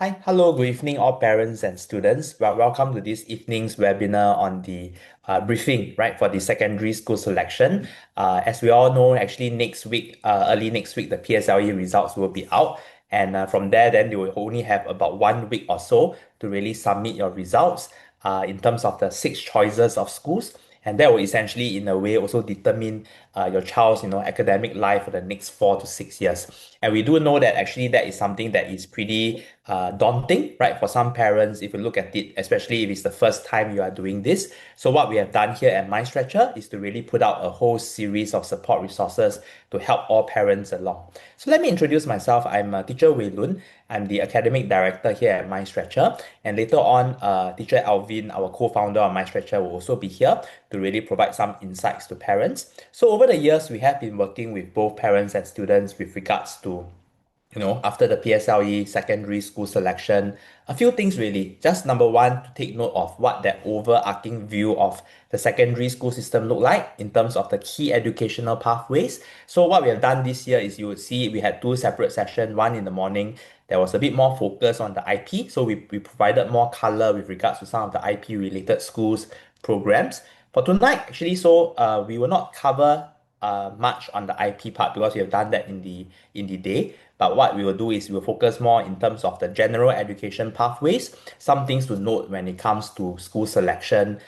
Hi, hello, good evening, all parents and students. Welcome to this evening's webinar on the briefing, right, for the secondary school selection. As we all know, actually next week, early next week, the PSLE results will be out. And from there, then you will only have about 1 week or so to really submit your results in terms of the six choices of schools. And that will essentially, in a way, also determine your child's, academic life for the next 4 to 6 years. And we do know that actually that is something that is pretty daunting, right, for some parents if you look at it, especially if it's the first time you are doing this. So what we have done here at MindStretcher is to really put out a whole series of support resources to help all parents along. So let me introduce myself. I'm Teacher Weilun. I'm the academic director here at MindStretcher, and later on, Teacher Alvin, our co-founder of MindStretcher, will also be here to really provide some insights to parents. So over the years, we have been working with both parents and students with regards to after the PSLE secondary school selection, a few things really. Just number one, to take note of what that overarching view of the secondary school system look like in terms of the key educational pathways. So what we have done this year is you would see we had two separate sessions, one in the morning that was a bit more focused on the IP. So we provided more color with regards to some of the IP related schools programs. For tonight, actually, so we will not cover much on the IP part because we have done that in the day. But what we will do is we will focus more in terms of the general education pathways, some things to note when it comes to school selection,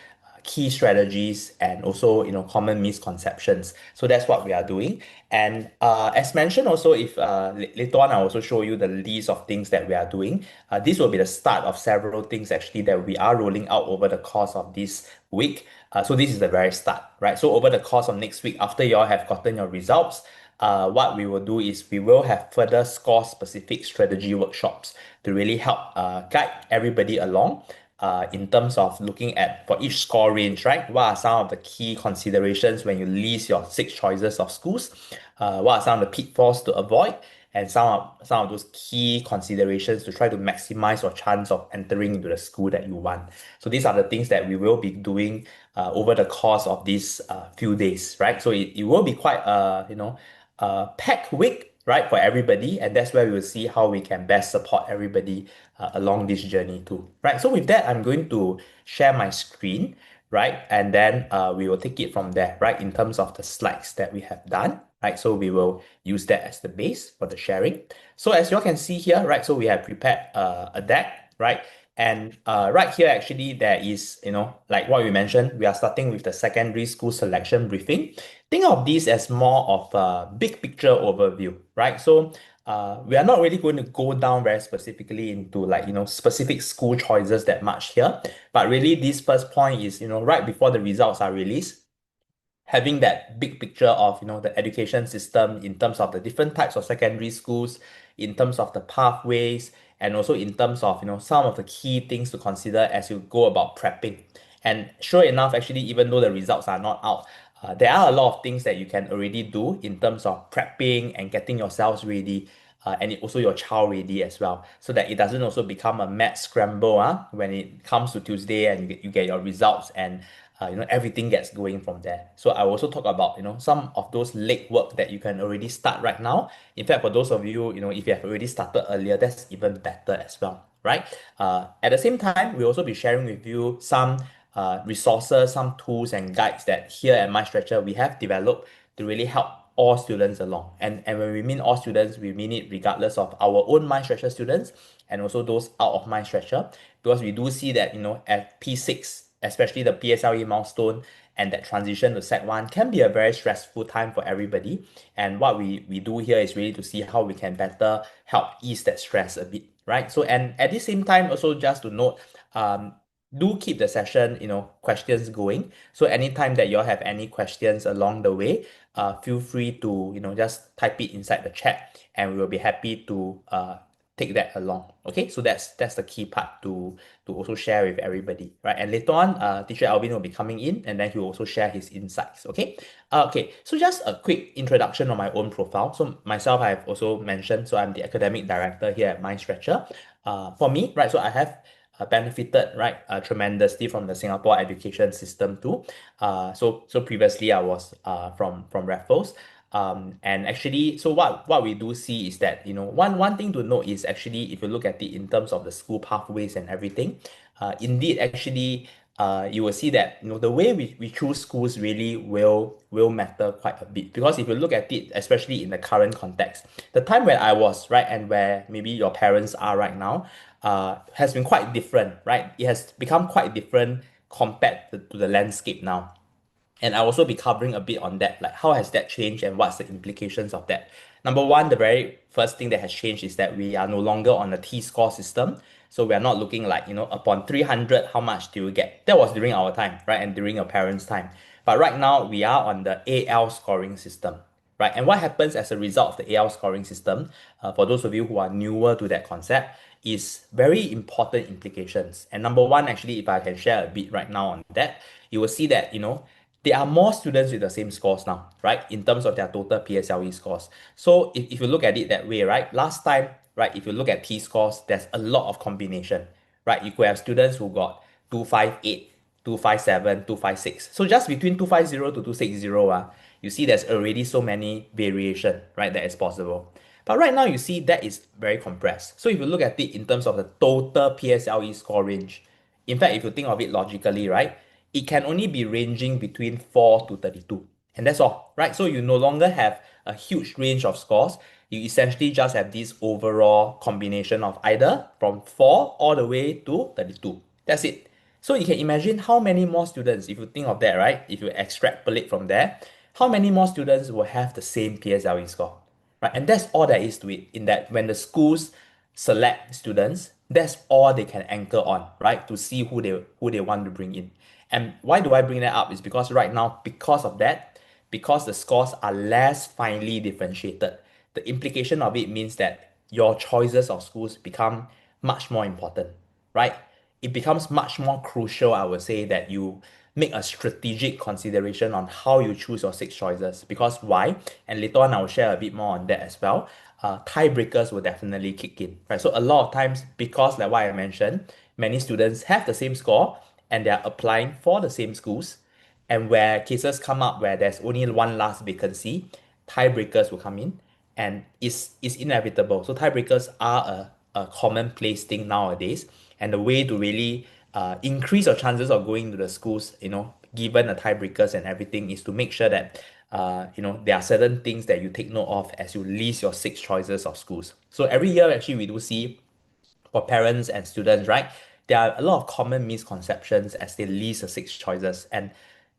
key strategies, and also common misconceptions. So that's what we are doing. And as mentioned, also if later on I'll also show you the list of things that we are doing. This will be the start of several things actually that we are rolling out over the course of this week. So this is the very start, right? So over the course of next week, after you all have gotten your results, what we will do is we will have further score specific strategy workshops to really help guide everybody along in terms of looking at for each score range, right? What are some of the key considerations when you list your six choices of schools? What are some of the pitfalls to avoid? And some of those key considerations to try to maximize your chance of entering into the school that you want. So these are the things that we will be doing over the course of these few days, right? So it will be quite packed week, right, for everybody, and that's where we will see how we can best support everybody along this journey too, right? So with that, I'm going to share my screen, right, and then we will take it from there, right, in terms of the slides that we have done, right? So we will use that as the base for the sharing. So as you all can see here, right, so we have prepared a deck, right? And right here, actually, there is, like what we mentioned, we are starting with the secondary school selection briefing. Think of this as more of a big picture overview, right? So we are not really going to go down very specifically into like, specific school choices that much here. But really, this first point is, right before the results are released, having that big picture of the education system in terms of the different types of secondary schools, in terms of the pathways, and also in terms of some of the key things to consider as you go about prepping. And sure enough, actually, even though the results are not out, there are a lot of things that you can already do in terms of prepping and getting yourselves ready, and also your child ready as well, so that it doesn't also become a mad scramble when it comes to Tuesday and you get your results and everything gets going from there. So I will also talk about some of those leg work that you can already start right now. In fact, for those of you, if you have already started earlier, that's even better as well, right? At the same time, we'll also be sharing with you some resources, some tools and guides that here at MyStretcher we have developed to really help all students along. And when we mean all students, we mean it regardless of our own MyStretcher students and also those out of MyStretcher, because we do see that at P6, especially the PSLE milestone and that transition to Set 1 can be a very stressful time for everybody. And what we do here is really to see how we can better help ease that stress a bit, right? So, and at the same time, also just to note, do keep the session, questions going. So anytime that you all have any questions along the way, feel free to, just type it inside the chat and we will be happy to take that along. Okay, so that's the key part to also share with everybody, right? And later on, Teacher Alvin will be coming in and then he will also share his insights. Okay, okay. So just a quick introduction on my own profile. So myself, I have also mentioned. So I'm the academic director here at MindStretcher. For me, right? So I have benefited right tremendously from the Singapore education system too. So previously I was from Raffles. And actually, so what we do see is that, one thing to note is actually if you look at it in terms of the school pathways and everything, indeed actually you will see that the way we choose schools really will matter quite a bit. Because if you look at it, especially in the current context, the time where I was, right, and where maybe your parents are right now, has been quite different, right? It has become quite different compared to the landscape now. And I'll also be covering a bit on that, like how has that changed and what's the implications of that. Number one, the very first thing that has changed is that we are no longer on a T-score system. So we are not looking like, upon 300, how much do you get? That was during our time, right? And during your parents' time. But right now, we are on the AL scoring system, right? And what happens as a result of the AL scoring system, for those of you who are newer to that concept, is very important implications. And number one, actually, if I can share a bit right now on that, you will see that, there are more students with the same scores now, right? In terms of their total PSLE scores. So if you look at it that way, right? Last time, right, if you look at T scores, there's a lot of combination, right? You could have students who got 258, 257, 256. So just between 250 to 260, you see there's already so many variation, right, that is possible. But right now, you see that is very compressed. So if you look at it in terms of the total PSLE score range, in fact, if you think of it logically, right, it can only be ranging between 4 to 32. And that's all, right? So you no longer have a huge range of scores. You essentially just have this overall combination of either from 4 all the way to 32. That's it. So you can imagine how many more students, if you think of that, right? If you extrapolate from there, how many more students will have the same PSLE score, right? And that's all there is to it. In that, when the schools select students, that's all they can anchor on, right? To see who they want to bring in. And why do I bring that up? Is because right now, because of that, because the scores are less finely differentiated, the implication of it means that your choices of schools become much more important, right? It becomes much more crucial, I would say, that you make a strategic consideration on how you choose your six choices. Because why? And later on, I'll share a bit more on that as well. Tiebreakers will definitely kick in, right? So a lot of times, because like what I mentioned, many students have the same score and they're applying for the same schools. And where cases come up where there's only one last vacancy, tiebreakers will come in, and it's inevitable. So tiebreakers are a commonplace thing nowadays. And the way to really increase your chances of going to the schools, given the tiebreakers and everything, is to make sure that there are certain things that you take note of as you list your six choices of schools. So every year, actually, we do see for parents and students, right? There are a lot of common misconceptions as they list the six choices. And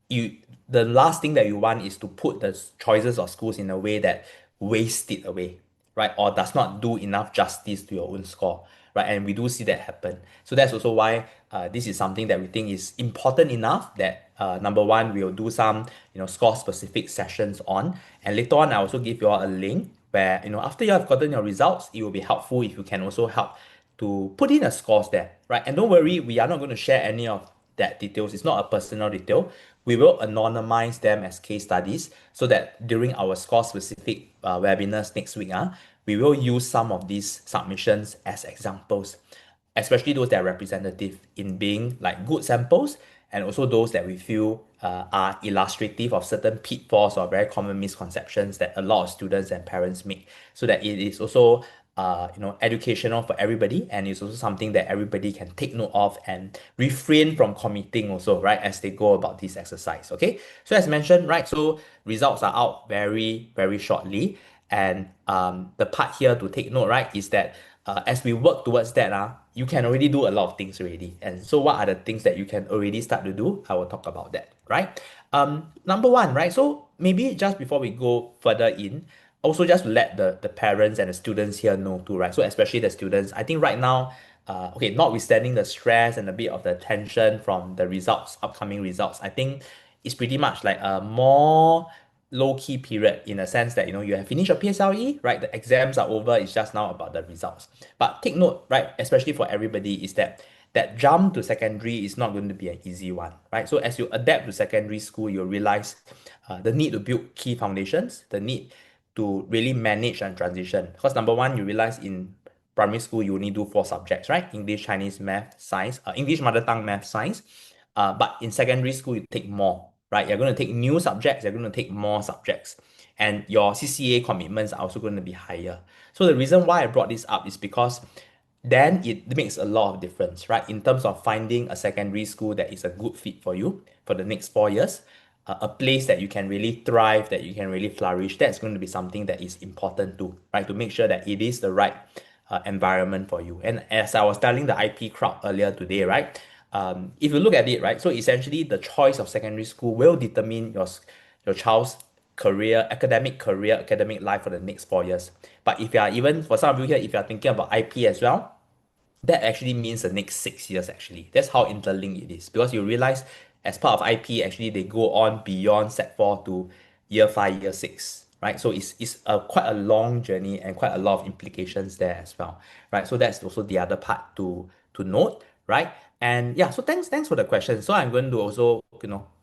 you the last thing that you want is to put the choices of schools in a way that wastes it away, right? Or does not do enough justice to your own score, right? And we do see that happen. So that's also why this is something that we think is important enough that number one, we'll do some score specific sessions on. And later on, I also give you all a link where after you have gotten your results, it will be helpful if you can also help to put in a scores there, right? And don't worry, we are not going to share any of that details. It's not a personal detail. We will anonymize them as case studies so that during our score specific webinars next week, we will use some of these submissions as examples, especially those that are representative in being like good samples, and also those that we feel are illustrative of certain pitfalls or very common misconceptions that a lot of students and parents make, so that it is also educational for everybody, and it's also something that everybody can take note of and refrain from committing also, right, as they go about this exercise. Okay, so as mentioned, right, so results are out very, very shortly. And the part here to take note, right, is that as we work towards that, you can already do a lot of things already. And so what are the things that you can already start to do? I will talk about that, right? Number one, right? So maybe just before we go further in, also just to let the parents and the students here know too, right? So especially the students, I think right now, okay, notwithstanding the stress and a bit of the tension from the results, upcoming results, I think it's pretty much like a more low-key period in a sense that you have finished your PSLE, right? The exams are over, it's just now about the results. But take note, right, especially for everybody, is that jump to secondary is not going to be an easy one, right? So as you adapt to secondary school, you'll realize the need to build key foundations, the need to really manage and transition. Because number one, you realize in primary school you only do four subjects, right? English, Chinese, math, science, English mother tongue, math, science. But in secondary school, you take more, right? You're going to take new subjects, you're going to take more subjects. and your CCA commitments are also going to be higher. So the reason why I brought this up is because then it makes a lot of difference, right? In terms of finding a secondary school that is a good fit for you for the next 4 years, a place that you can really thrive, that you can really flourish. That's going to be something that is important too, right? To make sure that it is the right environment for you. And as I was telling the IP crowd earlier today, right? If you look at it, right? So essentially, the choice of secondary school will determine your child's career, academic life for the next 4 years. But if you are even for some of you here, if you are thinking about IP as well, that actually means the next 6 years actually. That's how interlinked it is. Because you realize as part of IP, actually they go on beyond Set 4 to year 5, year 6. Right. So it's quite a long journey and quite a lot of implications there as well. Right. So that's also the other part to note, right? And yeah, so thanks for the question. So I'm going to also,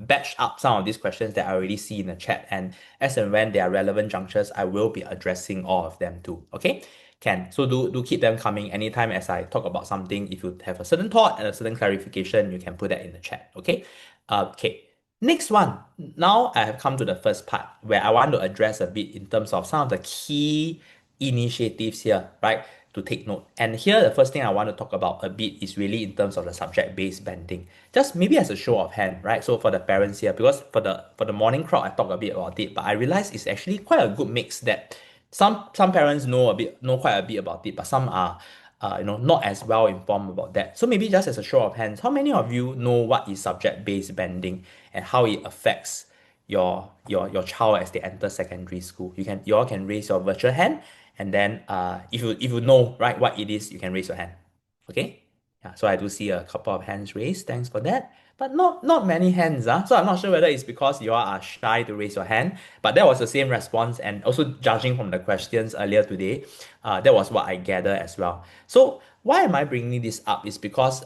batch up some of these questions that I already see in the chat. And as and when there are relevant junctures, I will be addressing all of them too. Okay. Can. So do keep them coming anytime as I talk about something. If you have a certain thought and a certain clarification, you can put that in the chat. Okay. Okay. Next one. Now I have come to the first part where I want to address a bit in terms of some of the key initiatives here, right? To take note. And here, the first thing I want to talk about a bit is really in terms of the subject-based banding. Just maybe as a show of hand, right? So for the parents here, because for the morning crowd, I talked a bit about it, but I realized it's actually quite a good mix that some parents know quite a bit about it, but some are not as well informed about that. So maybe just as a show of hands, how many of you know what is subject-based banding and how it affects your child as they enter secondary school? You all can raise your virtual hand, and then if you know right what it is, you can raise your hand. Okay? Yeah, so I do see a couple of hands raised. Thanks for that. But not many hands, So I'm not sure whether it's because you all are shy to raise your hand, but that was the same response, and also judging from the questions earlier today, that was what I gathered as well. So why am I bringing this up is because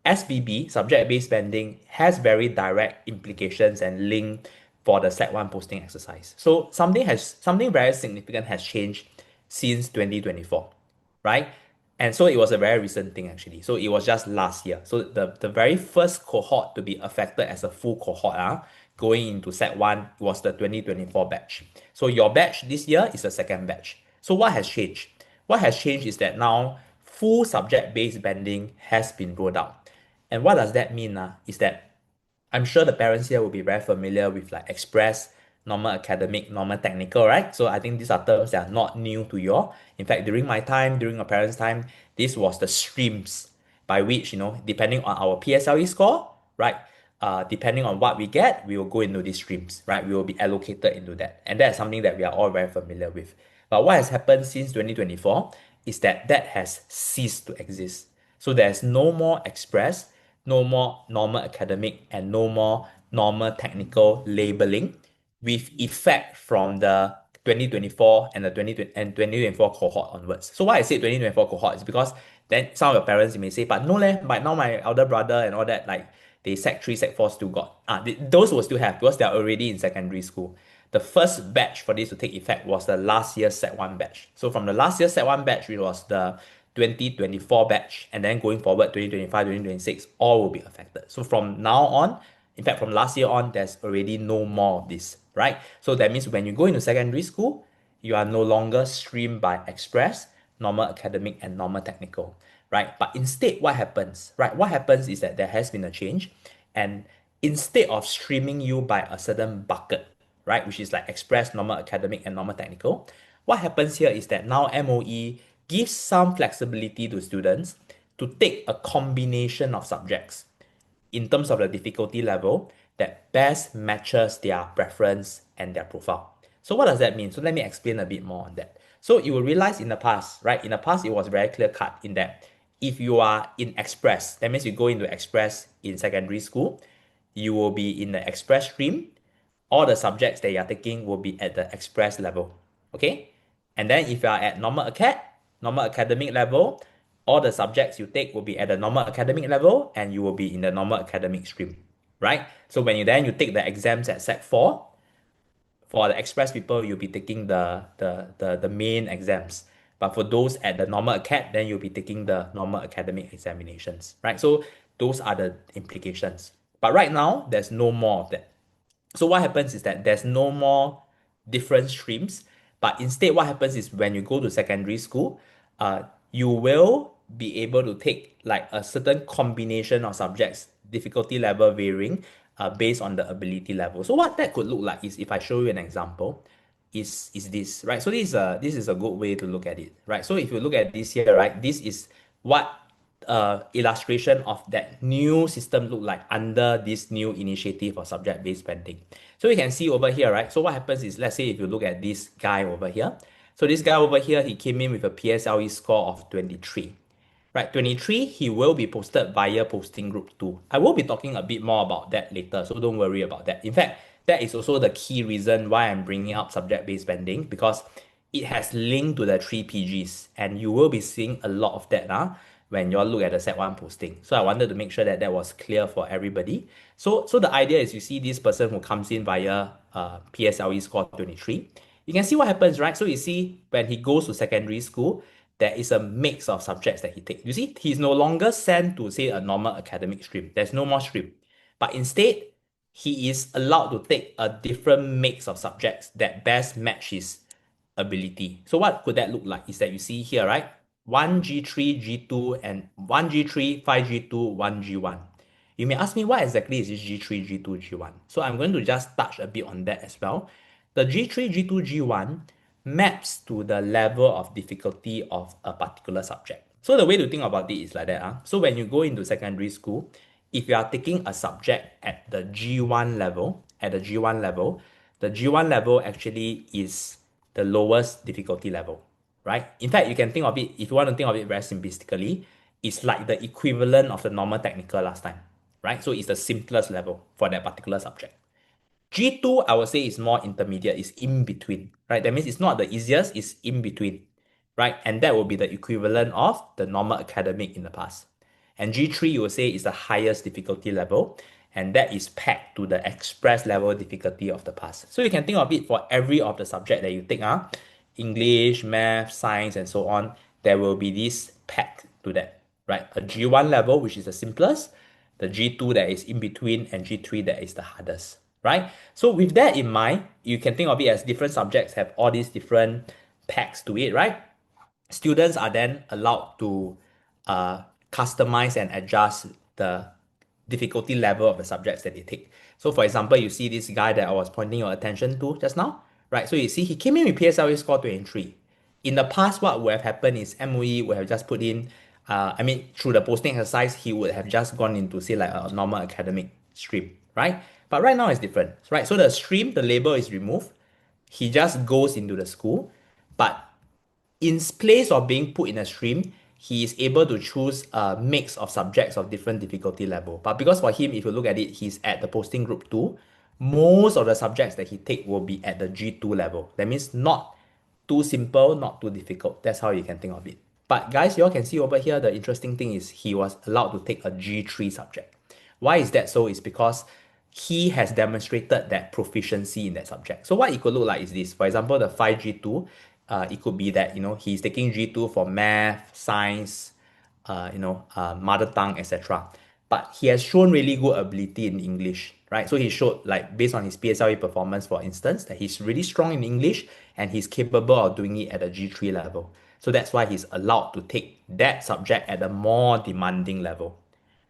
SBB, subject-based banding, has very direct implications and link for the Set 1 posting exercise. So something very significant has changed since 2024, right? And so it was a very recent thing actually. So it was just last year. So the very first cohort to be affected as a full cohort going into Set 1 was the 2024 batch. So your batch this year is the second batch. So what has changed? What has changed is that now full subject-based banding has been rolled out. And what does that mean? Is that I'm sure the parents here will be very familiar with like express, normal academic, normal technical, right? So I think these are terms that are not new to you all. In fact, during my time, during our parents' time, this was the streams by which, depending on our PSLE score, right? Depending on what we get, we will go into these streams, right? We will be allocated into that. And that's something that we are all very familiar with. But what has happened since 2024 is that that has ceased to exist. So there's no more express, no more normal academic, and no more normal technical labeling with effect from the 2024 and the 2020 and 2024 cohort onwards. So why I say 2024 cohort is because then some of your parents may say, but no leh, but now my elder brother and all that, like they Sec 3, Sec 4 still got. Those will still have because they're already in secondary school. The first batch for this to take effect was the last year's Set 1 batch. So from the last year's Set 1 batch, which was the 2024 batch, and then going forward 2025, 2026, all will be affected. So from now on, in fact, from last year on, there's already no more of this, right? So that means when you go into secondary school, you are no longer streamed by express, normal academic, and normal technical, right? But instead, what happens, right? What happens is that there has been a change, and instead of streaming you by a certain bucket, right, which is like express, normal academic, and normal technical, what happens here is that now MOE gives some flexibility to students to take a combination of subjects in terms of the difficulty level that best matches their preference and their profile. So what does that mean? So let me explain a bit more on that. So you will realize in the past, right? In the past, it was very clear cut in that if you are in express, that means you go into express in secondary school, you will be in the express stream. All the subjects that you are taking will be at the express level. Okay? And then if you are at normal academic level, all the subjects you take will be at the normal academic level and you will be in the normal academic stream. Right? So when you take the exams at Sec 4, for the express people, you'll be taking the main exams. But for those at the normal acad, then you'll be taking the normal academic examinations. Right? So those are the implications. But right now, there's no more of that. So what happens is that there's no more different streams. But instead, what happens is when you go to secondary school, you will be able to take like a certain combination of subjects, difficulty level varying based on the ability level. So what that could look like is if I show you an example, is this, right? So this is a good way to look at it, right? So if you look at this here, right, this is what illustration of that new system look like under this new initiative of subject-based spending. So you can see over here, right? So what happens is, let's say if you look at this guy over here. So this guy over here, he came in with a PSLE score of 23. Right, 23, he will be posted via posting group 2. I will be talking a bit more about that later, so don't worry about that. In fact, that is also the key reason why I'm bringing up subject-based spending, because it has linked to the 3 PGs, and you will be seeing a lot of that when you all look at the set 1 posting. So I wanted to make sure that that was clear for everybody. So the idea is, you see this person who comes in via PSLE score 23. You can see what happens, right? So you see when he goes to secondary school, there is a mix of subjects that he takes. You see, he's no longer sent to, say, a normal academic stream. There's no more stream. But instead, he is allowed to take a different mix of subjects that best match his ability. So what could that look like is that you see here, right? 1G3, G2, and 1G3, 5G2, 1G1. You may ask me, what exactly is this G3, G2, G1? So I'm going to just touch a bit on that as well. The G3, G2, G1 maps to the level of difficulty of a particular subject. So the way to think about it is like that. So when you go into secondary school, if you are taking a subject at the G1 level, the G1 level actually is the lowest difficulty level, right? In fact, you can think of it, if you want to think of it very simplistically, it's like the equivalent of the normal technical last time, right? So it's the simplest level for that particular subject. G2, I would say, is more intermediate, is in between, right? That means it's not the easiest, it's in between, right? And that will be the equivalent of the normal academic in the past. And G3, you will say, is the highest difficulty level, and that is pegged to the express level difficulty of the past. So you can think of it for every of the subject that you take, English, math, science, and so on, there will be this pegged to that, right? A G1 level, which is the simplest, the G2 that is in between, and G3 that is the hardest, right? So with that in mind, you can think of it as different subjects have all these different pegs to it, right? Students are then allowed to customize and adjust the difficulty level of the subjects that they take. So for example, you see this guy that I was pointing your attention to just now, right? So you see he came in with PSLE score 23. In the past, what would have happened is MOE would have just put in, through the posting exercise, he would have just gone into, say, like a normal academic stream, right? But right now it's different, right? So the stream, the label is removed. He just goes into the school, but in place of being put in a stream, he is able to choose a mix of subjects of different difficulty level. But because for him, if you look at it, he's at the posting group 2, most of the subjects that he take will be at the G2 level. That means not too simple, not too difficult. That's how you can think of it. But guys, you all can see over here, the interesting thing is he was allowed to take a G3 subject. Why is that so? Is because he has demonstrated that proficiency in that subject. So what it could look like is this. For example, the 5G2, it could be that, he's taking G2 for math, science, mother tongue, etc. But he has shown really good ability in English, right? So he showed, like, based on his PSLE performance, for instance, that he's really strong in English and he's capable of doing it at a G3 level. So that's why he's allowed to take that subject at a more demanding level.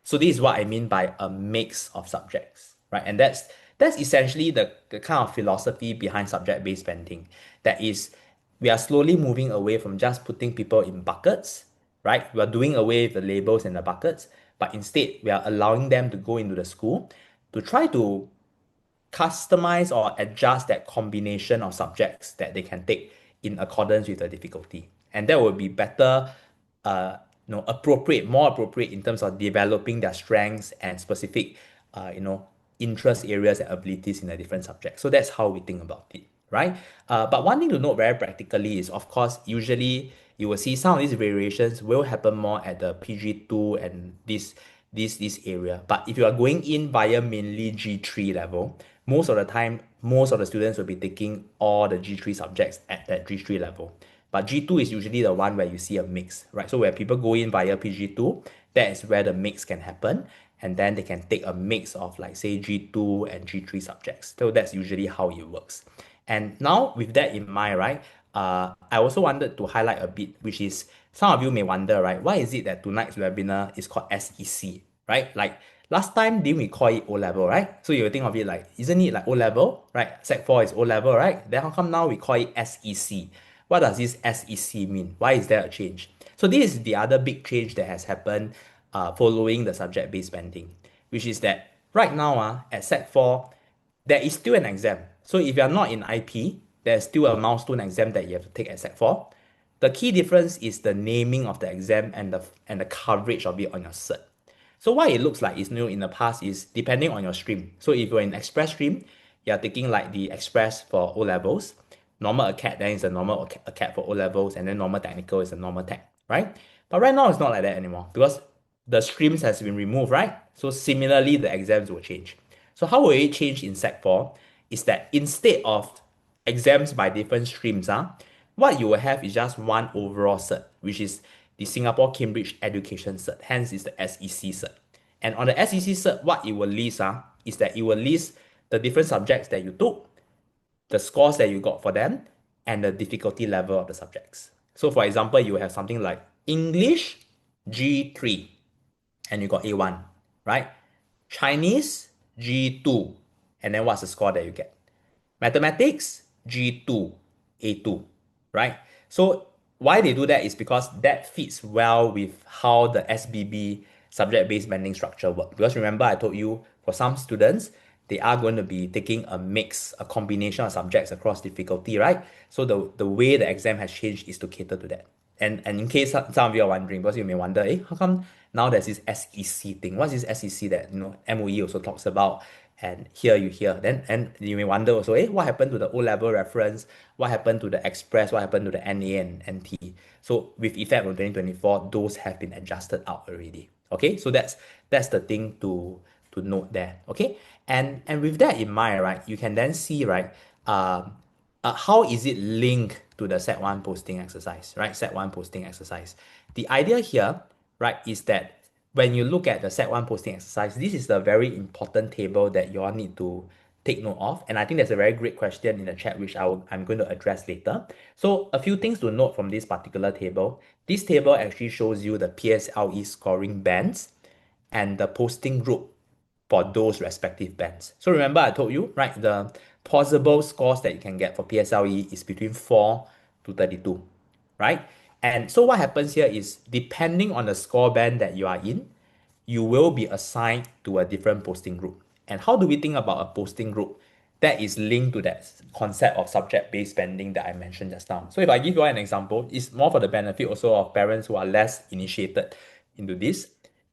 So this is what I mean by a mix of subjects, right? And that's essentially the kind of philosophy behind subject-based spending. That is, we are slowly moving away from just putting people in buckets, right? We are doing away with the labels and the buckets, but instead we are allowing them to go into the school to try to customize or adjust that combination of subjects that they can take in accordance with the difficulty. And that will be better, more appropriate in terms of developing their strengths and specific, interest areas and abilities in a different subject. So that's how we think about it, right? But one thing to note very practically is, of course, usually you will see some of these variations will happen more at the PG2 and this area. But if you are going in via mainly G3 level, most of the time, most of the students will be taking all the G3 subjects at that G3 level. But G2 is usually the one where you see a mix, right? So where people go in via PG2, that is where the mix can happen. And then they can take a mix of, like, say, G2 and G3 subjects. So that's usually how it works. And now with that in mind, right, I also wanted to highlight a bit, which is some of you may wonder, right, why is it that tonight's webinar is called SEC, right? Like last time, didn't we call it O level, right? So you think of it like, isn't it like O level, right? Sec 4 is O level, right? Then how come now we call it SEC? What does this SEC mean? Why is there a change? So this is the other big change that has happened following the subject-based banding, which is that right now at Sec 4, there is still an exam. So if you're not in IP, there's still a milestone exam that you have to take at Sec 4. The key difference is the naming of the exam and the coverage of it on your cert. So what it looks like is new in the past is depending on your stream. So if you're in express stream, you're taking like the express for O levels, normal acad then is a normal acad for O levels, and then normal technical is a normal tech, right? But right now it's not like that anymore because the streams has been removed, right? So similarly, the exams will change. So how will it change in Sec 4 is that instead of exams by different streams, what you will have is just one overall cert, which is the Singapore Cambridge Education Cert, hence is the SEC cert. And on the SEC cert, what it will list is that it will list the different subjects that you took, the scores that you got for them, and the difficulty level of the subjects. So for example, you have something like English G3 and you got A1, right? Chinese G2, and then what's the score that you get? Mathematics, G2, A2, right? So why they do that is because that fits well with how the SBB subject-based banding structure works. Because remember, I told you for some students, they are going to be taking a mix, a combination of subjects across difficulty, right? So the way the exam has changed is to cater to that. And in case some of you are wondering, because you may wonder, how come now there's this SEC thing? What's this SEC that MOE also talks about? And here you hear. Then and you may wonder also, what happened to the O-level reference? What happened to the Express? What happened to the NA and NT? So with effect from 2024, those have been adjusted out already. Okay, so that's the thing to note there. Okay, and with that in mind, right, you can then see, right, how is it linked to the set one posting exercise, right? Set one posting exercise. The idea here, right, is that when you look at the set one posting exercise, this is the very important table that you all need to take note of. And I think there's a very great question in the chat, which I'm going to address later. So a few things to note from this particular table. This table actually shows you the PSLE scoring bands and the posting group for those respective bands. So remember I told you, right, the possible scores that you can get for PSLE is between 4 to 32, right? And so what happens here is depending on the score band that you are in, you will be assigned to a different posting group. And how do we think about a posting group? That is linked to that concept of subject-based banding that I mentioned just now. So if I give you an example, it's more for the benefit also of parents who are less initiated into this.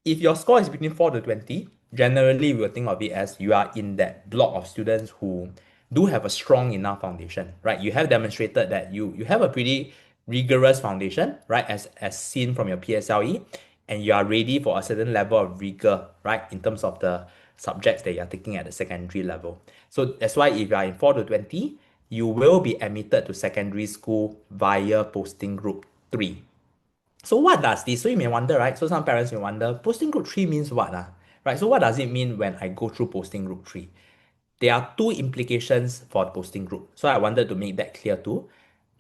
If your score is between 4 to 20, generally we will think of it as you are in that block of students who do have a strong enough foundation, right? You have demonstrated that you have a pretty rigorous foundation, right? As seen from your PSLE, and you are ready for a certain level of rigor, right? In terms of the subjects that you are taking at the secondary level. So that's why if you are in 4 to 20, you will be admitted to secondary school via posting group 3. So what does this? So you may wonder, right? So some parents may wonder, posting group 3 means what? Right? So what does it mean when I go through posting group 3? There are two implications for the posting group. So I wanted to make that clear too.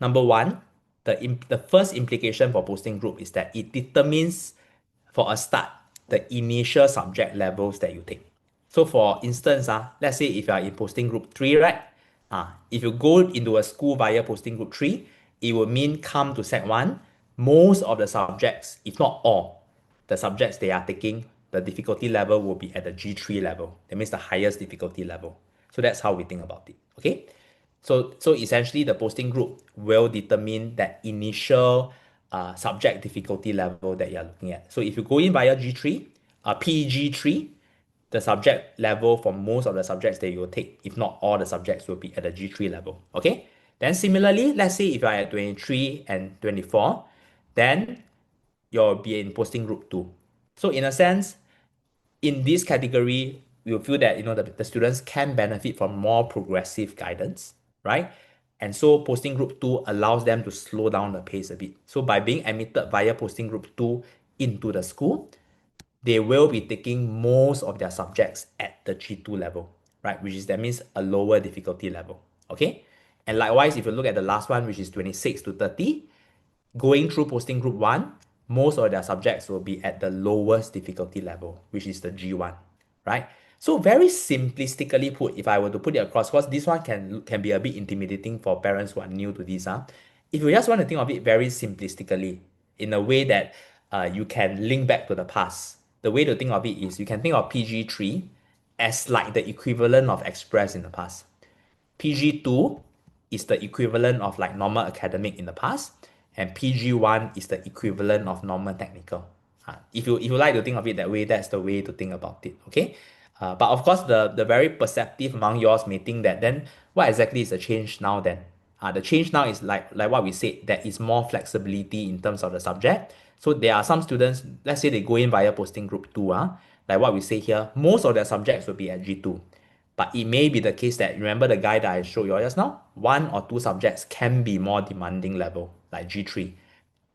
Number one, the first implication for posting group is that it determines, for a start, the initial subject levels that you take. So for instance, let's say if you are in posting group 3, right? If you go into a school via posting group 3, it will mean come to Sec 1, most of the subjects, if not all, the subjects they are taking, the difficulty level will be at the G3 level. That means the highest difficulty level. So that's how we think about it. Okay. So essentially the posting group will determine that initial subject difficulty level that you're looking at. So if you go in via G3, PG3, the subject level for most of the subjects that you will take, if not all the subjects, will be at the G3 level. Okay. Then similarly, let's say if you are at 23 and 24, then you'll be in posting group 2. So in a sense, in this category, we feel that the students can benefit from more progressive guidance, right? And so posting group 2 allows them to slow down the pace a bit. So by being admitted via posting group 2 into the school, they will be taking most of their subjects at the G2 level, right? Which is that means a lower difficulty level. Okay. And likewise, if you look at the last one, which is 26 to 30, going through posting group 1, most of their subjects will be at the lowest difficulty level, which is the G1, right? So very simplistically put, if I were to put it across, because this one can be a bit intimidating for parents who are new to this. If you just want to think of it very simplistically, in a way that you can link back to the past, the way to think of it is you can think of PG3 as like the equivalent of Express in the past. PG2 is the equivalent of like normal academic in the past, and PG1 is the equivalent of normal technical. If you like to think of it that way, that's the way to think about it. Okay. But of course, the very perceptive among yours may think that then what exactly is the change now then? The change now is like what we said, there is more flexibility in terms of the subject. So there are some students, let's say they go in via posting group 2, like what we say here, most of their subjects will be at G2. But it may be the case that, remember the guy that I showed you just now? One or two subjects can be more demanding level, like G3,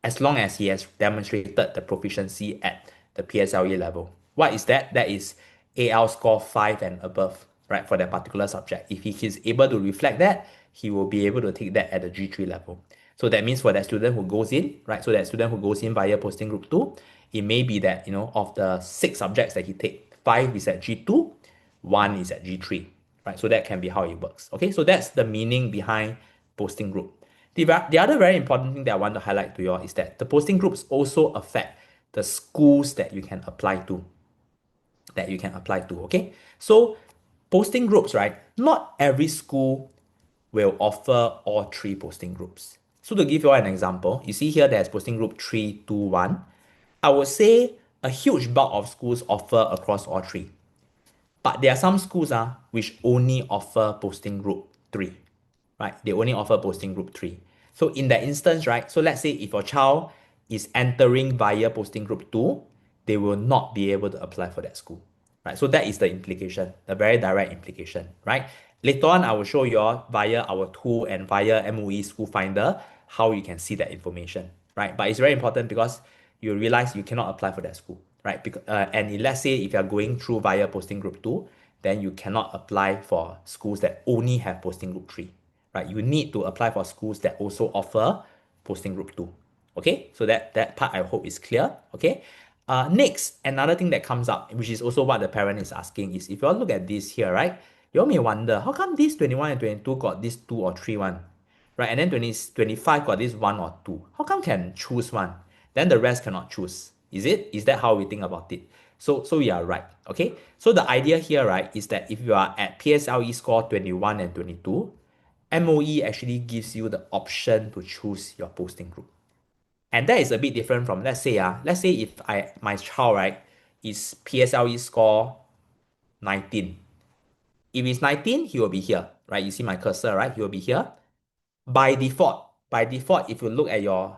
as long as he has demonstrated the proficiency at the PSLE level. What is that? That is AL score 5 and above, right, for that particular subject. If he is able to reflect that, he will be able to take that at the G3 level. So that means for that student who goes in, right, so that student who goes in via posting group 2, it may be that, of the 6 subjects that he take, 5 is at G2, 1 is at G3, right? So that can be how it works. Okay, so that's the meaning behind posting group. The other very important thing that I want to highlight to you all is that the posting groups also affect the schools that you can apply to. Okay? So posting groups, right? Not every school will offer all 3 posting groups. So to give you all an example, you see here there's posting group 3, 2, 1. I would say a huge bulk of schools offer across all 3. But there are some schools which only offer posting group 3, right? They only offer posting group 3. So in that instance, right? So let's say if your child is entering via posting group 2, they will not be able to apply for that school, right? So that is the implication, the very direct implication, right? Later on, I will show you all via our tool and via MOE School Finder how you can see that information, right? But it's very important because you realize you cannot apply for that school, right? And let's say if you're going through via posting group 2, then you cannot apply for schools that only have posting group 3, right? You need to apply for schools that also offer posting group 2. Okay, so that part I hope is clear. Okay. Next, another thing that comes up, which is also what the parent is asking, is if you all look at this here, right? You all may wonder, how come this 21 and 22 got this 2 or 3 one? Right? And then 25 got this 1 or 2. How come can choose one? Then the rest cannot choose. Is it? Is that how we think about it? So you are right. Okay. So the idea here, right, is that if you are at PSLE score 21 and 22, MOE actually gives you the option to choose your posting group. And that is a bit different from, let's say if my child, right, is PSLE score 19. If it's 19, he will be here, right? You see my cursor, right? He will be here. By default, if you look at your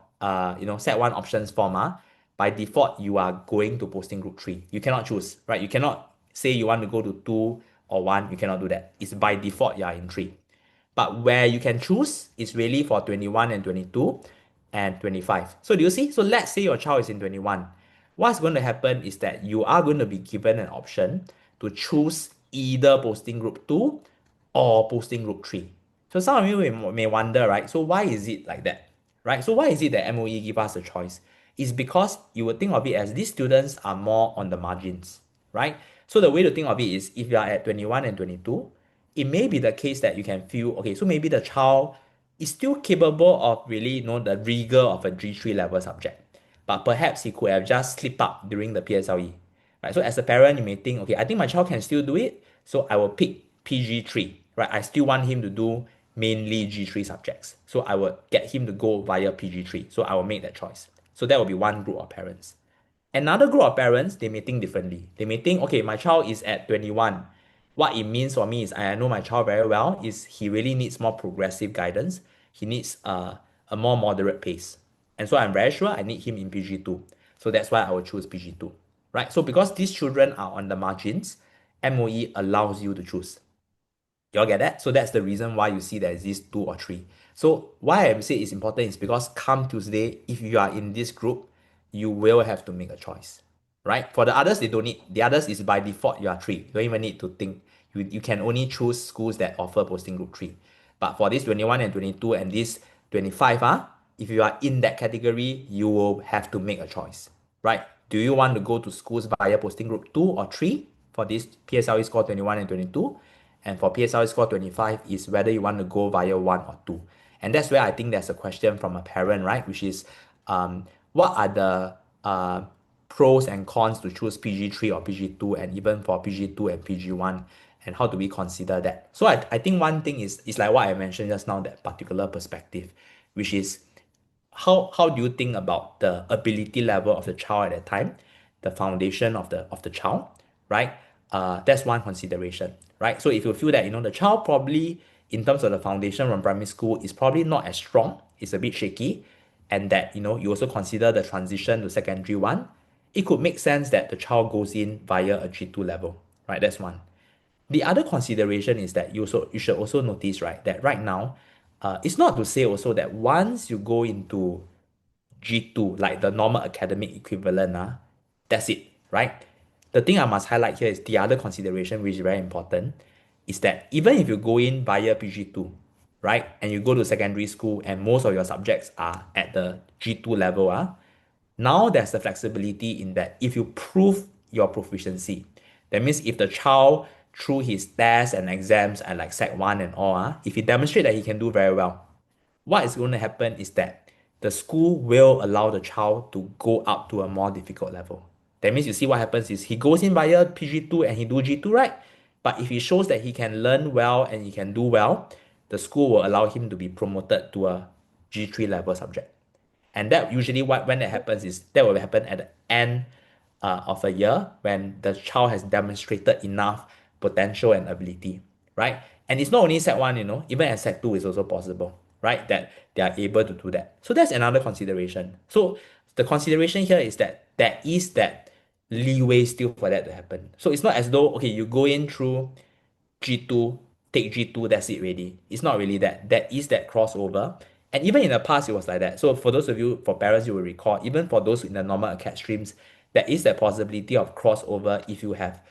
set one options form, by default, you are going to posting group 3. You cannot choose, right? You cannot say you want to go to 2 or 1. You cannot do that. It's by default, you are in 3. But where you can choose is really for 21 and 22 and 25. So do you see? So let's say your child is in 21. What's going to happen is that you are going to be given an option to choose either posting group 2 or posting group 3. So some of you may wonder, right? So why is it like that? Right? So why is it that MOE give us a choice? It's because you would think of it as these students are more on the margins, right? So the way to think of it is if you are at 21 and 22, it may be the case that you can feel, okay, so maybe the child is still capable of really, the rigor of a G3 level subject. But perhaps he could have just slipped up during the PSLE. Right? So as a parent, you may think, okay, I think my child can still do it, so I will pick PG3. Right? I still want him to do mainly G3 subjects. So I will get him to go via PG3. So I will make that choice. So that will be one group of parents. Another group of parents, they may think differently. They may think, okay, my child is at 21. What it means for me is I know my child very well, is he really needs more progressive guidance. He needs a more moderate pace. And so I'm very sure I need him in PG2. So that's why I will choose PG2. Right? So because these children are on the margins, MOE allows you to choose. You all get that? So that's the reason why you see there is these 2 or 3. So why I say it's important is because come Tuesday, if you are in this group, you will have to make a choice, right? For the others, they don't need. The others is by default, you are 3. You don't even need to think. You can only choose schools that offer posting group 3. But for this 21 and 22 and this 25, if you are in that category, you will have to make a choice, right? Do you want to go to schools via posting group 2 or 3 for this PSLE score 21 and 22? And for PSLE score 25 is whether you want to go via 1 or 2. And that's where I think there's a question from a parent, right? Which is, what are the pros and cons to choose PG3 or PG2, and even for PG2 and PG1, and how do we consider that? So I think one thing is like what I mentioned just now, that particular perspective, which is how do you think about the ability level of the child at that time, the foundation of the child, right? That's one consideration, right? So if you feel that the child probably in terms of the foundation from primary school is probably not as strong, it's a bit shaky, and that you also consider the transition to secondary one, it could make sense that the child goes in via a G2 level, right? That's one. The other consideration is that you should also notice, right, that right now, it's not to say also that once you go into G2, like the normal academic equivalent, that's it, right? The thing I must highlight here is the other consideration, which is very important, is that even if you go in via PG2, right, and you go to secondary school and most of your subjects are at the G2 level, now there's the flexibility in that if you prove your proficiency, that means if the child through his tests and exams and like Sec 1 and all, if he demonstrate that he can do very well, what is going to happen is that the school will allow the child to go up to a more difficult level. That means you see what happens is he goes in via PG2 and he do G2, right? But if he shows that he can learn well and he can do well, the school will allow him to be promoted to a G3 level subject. And that usually when that happens is that will happen at the end of a year when the child has demonstrated enough potential and ability, right? And it's not only Set 1, even at Set 2 is also possible, right? That they are able to do that. So that's another consideration. So the consideration here is that there is that leeway still for that to happen. So it's not as though, okay, you go in through G2, take G2, that's it really. It's not really that. That is that crossover. And even in the past, it was like that. So for those of you, for parents, you will recall, even for those in the normal acad streams, there is that possibility of crossover if you have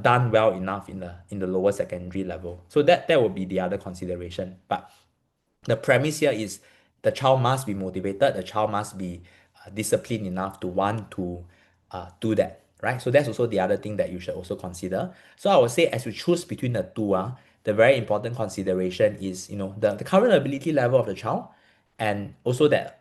done well enough in the lower secondary level. So that would be the other consideration. But the premise here is the child must be motivated, the child must be disciplined enough to want to do that, right? So that's also the other thing that you should also consider. So I would say as you choose between the two, the very important consideration is the current ability level of the child, and also that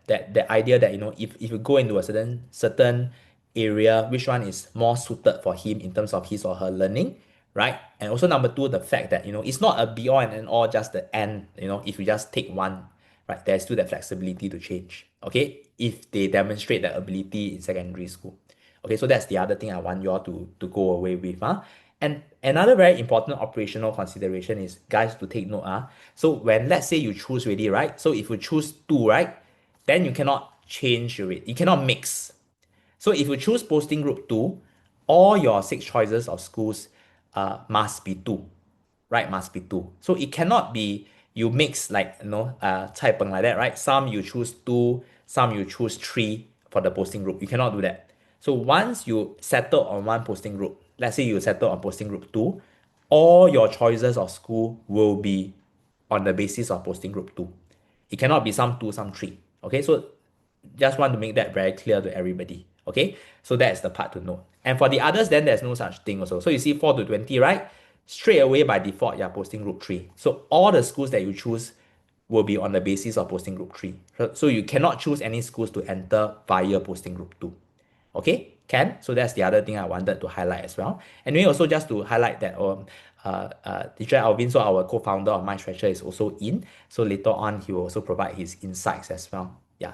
idea that if you go into a certain area, which one is more suited for him in terms of his or her learning, right? And also number two, the fact that it's not a be all and end all, just the end. If you just take one, right, there's still that flexibility to change. Okay, if they demonstrate that ability in secondary school. Okay, so that's the other thing I want you all to go away with. And another very important operational consideration is, guys, to take note. So when let's say you choose already, right? So if you choose two, right, then you cannot change your rate. You cannot mix. So if you choose posting group 2, all your 6 choices of schools must be 2, right? Must be 2. So it cannot be you mix like, cai peng like that, right? Some you choose 2, some you choose 3 for the posting group. You cannot do that. So once you settle on one posting group, let's say you settle on posting group 2, all your choices of school will be on the basis of posting group 2. It cannot be some 2, some 3. Okay, so just want to make that very clear to everybody. Okay, so that's the part to note. And for the others, then there's no such thing also. So you see 4 to 20, right? Straight away by default, you're posting group 3. So all the schools that you choose will be on the basis of posting group 3. So you cannot choose any schools to enter via posting group 2. Okay, can? So that's the other thing I wanted to highlight as well. Anyway, also just to highlight that teacher Alvin, so our co-founder of MindStretcher, is also in. So later on, he will also provide his insights as well. Yeah.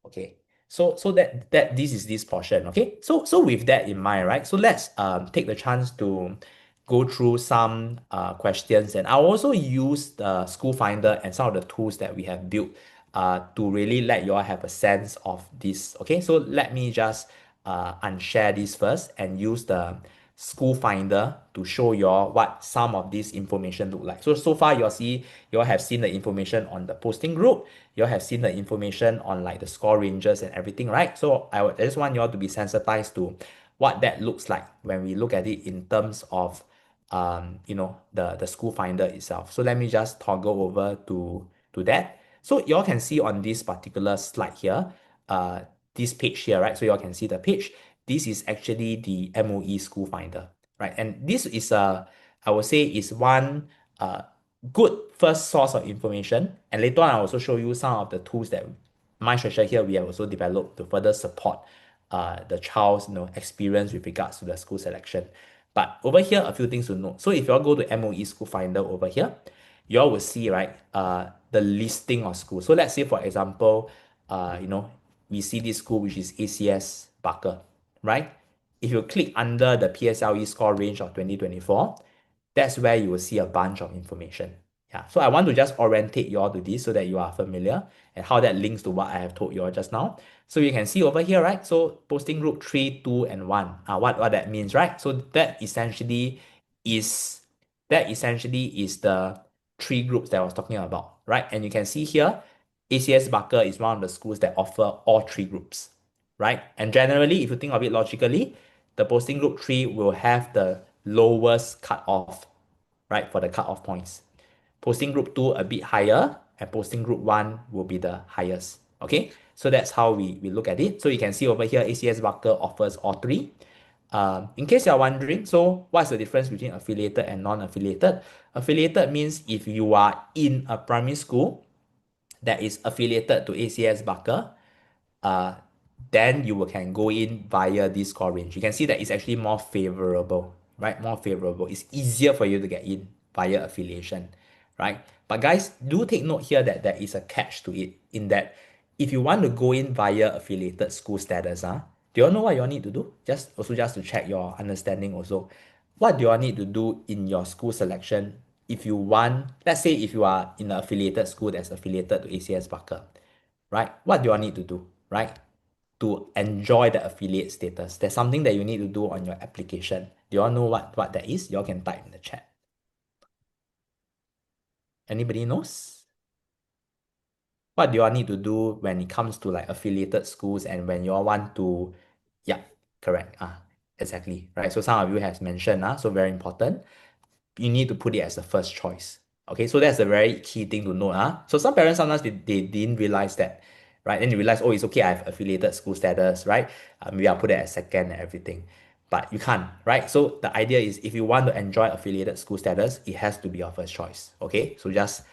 Okay. So that this is this portion. Okay. So with that in mind, right? So let's take the chance to go through some questions, and I'll also use the school finder and some of the tools that we have built to really let you all have a sense of this. Okay. So let me just unshare this first and use the school finder to show you all what some of this information look like. So far you all have seen the information on the posting group, you all have seen the information on like the score ranges and everything, right? So I just want you all to be sensitized to what that looks like when we look at it in terms of the school finder itself. So let me just toggle over to that. So you all can see on this particular slide here, uh, this page here, right? So you all can see the page. This is actually the MOE school finder, right? And this is I would say is one good first source of information. And later on, I'll also show you some of the tools that my structure here we have also developed to further support the child's experience with regards to the school selection. But over here, a few things to note. So if you all go to MOE School Finder over here, you all will see, right, the listing of schools. So let's say, for example, we see this school, which is ACS Barker, right? If you click under the PSLE score range of 2024, that's where you will see a bunch of information. Yeah, so I want to just orientate you all to this so that you are familiar and how that links to what I have told you all just now. So you can see over here, right? So posting group 3, 2, and 1. What that means, right? So is that essentially is the three groups that I was talking about, right? And you can see here, ACS Barker is one of the schools that offer all three groups, right? And generally, if you think of it logically, the posting group 3 will have the lowest cutoff, right, for the cutoff points. Posting group 2 a bit higher, and posting group 1 will be the highest. Okay, so that's how we look at it. So you can see over here, ACS Barker offers all three. In case you're wondering, so what's the difference between affiliated and non-affiliated? Affiliated means if you are in a primary school that is affiliated to ACS Barker, uh, then you can go in via this score range. You can see that it's actually more favorable, right? More favorable. It's easier for you to get in via affiliation, right? But guys, do take note here that there is a catch to it in that if you want to go in via affiliated school status, do you all know what you all need to do? Just to check your understanding also. What do you all need to do in your school selection if you want, let's say if you are in an affiliated school that's affiliated to ACS Barker, right? What do you all need to do, right? To enjoy the affiliate status. There's something that you need to do on your application. Do you all know what that is? You all can type in the chat. Anybody knows? What do you all need to do when it comes to like affiliated schools and when you all want to, yeah, correct. Exactly. Right. So some of you have mentioned, so very important. You need to put it as the first choice. Okay, so that's a very key thing to note. So some parents sometimes they didn't realize that, right? Then you realize, oh, it's okay, I have affiliated school status, right? Maybe I'll put it as second and everything. But you can't, right? So the idea is if you want to enjoy affiliated school status, it has to be your first choice. Okay, so just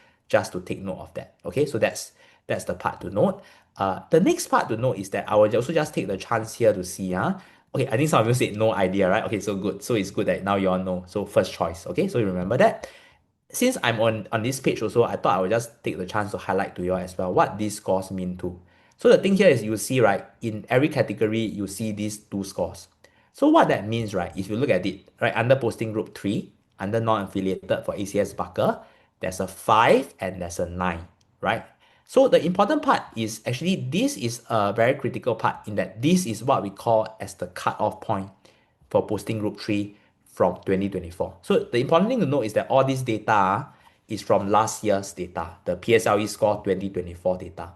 to take note of that. Okay, so that's the part to note. The next part to note is that I will also just take the chance here to see, okay, I think some of you said no idea, right? Okay, so good. So it's good that now you all know. So first choice. Okay, so you remember that. Since I'm on this page also, I thought I would just take the chance to highlight to you all as well what these scores mean too. So the thing here is you see, right, in every category, you see these two scores. So what that means, right, if you look at it, right, under posting group 3, under non-affiliated for ACS Barker, there's a 5 and there's a 9, right? So the important part is actually this is a very critical part in that this is what we call as the cutoff point for posting group 3 from 2024. So the important thing to note is that all this data is from last year's data, the PSLE score 2024 data.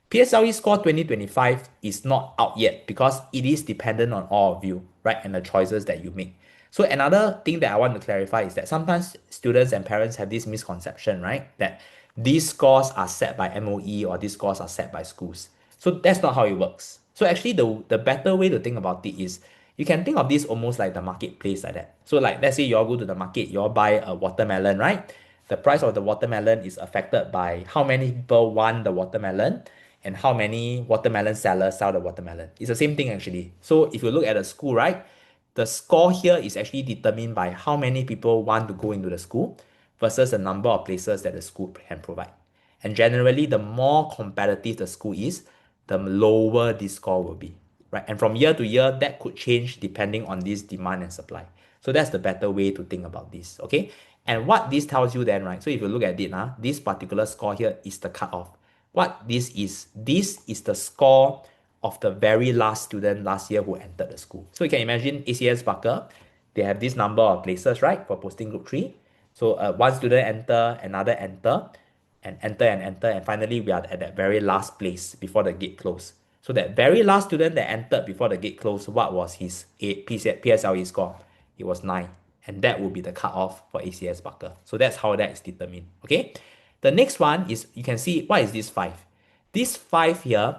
PSLE score 2025 is not out yet because it is dependent on all of you, right? And the choices that you make. So another thing that I want to clarify is that sometimes students and parents have this misconception, right? That these scores are set by MOE or these scores are set by schools. So that's not how it works. So actually the better way to think about it is you can think of this almost like the marketplace like that. So like let's say you all go to the market, you all buy a watermelon, right? The price of the watermelon is affected by how many people want the watermelon and how many watermelon sellers sell the watermelon. It's the same thing actually. So if you look at a school, right? The score here is actually determined by how many people want to go into the school versus the number of places that the school can provide. And generally, the more competitive the school is, the lower this score will be, right? And from year to year, that could change depending on this demand and supply. So that's the better way to think about this, okay? And what this tells you then, right? So if you look at it, this particular score here is the cutoff. What this is the score of the very last student last year who entered the school. So you can imagine ACS Barker, they have this number of places, right, for posting group 3. So one student enter, another enter, and finally we are at that very last place before the gate closed. So that very last student that entered before the gate closed, what was his PSLE score? It was 9. and that will be the cutoff for ACS Barker. So that's how that is determined. Okay. The next one is you can see what is this 5. This 5 here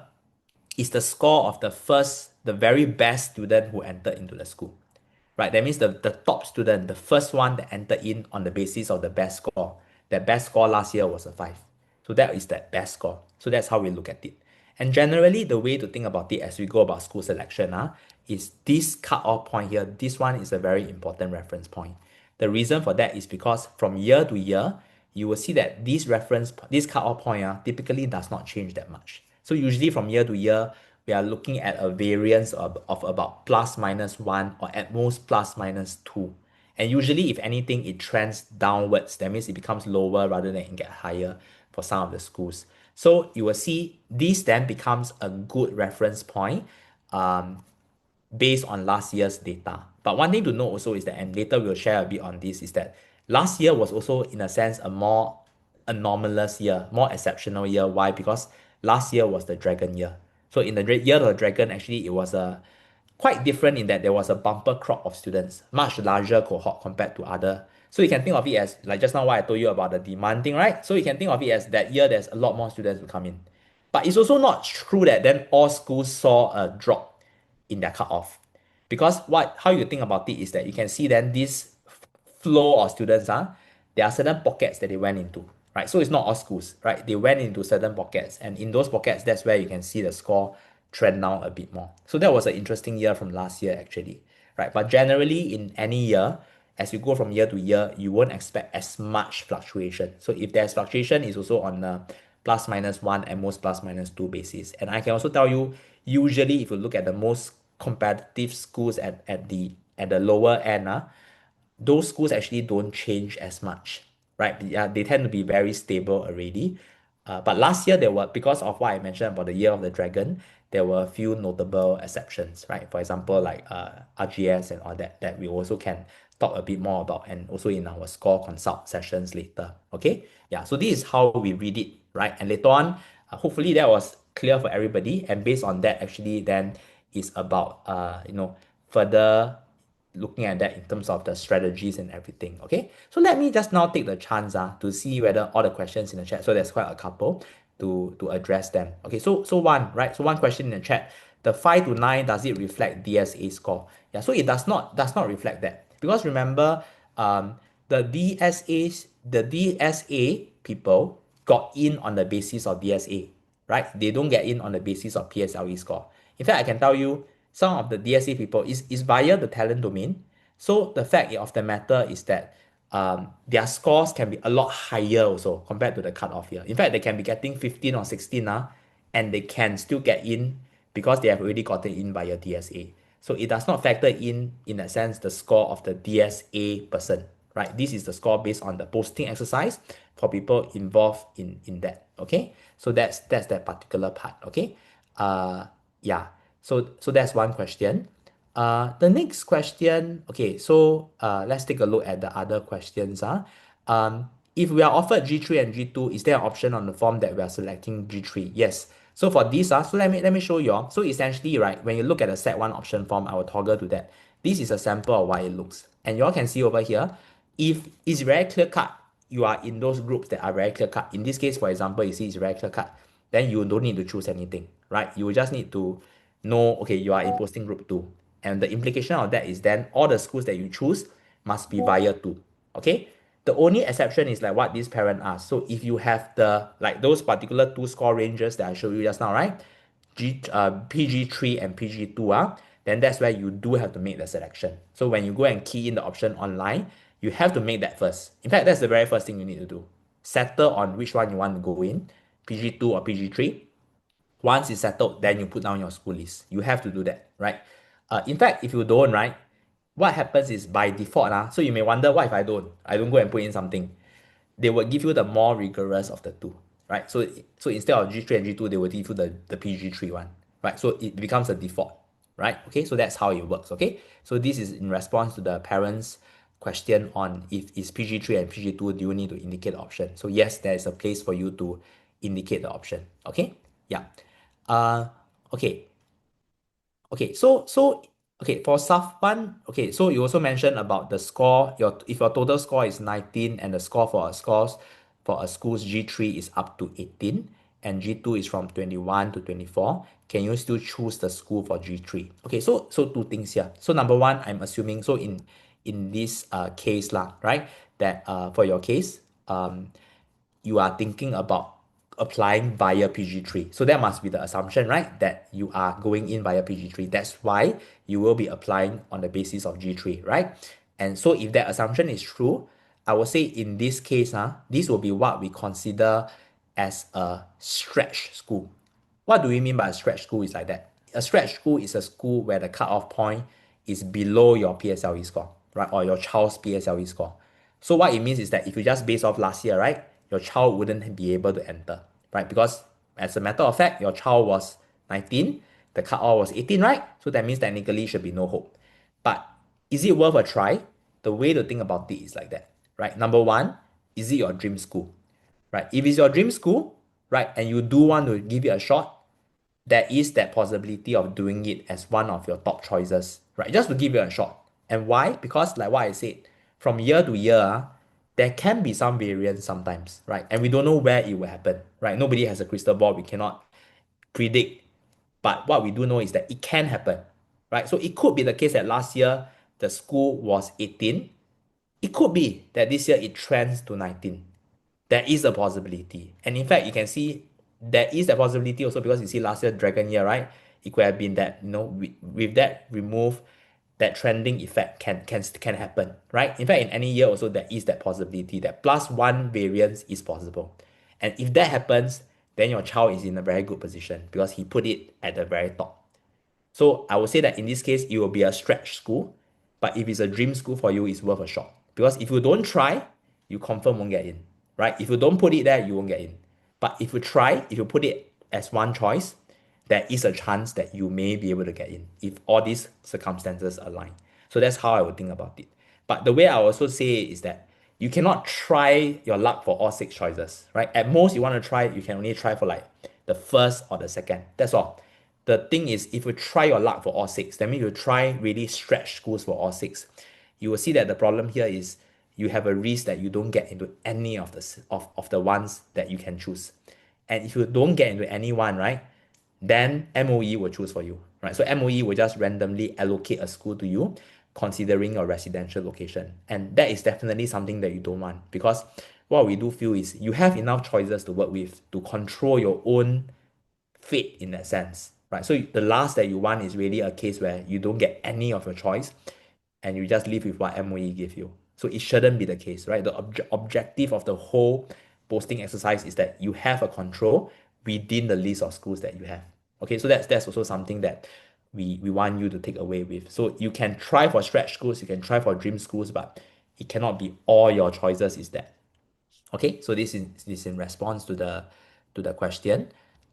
is the score of the very best student who entered into the school. Right? That means the top student, the first one that entered in on the basis of the best score. That best score last year was a 5. So that is that best score. So that's how we look at it. And generally, the way to think about it as we go about school selection is this cutoff point here. This one is a very important reference point. The reason for that is because from year to year, you will see that this cutoff point typically does not change that much. So usually from year to year, we are looking at a variance of about plus minus 1 or at most plus minus 2. And usually, if anything, it trends downwards. That means it becomes lower rather than it get higher for some of the schools. So you will see this then becomes a good reference point um, based on last year's data. But one thing to note also is that, and later we'll share a bit on this, is that last year was also, in a sense, a more anomalous year, more exceptional year. Why? Because last year was the dragon year. So in the year of the dragon, actually, it was a quite different in that there was a bumper crop of students, much larger cohort compared to other. So you can think of it as, like just now what I told you about the demand thing, right? So you can think of it as that year there's a lot more students who come in. But it's also not true that then all schools saw a drop in their cutoff. Because how you think about it is that you can see then this flow of students, there are certain pockets that they went into, right? So it's not all schools, right? They went into certain pockets, and in those pockets, that's where you can see the score trend down a bit more. So that was an interesting year from last year, actually, right? But generally, in any year, as you go from year to year, you won't expect as much fluctuation. So if there's fluctuation, it's also on a plus minus 1 and most plus minus 2 basis. And I can also tell you, usually, if you look at the most competitive schools at the lower end, those schools actually don't change as much, right? Yeah, they tend to be very stable already. But last year there were, because of what I mentioned about the year of the dragon, there were a few notable exceptions, right? For example, like RGS and all that we also can talk a bit more about, and also in our score consult sessions later. Okay, yeah. So this is how we read it, right? And later on, hopefully that was clear for everybody. And based on that, actually, then is about further looking at that in terms of the strategies and everything. Okay, so let me just now take the chance to see whether all the questions in the chat. So there's quite a couple to address them. Okay, so one, right? So one question in the chat: the 5 to 9, does it reflect DSA score? Yeah, so it does not reflect that, because remember, the DSA people got in on the basis of DSA, right? They don't get in on the basis of PSLE score. In fact, I can tell you some of the DSA people is via the talent domain. So the fact of the matter is that their scores can be a lot higher also compared to the cutoff here. In fact, they can be getting 15 or 16 and they can still get in because they have already gotten in via DSA. So it does not factor in a sense, the score of the DSA person, right? This is the score based on the posting exercise for people involved in that. Okay, so that's that particular part. Okay, yeah. So that's one question. The next question. Okay, so let's take a look at the other questions. If we are offered G3 and G2, is there an option on the form that we are selecting G3? Yes. So for this, so let me show you. So essentially, right, when you look at the set one option form, I will toggle to that. This is a sample of what it looks. And you all can see over here, if it's very clear cut, you are in those groups that are very clear cut. In this case, for example, you see it's very clear cut, then you don't need to choose anything, right? You will just need to know, okay, you are in posting group 2. And the implication of that is then all the schools that you choose must be via 2. Okay? The only exception is like what this parent asked. So if you have like those particular 2 score ranges that I showed you just now, right? PG3 and PG2, then that's where you do have to make the selection. So when you go and key in the option online, you have to make that first. In fact, that's the very first thing you need to do. Settle on which one you want to go in, PG2 or PG3. Once it's settled, then you put down your school list. You have to do that, right? In fact, if you don't, right, what happens is by default, so you may wonder, what if I don't? I don't go and put in something. They will give you the more rigorous of the two, right? So instead of G3 and G2, they will give you the PG3 one, right? So it becomes a default, right? Okay, so that's how it works, okay? So this is in response to the parents' question on if it's PG3 and PG2, do you need to indicate the option? So yes, there is a place for you to indicate the option, okay? Yeah. Uh, okay. Okay, so Okay, for Safwan, okay, so you also mentioned about the score. If your total score is 19 and the score for a school's G3 is up to 18 and G2 is from 21 to 24, can you still choose the school for G3? Okay, so two things here. So number one, I'm assuming so in this case lah, right? That for your case, you are thinking about applying via PG3. So that must be the assumption, right? That you are going in via PG3. That's why you will be applying on the basis of G3, right? And so if that assumption is true, I would say in this case, this will be what we consider as a stretch school. What do we mean by a stretch school is like that? A stretch school is a school where the cutoff point is below your PSLE score, right? Or your child's PSLE score. So what it means is that if you just base off last year, right, your child wouldn't be able to enter, right? Because as a matter of fact, your child was 19, the cutoff was 18, right? So that means technically should be no hope. But is it worth a try? The way to think about it is like that, right? Number one, is it your dream school, right? If it's your dream school, right, and you do want to give it a shot, there is that possibility of doing it as one of your top choices, right? Just to give it a shot. And why? Because like what I said, from year to year, there can be some variance sometimes, right? And we don't know where it will happen, right? Nobody has a crystal ball. We cannot predict. But what we do know is that it can happen, right? So it could be the case that last year the school was 18. It could be that this year it trends to 19. There is a possibility. And in fact, you can see there is a possibility also because you see last year Dragon Year, right? It could have been that, with that remove, that trending effect can happen, right? In fact, in any year also there is that possibility that plus one variance is possible. And if that happens, then your child is in a very good position because he put it at the very top. So I would say that in this case, it will be a stretch school. But if it's a dream school for you, it's worth a shot. Because if you don't try, you confirm won't get in, right? If you don't put it there, you won't get in. But if you try, if you put it as one choice, there is a chance that you may be able to get in if all these circumstances align. So that's how I would think about it. But the way I also say is that you cannot try your luck for all six choices, right? At most, you want to try, you can only try for like the first or the second. That's all. The thing is, if you try your luck for all six, that means you try really stretch schools for all six, you will see that the problem here is you have a risk that you don't get into any of the ones that you can choose. And if you don't get into any one, right, then MOE will choose for you, right? So MOE will just randomly allocate a school to you, considering your residential location. And that is definitely something that you don't want because what we do feel is you have enough choices to work with to control your own fate in that sense, right? So the last that you want is really a case where you don't get any of your choice and you just live with what MOE give you. So it shouldn't be the case, right? The objective of the whole posting exercise is that you have a control within the list of schools that you have. Okay, so that's also something that we want you to take away with. So you can try for stretch schools, you can try for dream schools, but it cannot be all your choices is that. Okay, so this is in response to the question.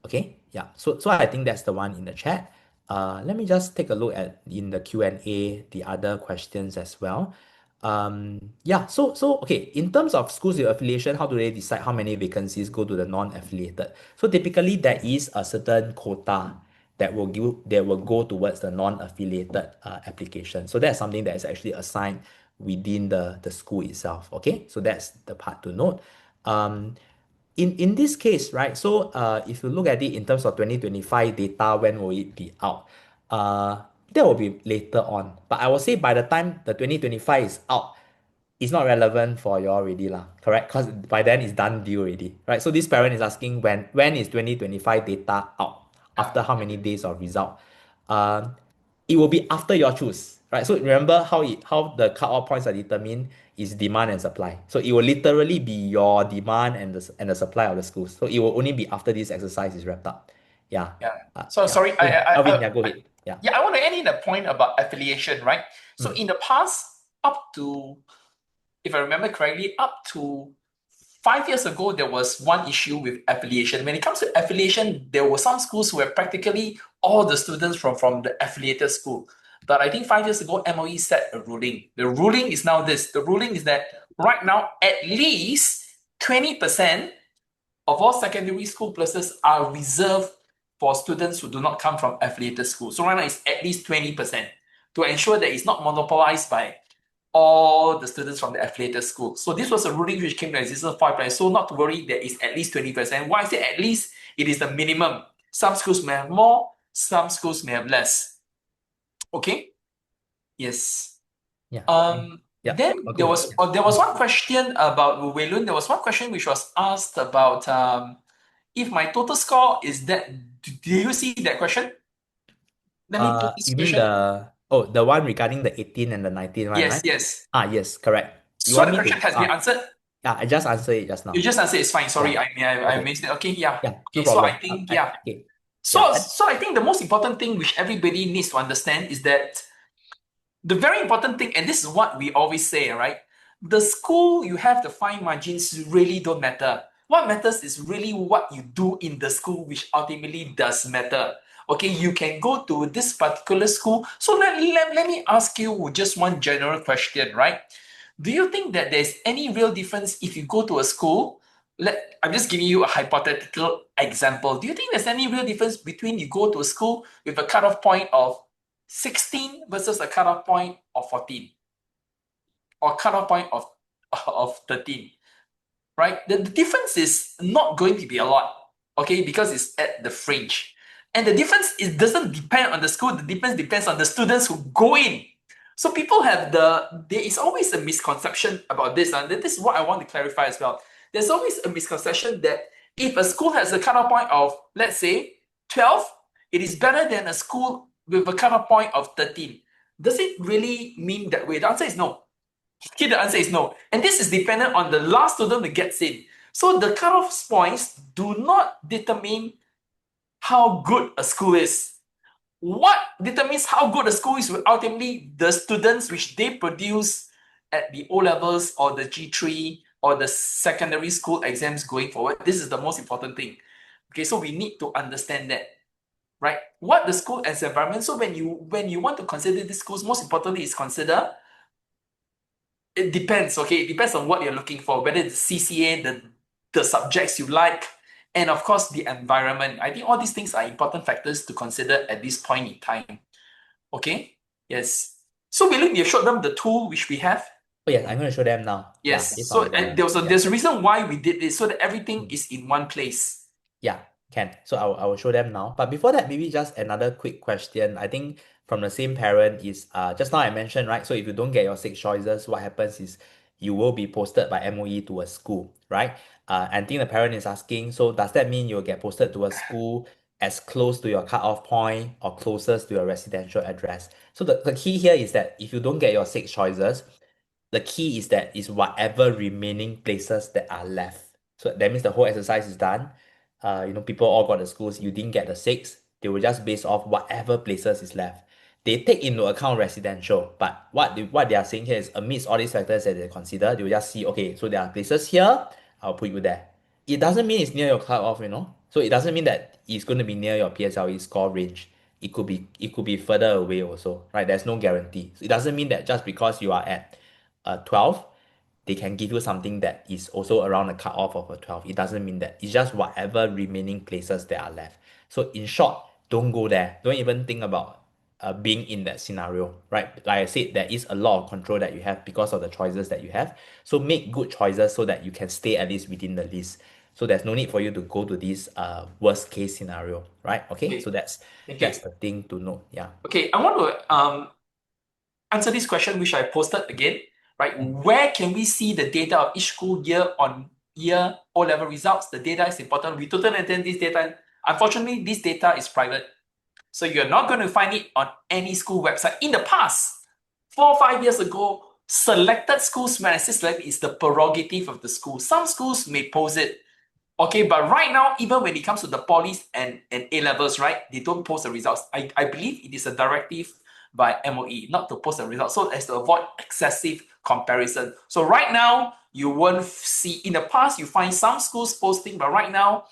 Okay, yeah. So I think that's the one in the chat. Let me just take a look at in the Q&A the other questions as well. Yeah. So okay. In terms of schools with affiliation, how do they decide how many vacancies go to the non-affiliated? So typically there is a certain quota that will go towards the non-affiliated application. So that's something that is actually assigned within the school itself. Okay, so that's the part to note. Um, in this case, right? So if you look at it in terms of 2025 data, when will it be out? That will be later on. But I will say by the time the 2025 is out, it's not relevant for you already lah, correct? Because by then it's done deal already, right? So this parent is asking when is 2025 data out? After how many days of result? Um, it will be after your choose, right? So remember how the cutoff points are determined is demand and supply. So it will literally be your demand and the supply of the schools. So it will only be after this exercise is wrapped up. Yeah. Yeah. So Yeah. sorry, So Alvin, yeah, go ahead. Yeah. yeah, I want to add in a point about affiliation, right? So Mm. in the past, up to, if I remember correctly, up to 5 years ago, there was one issue with affiliation. When it comes to affiliation, there were some schools where practically all the students from the affiliated school. But I think 5 years ago, MOE set a ruling. The ruling is now this. The ruling is that right now, at least 20% of all secondary school places are reserved for students who do not come from affiliated schools. So right now it's at least 20%. to ensure that it's not monopolized by all the students from the affiliated school. So this was a ruling which came to existence 5 So not to worry, there is at least 20%. Why I say at least? It is the minimum. Some schools may have more, some schools may have less. Okay? Yes. Yeah. Yeah. Then there Okay. was one question about Weilun. There was one question which was asked about if my total score is that. Do you see that question? Let me put this You mean question. the one regarding the 18 and the 19 one, Yes, right? yes. Yes, correct. You So want the me question to has been answered. yeah, I just answered it just You now. just answer it's fine. Yeah. Sorry, I Okay. missed it. Okay, yeah. Yeah, no Okay, so I problem. think yeah. Okay. Yeah. So I think the most important thing which everybody needs to understand is that the very important thing, and this is what we always say, right? The school you have the fine margins really don't matter. What matters is really what you do in the school, which ultimately does matter. Okay, you can go to this particular school. So let me ask you just one general question, right? Do you think that there's any real difference if you go to a school? I'm just giving you a hypothetical example. Do you think there's any real difference between you go to a school with a cutoff point of 16 versus a cutoff point of 14 or cutoff point of 13, right? The difference is not going to be a lot, okay, because it's at the fringe. And the difference is doesn't depend on the school, the difference depends on the students who go in. So people have there is always a misconception about this, and this is what I want to clarify as well. There's always a misconception that if a school has a cutoff point of, let's say, 12, it is better than a school with a cutoff point of 13. Does it really mean that way? The answer is no. Okay, the answer is no. And this is dependent on the last student that gets in. So the cutoff points do not determine how good a school is. What determines how good a school is will ultimately the students which they produce at the O levels or the G3 or the secondary school exams going forward. This is the most important thing. Okay, so we need to understand that, right? What the school as environment. So when you want to consider these schools, most importantly is consider it depends, okay? It depends on what you're looking for, whether it's CCA, the subjects you like, and of course the environment. I think all these things are important factors to consider at this point in time. Okay? Yes. So William, you showed them the tool which we have. Oh yes, I'm going to show them now. Yeah, Yes. based So on the yeah. there's a reason why we did this, so that everything is in one place. Yeah, can. So I will show them now. But before that, maybe just another quick question. I think from the same parent is just now I mentioned, right? So if you don't get your six choices, what happens is you will be posted by MOE to a school, right? I think the parent is asking, so does that mean you'll get posted to a school as close to your cutoff point or closest to your residential address? So the key here is that if you don't get your six choices, the key is that is whatever remaining places that are left. So that means the whole exercise is done. People all got the schools, you didn't get the six, they will just base off whatever places is left. They take into account residential, but what they are saying here is amidst all these factors that they consider, they will just see, okay, so there are places here, I'll put you there. It doesn't mean it's near your cutoff. So it doesn't mean that it's going to be near your PSLE score range. It could be further away also, right? There's no guarantee. So it doesn't mean that just because you are at 12, they can give you something that is also around the cutoff of a 12. It doesn't mean that. It's just whatever remaining places that are left. So in short, don't go there. Don't even think about being in that scenario, right? Like I said, there is a lot of control that you have because of the choices that you have. So make good choices so that you can stay at least within the list. So there's no need for you to go to this worst case scenario, right? Okay, Okay. so that's Thank you. that's the thing to know. Yeah. Okay, I want to answer this question which I posted again, right? Mm. Where can we see the data of each school year on year O-level results? The data is important. We totally understand this data. Unfortunately, this data is private. So you're not going to find it on any school website. In the past, 4 or 5 years ago, selected schools, when I say select, is the prerogative of the school. Some schools may post it. Okay, but right now, even when it comes to the polys and A levels, right, they don't post the results. I believe it is a directive by MOE not to post the results, so as to avoid excessive comparison. So right now, you won't see, in the past, you find some schools posting, but right now,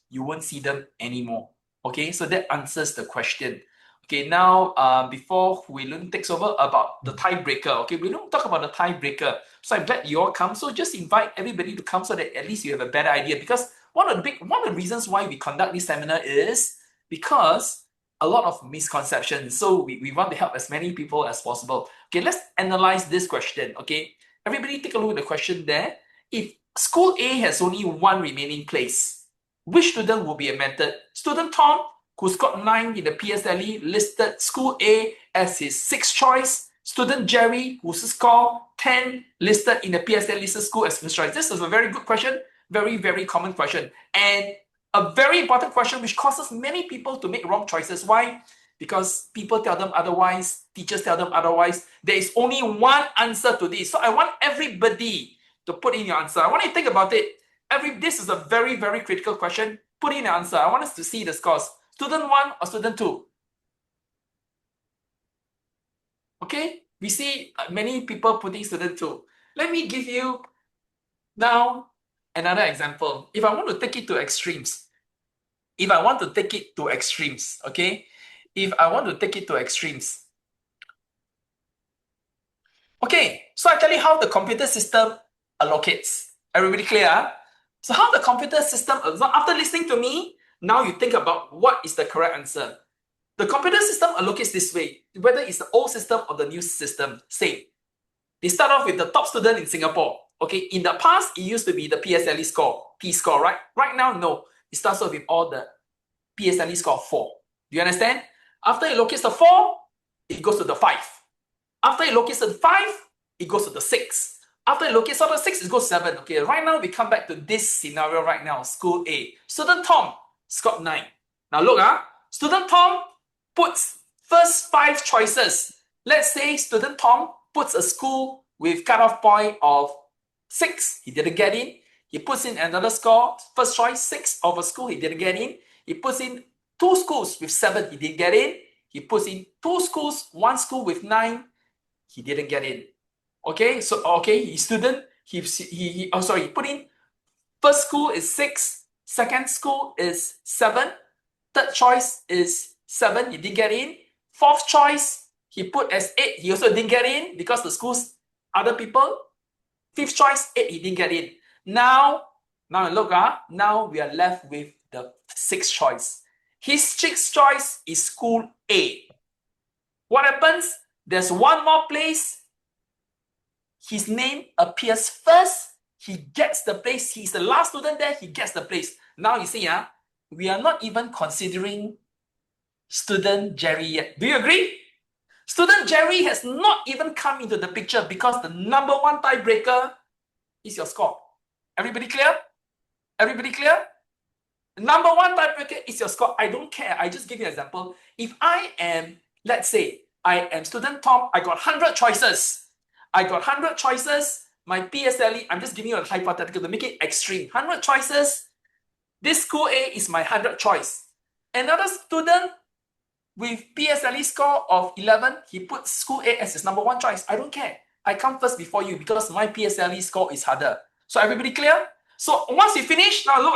you won't see them anymore. Okay, so that answers the question. Okay, now before Weilun takes over about the tiebreaker, okay, we don't talk about the tiebreaker. So I'm glad you all come. So just invite everybody to come so that at least you have a better idea. Because one of the reasons why we conduct this seminar is because a lot of misconceptions. So we want to help as many people as possible. Okay, let's analyze this question. Okay, everybody take a look at the question there. If school A has only one remaining place, which student will be admitted? Student Tom, who scored 9 in the PSLE, listed school A as his sixth choice. Student Jerry, who scored 10, listed in the PSLE school as first choice. This is a very good question, very, very common question. And a very important question which causes many people to make wrong choices. Why? Because people tell them otherwise, teachers tell them otherwise. There is only one answer to this. So I want everybody to put in your answer. I want you to think about it. This is a very, very critical question. Put in your answer. I want us to see the scores. Student 1 or student 2? Okay, we see many people putting student 2. Let me give you now another example. If I want to take it to extremes, okay? If I want to take it to extremes. Okay, so I tell you how the computer system allocates. Everybody clear? So how the computer system, after listening to me, now you think about what is the correct answer. The computer system allocates this way, whether it's the old system or the new system, same. They start off with the top student in Singapore. Okay, in the past, it used to be the PSLE score, P score, right? Right now, no. It starts off with all the PSLE score 4. Do you understand? After it locates the 4, it goes to the 5. After it locates the 5, it goes to the 6. After it locates the 6, it goes 7. Okay, right now, we come back to this scenario right now, school A. Student Tom scored 9. Now look, student Tom puts first 5 choices. Let's say student Tom puts a school with cutoff point of 6, he didn't get in. He puts in another score, first choice, 6 of a school, he didn't get in. He puts in 2 schools with 7, he didn't get in. He puts in 2 schools, 1 school with 9, he didn't get in. Okay, so his student, he put in first school is 6, second school is 7, third choice is 7, he didn't get in. Fourth choice, he put as 8, he also didn't get in because the school's other people. Fifth choice, 8, he didn't get in. Now look, now we are left with the 6th choice. His 6th choice is school A. What happens? There's one more place. His name appears first. He gets the place. He's the last student there. He gets the place. Now you see, we are not even considering student Jerry yet. Do you agree? Student Jerry has not even come into the picture because the number 1 tiebreaker is your score. Everybody clear? Everybody clear? Number 1 tiebreaker is your score. I don't care. I just give you an example. If I am, let's say, I am student Tom, I got 100 choices. My PSLE, I'm just giving you a hypothetical to make it extreme. 100 choices. This school A is my 100th choice. Another student with PSLE score of 11, he puts school A as his number 1 choice. I don't care. I come first before you because my PSLE score is harder. So everybody clear? So once you finish, now look,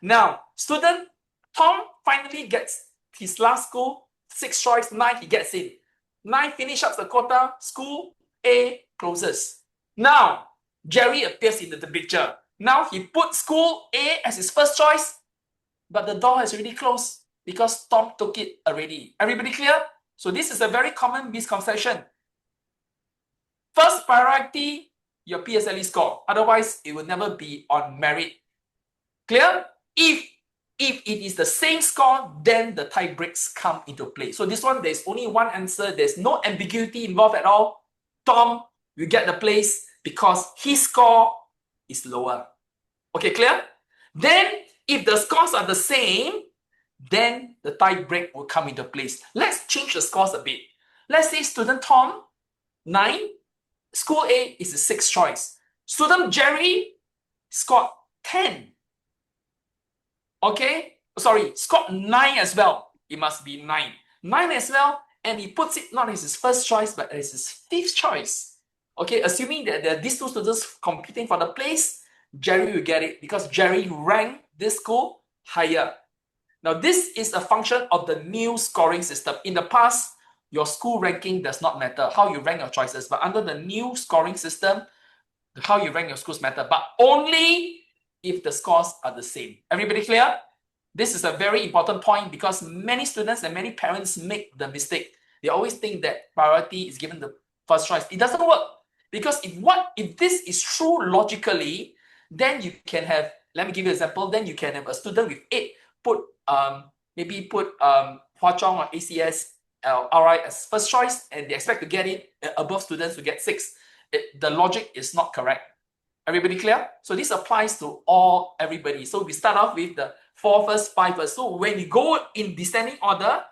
now student Tom finally gets his last school, 6th choice, 9, he gets in. 9 finish up the quota, school A closes. Now, Jerry appears into the picture. Now he put school A as his first choice, but the door has already closed because Tom took it already. Everybody clear? So this is a very common misconception. First priority, your PSLE score. Otherwise, it will never be on merit. Clear? If it is the same score, then the tie breaks come into play. So this one, there's only one answer. There's no ambiguity involved at all. Tom will get the place because his score is lower. Okay, clear? Then, if the scores are the same, then the tie break will come into place. Let's change the scores a bit. Let's say student Tom, 9. School A is the 6th choice. Student Jerry scored 10. Okay? Sorry, scored 9 as well. It must be 9. 9 as well, and he puts it not as his first choice, but as his 5th choice. Okay, assuming that there are these 2 students competing for the place, Jerry will get it because Jerry ranked this school higher. Now, this is a function of the new scoring system. In the past, your school ranking does not matter, how you rank your choices. But under the new scoring system, how you rank your schools matter, but only if the scores are the same. Everybody clear? This is a very important point because many students and many parents make the mistake. They always think that priority is given the first choice. It doesn't work because if this is true logically, then you can have, let me give you an example, then you can have a student with 8 put maybe put Hwa Chong or ACS RI as first choice and they expect to get it above students who get 6. The logic is not correct. Everybody clear? So this applies to everybody. So we start off with the 4 first, 5 first. So when you go in descending order,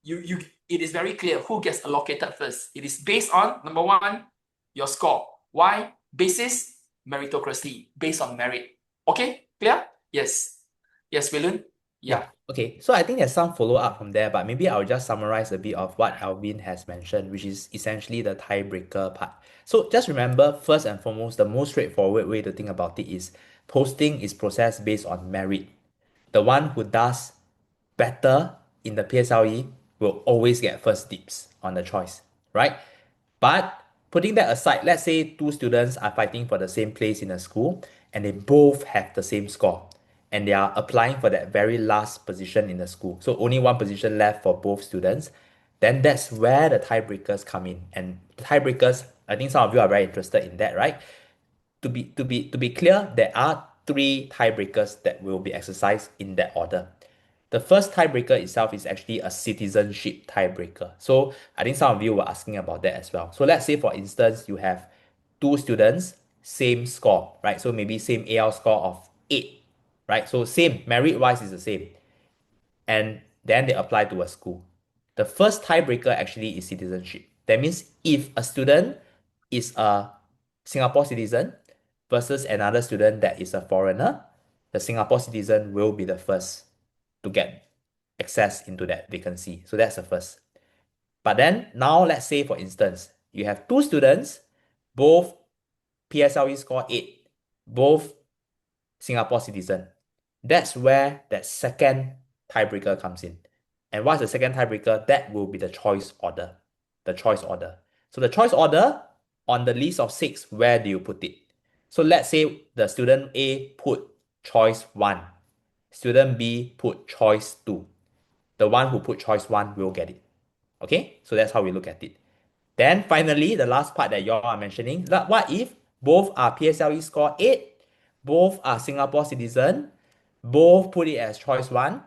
it is very clear who gets allocated first. It is based on number 1, your score. Why? Basis meritocracy, based on merit. Okay, clear? Yes. Yes, Weilun? Yeah. Yeah. Okay. So I think there's some follow-up from there, but maybe I'll just summarize a bit of what Alvin has mentioned, which is essentially the tiebreaker part. So just remember, first and foremost, the most straightforward way to think about it is posting is processed based on merit. The one who does better in the PSLE will always get first dibs on the choice, right? But putting that aside, let's say two students are fighting for the same place in a school and they both have the same score and they are applying for that very last position in the school. So only one position left for both students. Then that's where the tiebreakers come in. And the tiebreakers, I think some of you are very interested in that, right? To be clear, there are three tiebreakers that will be exercised in that order. The first tiebreaker itself is actually a citizenship tiebreaker. So I think some of you were asking about that as well. So let's say, for instance, you have two students, same score, right? So maybe same AL score of 8, right? So same, merit-wise is the same. And then they apply to a school. The first tiebreaker actually is citizenship. That means if a student is a Singapore citizen versus another student that is a foreigner, the Singapore citizen will be the first to get access into that vacancy. So that's the first. But then now let's say, for instance, you have two students, both PSLE score 8, both Singapore citizen. That's where that second tiebreaker comes in. And what's the second tiebreaker? That will be the choice order. The choice order. So the choice order on the list of 6, where do you put it? So let's say the student A put choice 1. Student B put choice 2. The one who put choice 1 will get it. Okay? So that's how we look at it. Then finally, the last part that y'all are mentioning, what if both are PSLE score 8, both are Singapore citizen, both put it as choice 1,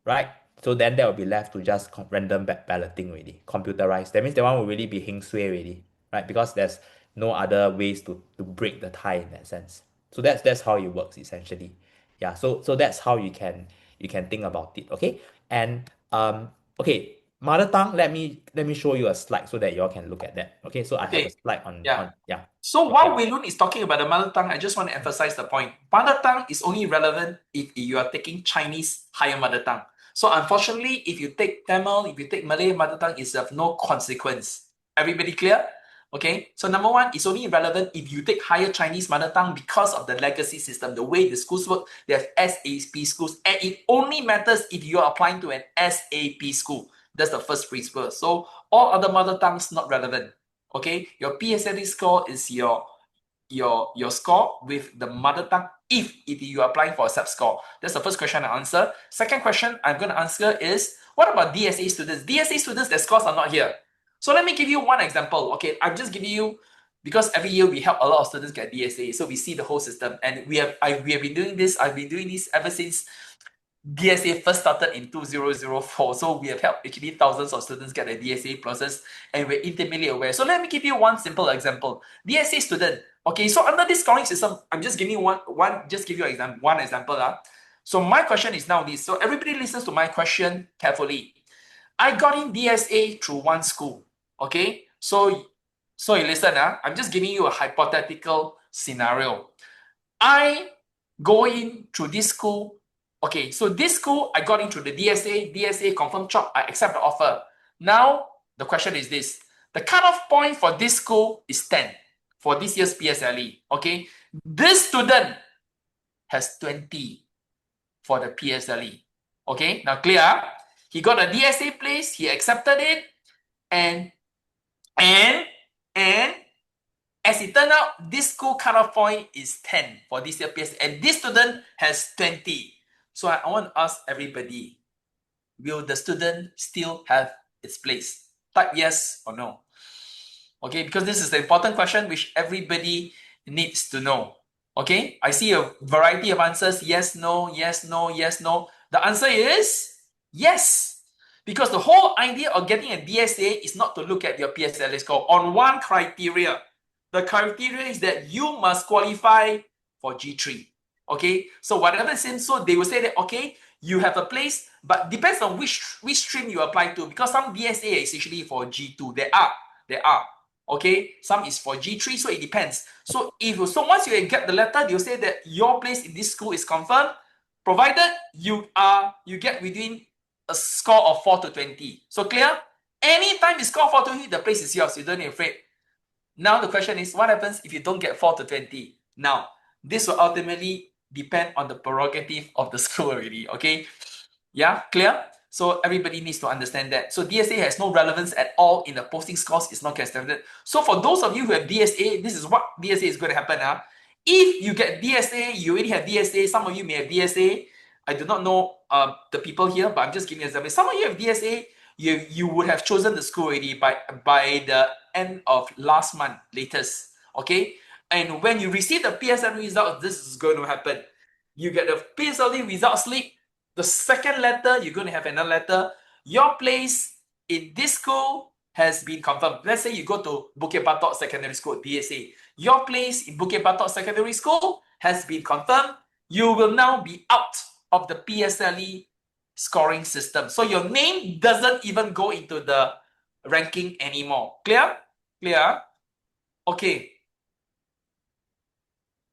right? So then that will be left to just random balloting already, computerized. That means the one will really be heng sui already, right? Because there's no other ways to break the tie in that sense. So that's how it works essentially. Yeah, so that's how you can think about it, okay? And okay, mother tongue, let me show you a slide so that y'all can look at that. Okay, so I have a Okay. slide on Yeah. on yeah. So Go while ahead. Weilun is talking about the mother tongue, I just want to emphasize the point. Mother tongue is only relevant if you are taking Chinese higher mother tongue. So unfortunately, if you take Tamil, if you take Malay mother tongue, is of no consequence. Everybody clear? Okay. So number 1, it's only relevant if you take higher Chinese mother tongue because of the legacy system, the way the schools work. They have SAP schools, and it only matters if you are applying to an SAP school. That's the first principle. So all other mother tongues not relevant. Okay, your PSLE score is your score with the mother tongue if you are applying for a sub score. That's the first question I answer. Second question I'm going to answer is, what about DSA students? DSA students, their scores are not here. So let me give you one example. Okay, I'm just giving you, because every year we help a lot of students get DSA, so we see the whole system, and we have been doing this. I've been doing this ever since DSA first started in 2004. So we have helped actually thousands of students get a DSA process, and we're intimately aware. So let me give you one simple example. DSA student. Okay, so under this scoring system, I'm just giving you one example. So my question is now this. So everybody listens to my question carefully. I got in DSA through one school. Okay, so you listen. I'm just giving you a hypothetical scenario. I go in through this school. Okay, so this school, I got into the DSA confirmed job, I accept the offer. Now, the question is this. The cutoff point for this school is 10 for this year's PSLE. Okay, this student has 20 for the PSLE. Okay, now clear? He got a DSA place, he accepted it, and and and as it turned out, this school cutoff point is 10 for this year PS, and this student has 20. So I want to ask everybody, will the student still have its place? Type yes or no. Okay, because this is the important question which everybody needs to know. Okay, I see a variety of answers. Yes, no, yes, no, yes, no. The answer is yes. Because the whole idea of getting a DSA is not to look at your PSLE score on one criteria. The criteria is that you must qualify for G3. Okay, so whatever it seems, so they will say that, okay, you have a place, but depends on which stream you apply to, because some DSA is actually for G2. There are. Okay, some is for G3, so it depends. So once you get the letter, they'll say that your place in this school is confirmed, provided you get within a score of 4 to 20. So clear? Anytime you score 4 to 20, the place is yours. You don't need afraid. Now the question is, what happens if you don't get 4 to 20? Now, this will ultimately depend on the prerogative of the school already. Okay, yeah, clear? So everybody needs to understand that. So DSA has no relevance at all in the posting scores. It's not considered. So for those of you who have DSA, this is what DSA is going to happen. If you get DSA, you already have DSA. Some of you may have DSA. I do not know the people here, but I'm just giving you an example. Some of you have DSA. You would have chosen the school already by the end of last month, latest. Okay, and when you receive the PSLE results, this is going to happen. You get the PSLE result slip. The second letter, you're going to have another letter. Your place in this school has been confirmed. Let's say you go to Bukit Batok Secondary School, BSA. Your place in Bukit Batok Secondary School has been confirmed. You will now be out of the PSLE scoring system. So your name doesn't even go into the ranking anymore. Clear? Clear? Okay.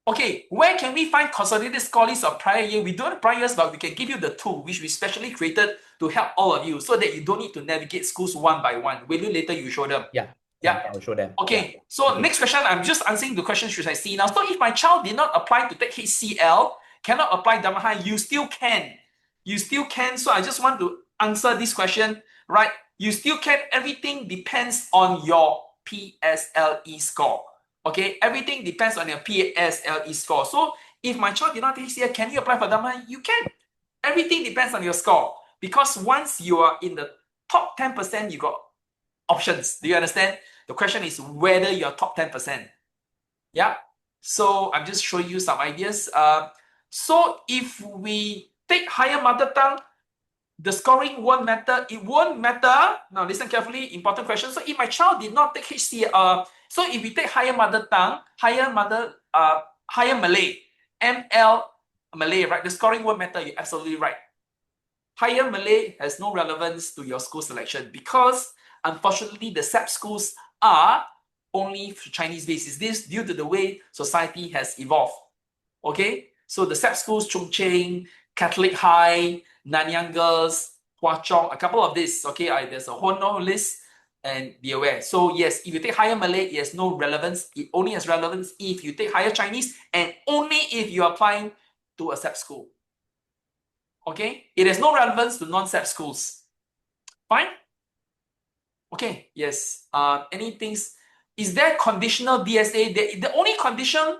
Okay, where can we find consolidated score lists of prior year? We don't have prior years, but we can give you the tool which we specially created to help all of you so that you don't need to navigate schools one by one. Will you later you show them? Yeah, Yeah. I'll show them. Okay, Yeah. so Okay. next question, I'm just answering the question should I see now. So if my child did not apply to take HCL, cannot apply Dhamma High, you still can. You still can. So I just want to answer this question, right? You still can. Everything depends on your PSLE score. Okay, everything depends on your PSLE score. So if my child did not take HCL, can you apply for Dhamma High? You can. Everything depends on your score. Because once you are in the top 10%, you got options. Do you understand? The question is whether you're top 10%. Yeah. So I'm just showing you some ideas. So if we take higher mother tongue, the scoring won't matter. It won't matter. Now listen carefully. Important question. So if my child did not take HCL, so if we take higher mother tongue, higher Malay, ML Malay, right? The scoring won't matter. You're absolutely right. Higher Malay has no relevance to your school selection because unfortunately the SAP schools are only Chinese based. This due to the way society has evolved. Okay, so the SAP schools, Chongqing, Catholic High, Nanyang Girls, Hua Chong, a couple of these. Okay, there's a whole list, and be aware. So yes, if you take higher Malay, it has no relevance. It only has relevance if you take higher Chinese, and only if you're applying to a SAP school. Okay, it has no relevance to non-SAP schools. Fine. Okay, yes. Anything? Is there conditional DSA? The only condition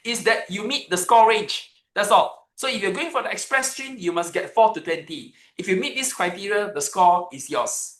is that you meet the score range. That's all. So if you're going for the express stream, you must get 4 to 20. If you meet this criteria, the score is yours.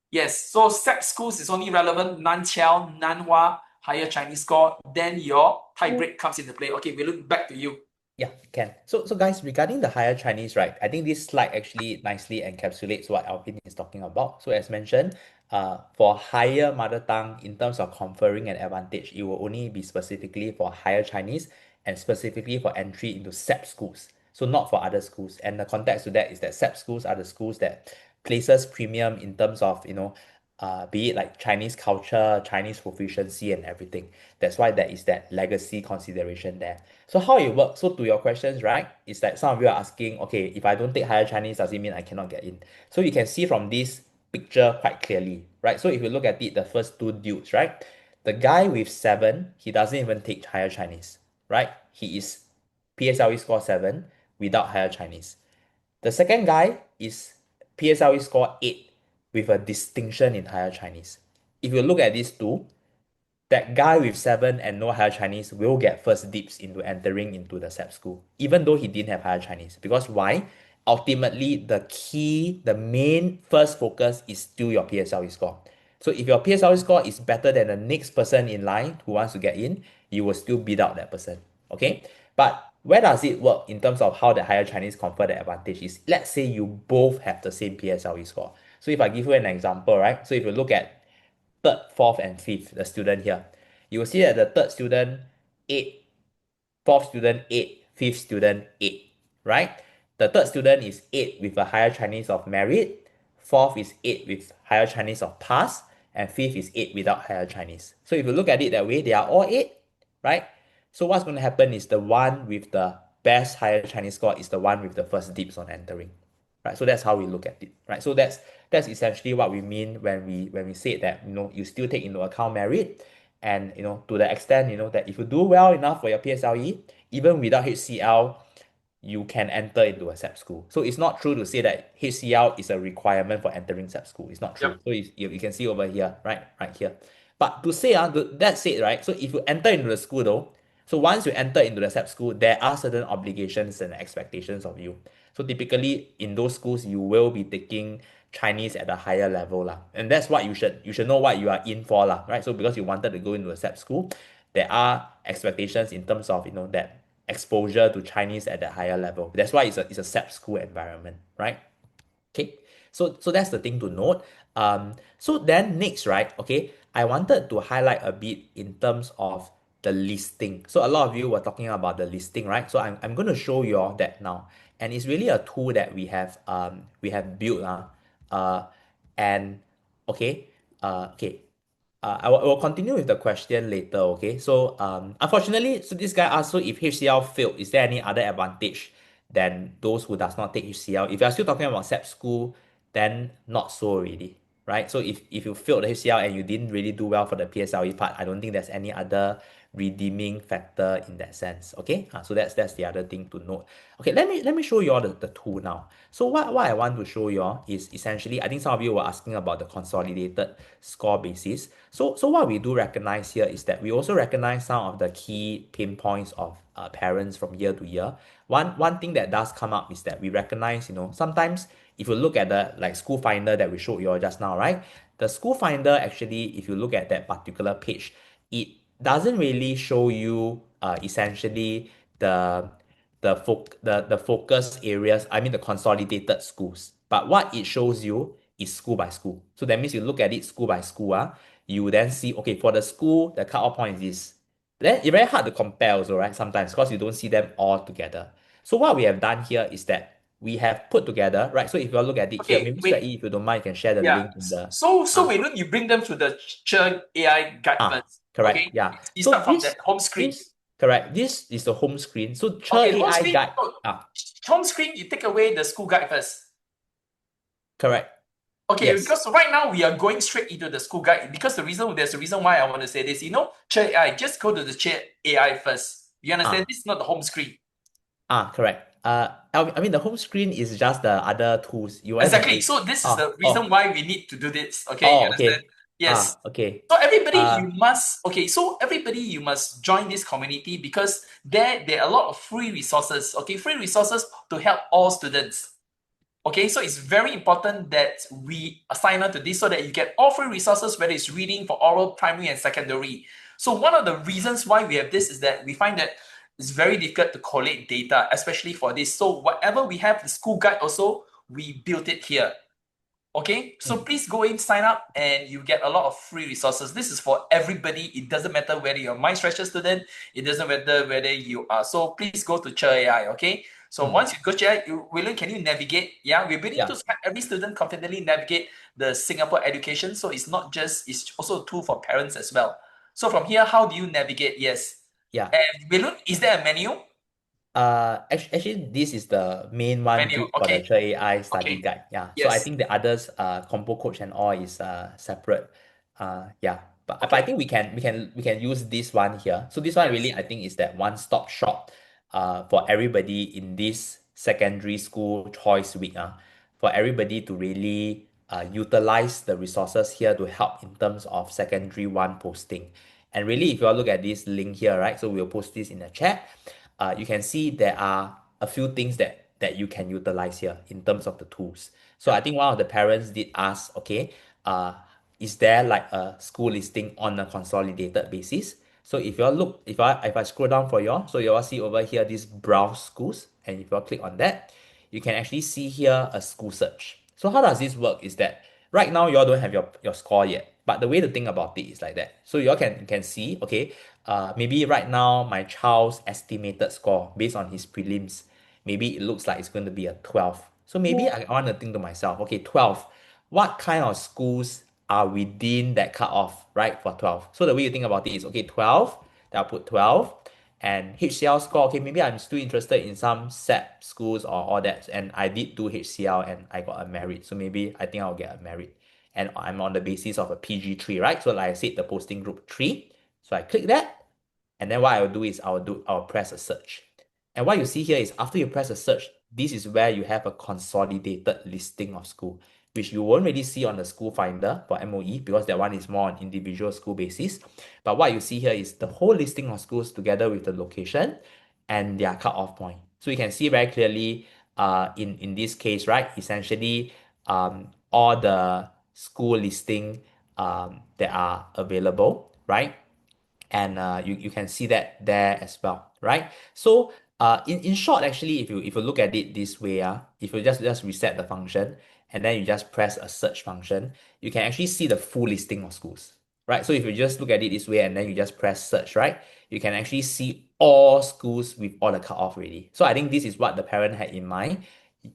Yes, so SAP schools is only relevant Nanqiao, Nanhua, higher Chinese score, then your tie break comes into play. Okay, we look back to you. Yeah, can. So guys, regarding the higher Chinese, right? I think this slide actually nicely encapsulates what Alvin is talking about. So as mentioned, for higher mother tongue, in terms of conferring an advantage, it will only be specifically for higher Chinese and specifically for entry into SAP schools. So not for other schools. And the context to that is that SAP schools are the schools that places premium in terms of, be it like Chinese culture, Chinese proficiency and everything. That's why there is that legacy consideration there. So how it works, so to your questions, right, is that some of you are asking, okay, if I don't take higher Chinese, does it mean I cannot get in? So you can see from this picture quite clearly, right? So if you look at it, the first two dudes, right? The guy with 7, he doesn't even take higher Chinese, right? He is PSLE score 7 without higher Chinese. The second guy is PSLE score 8 with a distinction in higher Chinese. If you look at these two, that guy with 7 and no higher Chinese will get first dips into entering into the SAP school, even though he didn't have higher Chinese. Because why? Ultimately, the key, the main first focus is still your PSLE score. So if your PSLE score is better than the next person in line who wants to get in, you will still beat out that person. Okay? But where does it work in terms of how the higher Chinese confer the advantage is, let's say you both have the same PSLE score. So if I give you an example, right? So if you look at third, fourth, and fifth, the student here, you will see that the third student, 8, fourth student, 8, fifth student, 8, right? The third student is 8 with a higher Chinese of merit, fourth is 8 with higher Chinese of pass, and fifth is 8 without higher Chinese. So if you look at it that way, they are all 8, right? So what's going to happen is the one with the best higher Chinese score is the one with the first dips on entering, right? So that's how we look at it, right? So that's essentially what we mean when we say that you still take into account merit, and to the extent that if you do well enough for your PSLE, even without HCL, you can enter into a SAP school. So it's not true to say that HCL is a requirement for entering SAP school. It's not true. Yep. So you can see over here, right here. But to say, that's it, right? So if you enter into the school though, so once you enter into the SAP school, there are certain obligations and expectations of you. So typically in those schools, you will be taking Chinese at a higher level lah. And that's what you should know what you are in for lah, right? So because you wanted to go into a SAP school, there are expectations in terms of that exposure to Chinese at that higher level. That's why it's a SAP school environment, right? Okay, so that's the thing to note. So then next, right? Okay, I wanted to highlight a bit in terms of the listing. So a lot of you were talking about the listing, right? So I'm going to show you all that now, and it's really a tool that we have built, and okay, okay. I will continue with the question later, okay? So, unfortunately, so this guy asked, so if HCL failed, is there any other advantage than those who does not take HCL? If you're still talking about SAP school, then not so already, right? So if you failed the HCL and you didn't really do well for the PSLE part, I don't think there's any other redeeming factor in that sense, okay? So that's the other thing to note. Okay, let me show you all the tool now. So what I want to show you all is essentially, I think some of you were asking about the consolidated score basis. So what we do recognize here is that we also recognize some of the key pain points of parents from year to year. One thing that does come up is that we recognize, sometimes if you look at the like school finder that we showed you all just now, right? The school finder actually, if you look at that particular page, it doesn't really show you essentially the focus areas, I mean the consolidated schools. But what it shows you is school by school. So that means you look at it school by school, you then see, okay, for the school, the cutoff point is this. Then it's very hard to compare also, right? Sometimes because you don't see them all together. So what we have done here is that we have put together, right? So if you look at it here, Okay, maybe wait. Sweaty, if you don't mind, you can share the Yeah. link in the So ah Weilun, you bring them to the Cher AI guide first. correct. Okay. Yeah. You So start from this that home screen. this correct. This is the home screen. So Cher Okay, home AI screen. guide. No, Ah, home screen, you take away the school guide first. correct. Okay, Yes. because right now we are going straight into the school guide because there's a reason why I want to say this. Cher AI, just go to the Cher AI first. You understand? Ah, This is not the home screen. correct. I mean the home screen is just the other tools. You want to Exactly. say, So this is the reason oh, why we need to do this. Okay, you understand? okay. Yes. Okay. So everybody, Uh, you must join this community because there are a lot of free resources. Okay, free resources to help all students. Okay, so it's very important that we assign on to this so that you get all free resources, whether it's reading for oral, primary, and secondary. So one of the reasons why we have this is that we find that it's very difficult to collate data, especially for this. So whatever we have, the school guide also, we built it here. Okay, so mm, please go in, sign up, and you get a lot of free resources. This is for everybody. It doesn't matter whether you're a MindStretcher student. It doesn't matter whether you are. So please go to Cher AI. Okay. So mm, once you go to AI, William, can you navigate? Yeah, we're willing to yeah, help every student confidently navigate the Singapore education. So it's not just, it's also a tool for parents as well. So from here, how do you navigate? Yes. yeah. And William, is there a menu? Actually, this is the main one Menu. built for the Okay. Cher AI study Okay. guide. Yeah. So I Yes. think the others, combo coach and all is separate. Yeah. But I Okay. think we can use this one here. So this one really Yes. I think is that one-stop shop, for everybody in this secondary school choice week. For everybody to really utilize the resources here to help in terms of secondary one posting. And really, if you all look at this link here, right? So we'll post this in the chat. You can see there are a few things that you can utilize here in terms of the tools. So I think one of the parents did ask, okay, uh, is there like a school listing on a consolidated basis? So if you all look, if I scroll down for you all, so you all see over here this browse schools, and if you all click on that, you can actually see here a school search. So how does this work is that right now you all don't have your score yet, but the way to think about it is like that. So you all can see, okay, maybe right now my child's estimated score based on his prelims, maybe it looks like it's going to be a 12. So maybe I want to think to myself, okay, 12, what kind of schools are within that cutoff, right, for 12? So the way you think about it is, okay, 12, then I'll put 12, and HCL score, okay, maybe I'm still interested in some SAP schools or all that, and I did do HCL and I got a merit, so maybe I think I'll get a merit. And I'm on the basis of a PG3, right? So like I said, the posting group 3. So I click that, and then what I'll do is I'll press a search. And what you see here is after you press a search, this is where you have a consolidated listing of school, which you won't really see on the school finder for MOE because that one is more on individual school basis. But what you see here is the whole listing of schools together with the location and their cutoff point. So you can see very clearly in this case, right, essentially all the school listing that are available, right? And you can see that there as well, right? So in short, actually, if you look at it this way, if you just reset the function and then you just press a search function, you can actually see the full listing of schools, right? So if you just look at it this way and then you just press search, right, you can actually see all schools with all the cutoff already. So I think this is what the parent had in mind,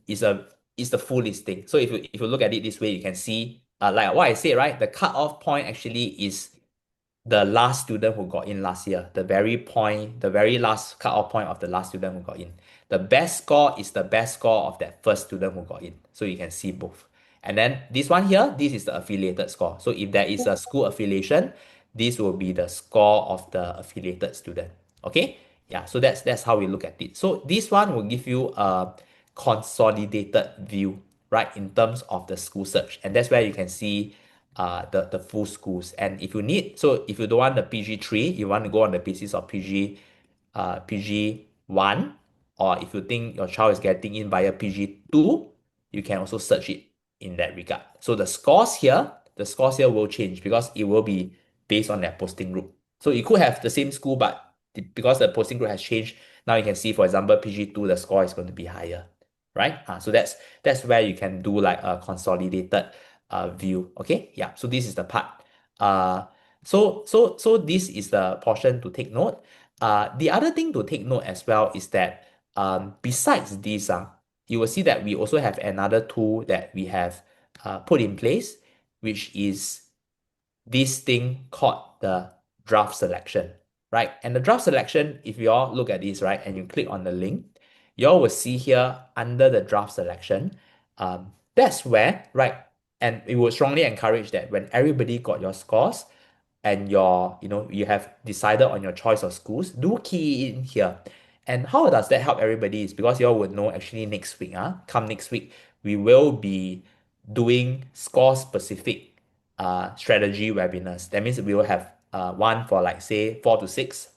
is a is the full listing. So if you look at it this way, you can see like what I said, right, the cutoff point actually is the last student who got in last year, the very last cutoff point of the last student who got in. The best score is the best score of that first student who got in. So you can see both. And then this one here, this is the affiliated score. So if there is a school affiliation, this will be the score of the affiliated student. Okay? Yeah, so that's how we look at it. So this one will give you a consolidated view, right, in terms of the school search. And that's where you can see the full schools. And if you need, so if you don't want the PG3, you want to go on the basis of PG1, or if you think your child is getting in via PG2, you can also search it in that regard. So the scores here will change because it will be based on that posting group. So you could have the same school, but because the posting group has changed, now you can see, for example, PG2, the score is going to be higher, right? So that's where you can do like a consolidated view. Okay, yeah. So this is the part. Uh, so this is the portion to take note. The other thing to take note as well is that besides this, you will see that we also have another tool that we have put in place, which is this thing called the draft selection, right? And the draft selection, if you all look at this, right, and you click on the link, you all will see here under the draft selection, that's where, right, and we would strongly encourage that when everybody got your scores and you have decided on your choice of schools, do key in here. And how does that help everybody is because you all would know actually next week, come next week, we will be doing score specific strategy webinars. That means we will have one for like say 4 to 6,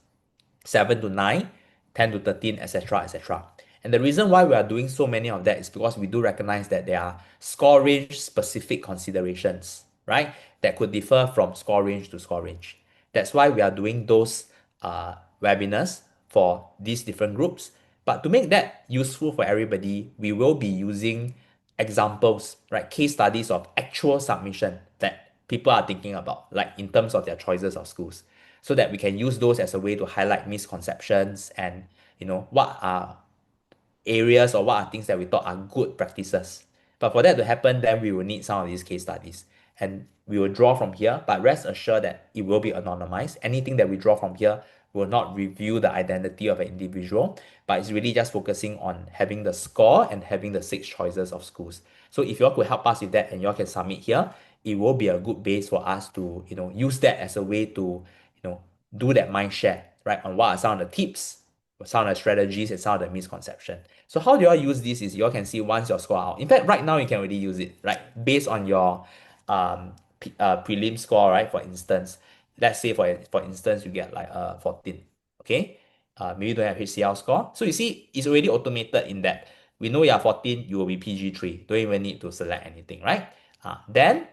7 to 9, 10 to 13, etc., etc. And the reason why we are doing so many of that is because we do recognize that there are score range specific considerations, right? That could differ from score range to score range. That's why we are doing those webinars for these different groups. But to make that useful for everybody, we will be using examples, right? Case studies of actual submission that people are thinking about, like in terms of their choices of schools, so that we can use those as a way to highlight misconceptions and what are areas or what are things that we thought are good practices. But for that to happen, then we will need some of these case studies. And we will draw from here, but rest assured that it will be anonymized. Anything that we draw from here will not reveal the identity of an individual, but it's really just focusing on having the score and having the 6 choices of schools. So if you all could help us with that and you all can submit here, it will be a good base for us to use that as a way to do that mind share, right, on what are some of the tips, some of the strategies, and some of the misconceptions. So how do you all use this is you all can see once your score out. In fact, right now you can already use it, right? Based on your prelim score, right? For instance, let's say for instance, you get like 14, okay? Maybe you don't have HCL score. So you see, it's already automated in that we know you're 14, you will be PG3. Don't even need to select anything, right? Then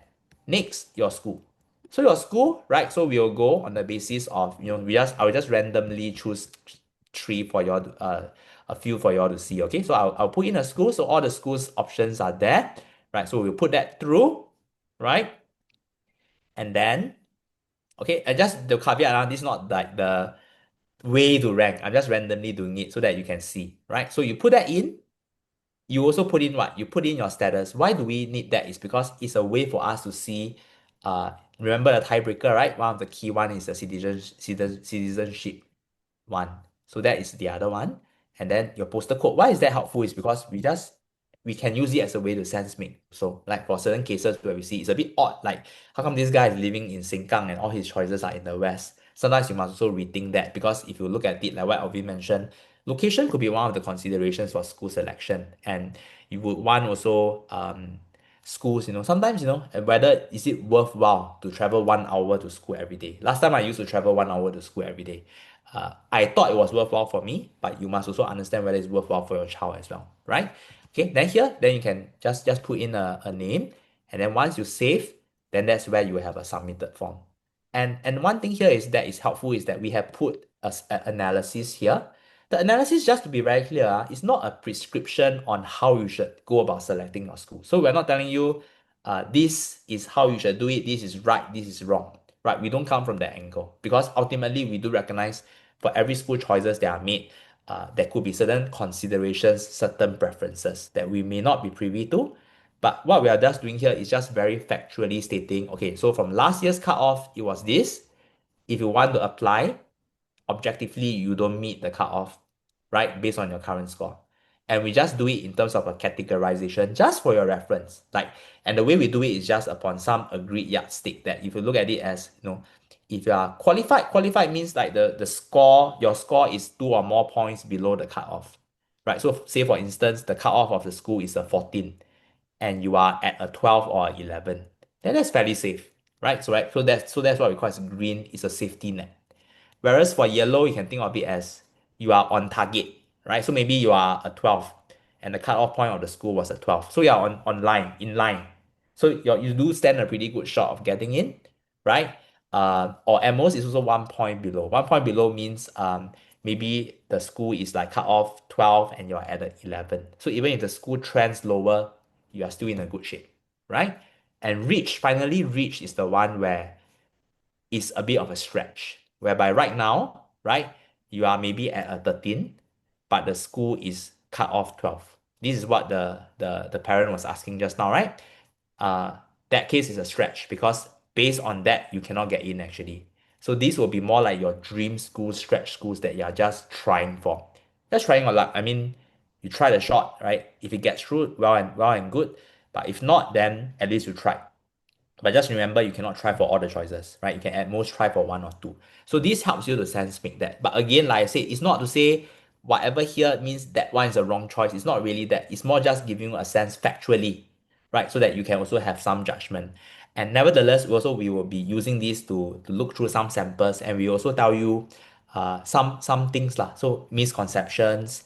next, your school. So your school, right? So we'll go on the basis of, I will just randomly choose three for your a few for you all to see. Okay, so I'll put in a school, so all the schools options are there, right? So we'll put that through, right? And then, okay, and just the caveat, this is not like the way to rank. I'm just randomly doing it so that you can see, right? So you put that in. You also put in what? You put in your status. Why do we need that? Is because it's a way for us to see. Uh, Remember the tiebreaker, right? One of the key one is the citizenship one. So that is the other one. And then your postal code. Why is that helpful? Is because we can use it as a way to sense make. So like for certain cases where we see it's a bit odd, like how come this guy is living in Sengkang and all his choices are in the west? Sometimes you must also rethink that because if you look at it, like what Alvin mentioned, location could be one of the considerations for school selection. And you would want also schools, sometimes, whether is it worthwhile to travel 1 hour to school every day. Last time I used to travel 1 hour to school every day. I thought it was worthwhile for me, but you must also understand whether it's worthwhile for your child as well, right? Okay, then here, then you can just put in a name, and then once you save, then that's where you have a submitted form. And one thing here is that is helpful is that we have put a analysis here. The analysis, just to be very clear, is not a prescription on how you should go about selecting your school. So we're not telling you this is how you should do it, this is right, this is wrong, right? We don't come from that angle because ultimately we do recognize for every school choices that are made, there could be certain considerations, certain preferences that we may not be privy to. But what we are just doing here is just very factually stating, okay, so from last year's cutoff, it was this. If you want to apply, objectively you don't meet the cutoff, right? Based on your current score. And we just do it in terms of a categorization just for your reference. And the way we do it is just upon some agreed yardstick that if you look at it as, if you are qualified means like the score, your score is 2 or more points below the cutoff, right? So say for instance, the cutoff of the school is a 14 and you are at a 12 or 11, then that's fairly safe, right? So that's what we call as green is a safety net. Whereas for yellow, you can think of it as you are on target, right? So maybe you are a 12 and the cutoff point of the school was a 12. So you are in line. So you do stand a pretty good shot of getting in, right? Or at most, it's also 1 point below. 1 point below means maybe the school is like cut off 12 and you're at the 11. So even if the school trends lower, you are still in a good shape, right? And finally, reach is the one where is a bit of a stretch, whereby right now, right, you are maybe at a 13, but the school is cut off 12. This is what the parent was asking just now, right? That case is a stretch because based on that, you cannot get in actually. So these will be more like your dream schools, stretch schools that you are just trying for. Just trying a lot. I mean, you try the shot, right? If it gets through, well and good. But if not, then at least you tried. But just remember, you cannot try for all the choices, right? You can at most try for one or two. So this helps you to sense make that. But again, like I said, it's not to say whatever here means that one is a wrong choice. It's not really that. It's more just giving you a sense factually, right? So that you can also have some judgment. And nevertheless, we will be using this to look through some samples, and we also tell you some things lah. So misconceptions,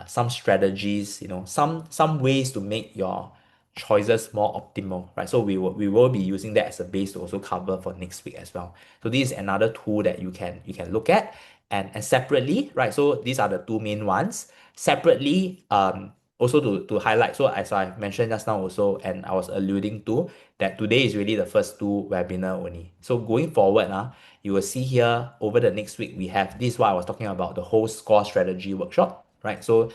some strategies, some ways to make your choices more optimal, right? So we will be using that as a base to also cover for next week as well. So this is another tool that you can look at and separately, right? So these are the two main ones. Separately, also to highlight, so as I mentioned just now also, and I was alluding to that today is really the first two webinar only. So going forward, you will see here over the next week, we have this is what I was talking about, the whole score strategy workshop, right? So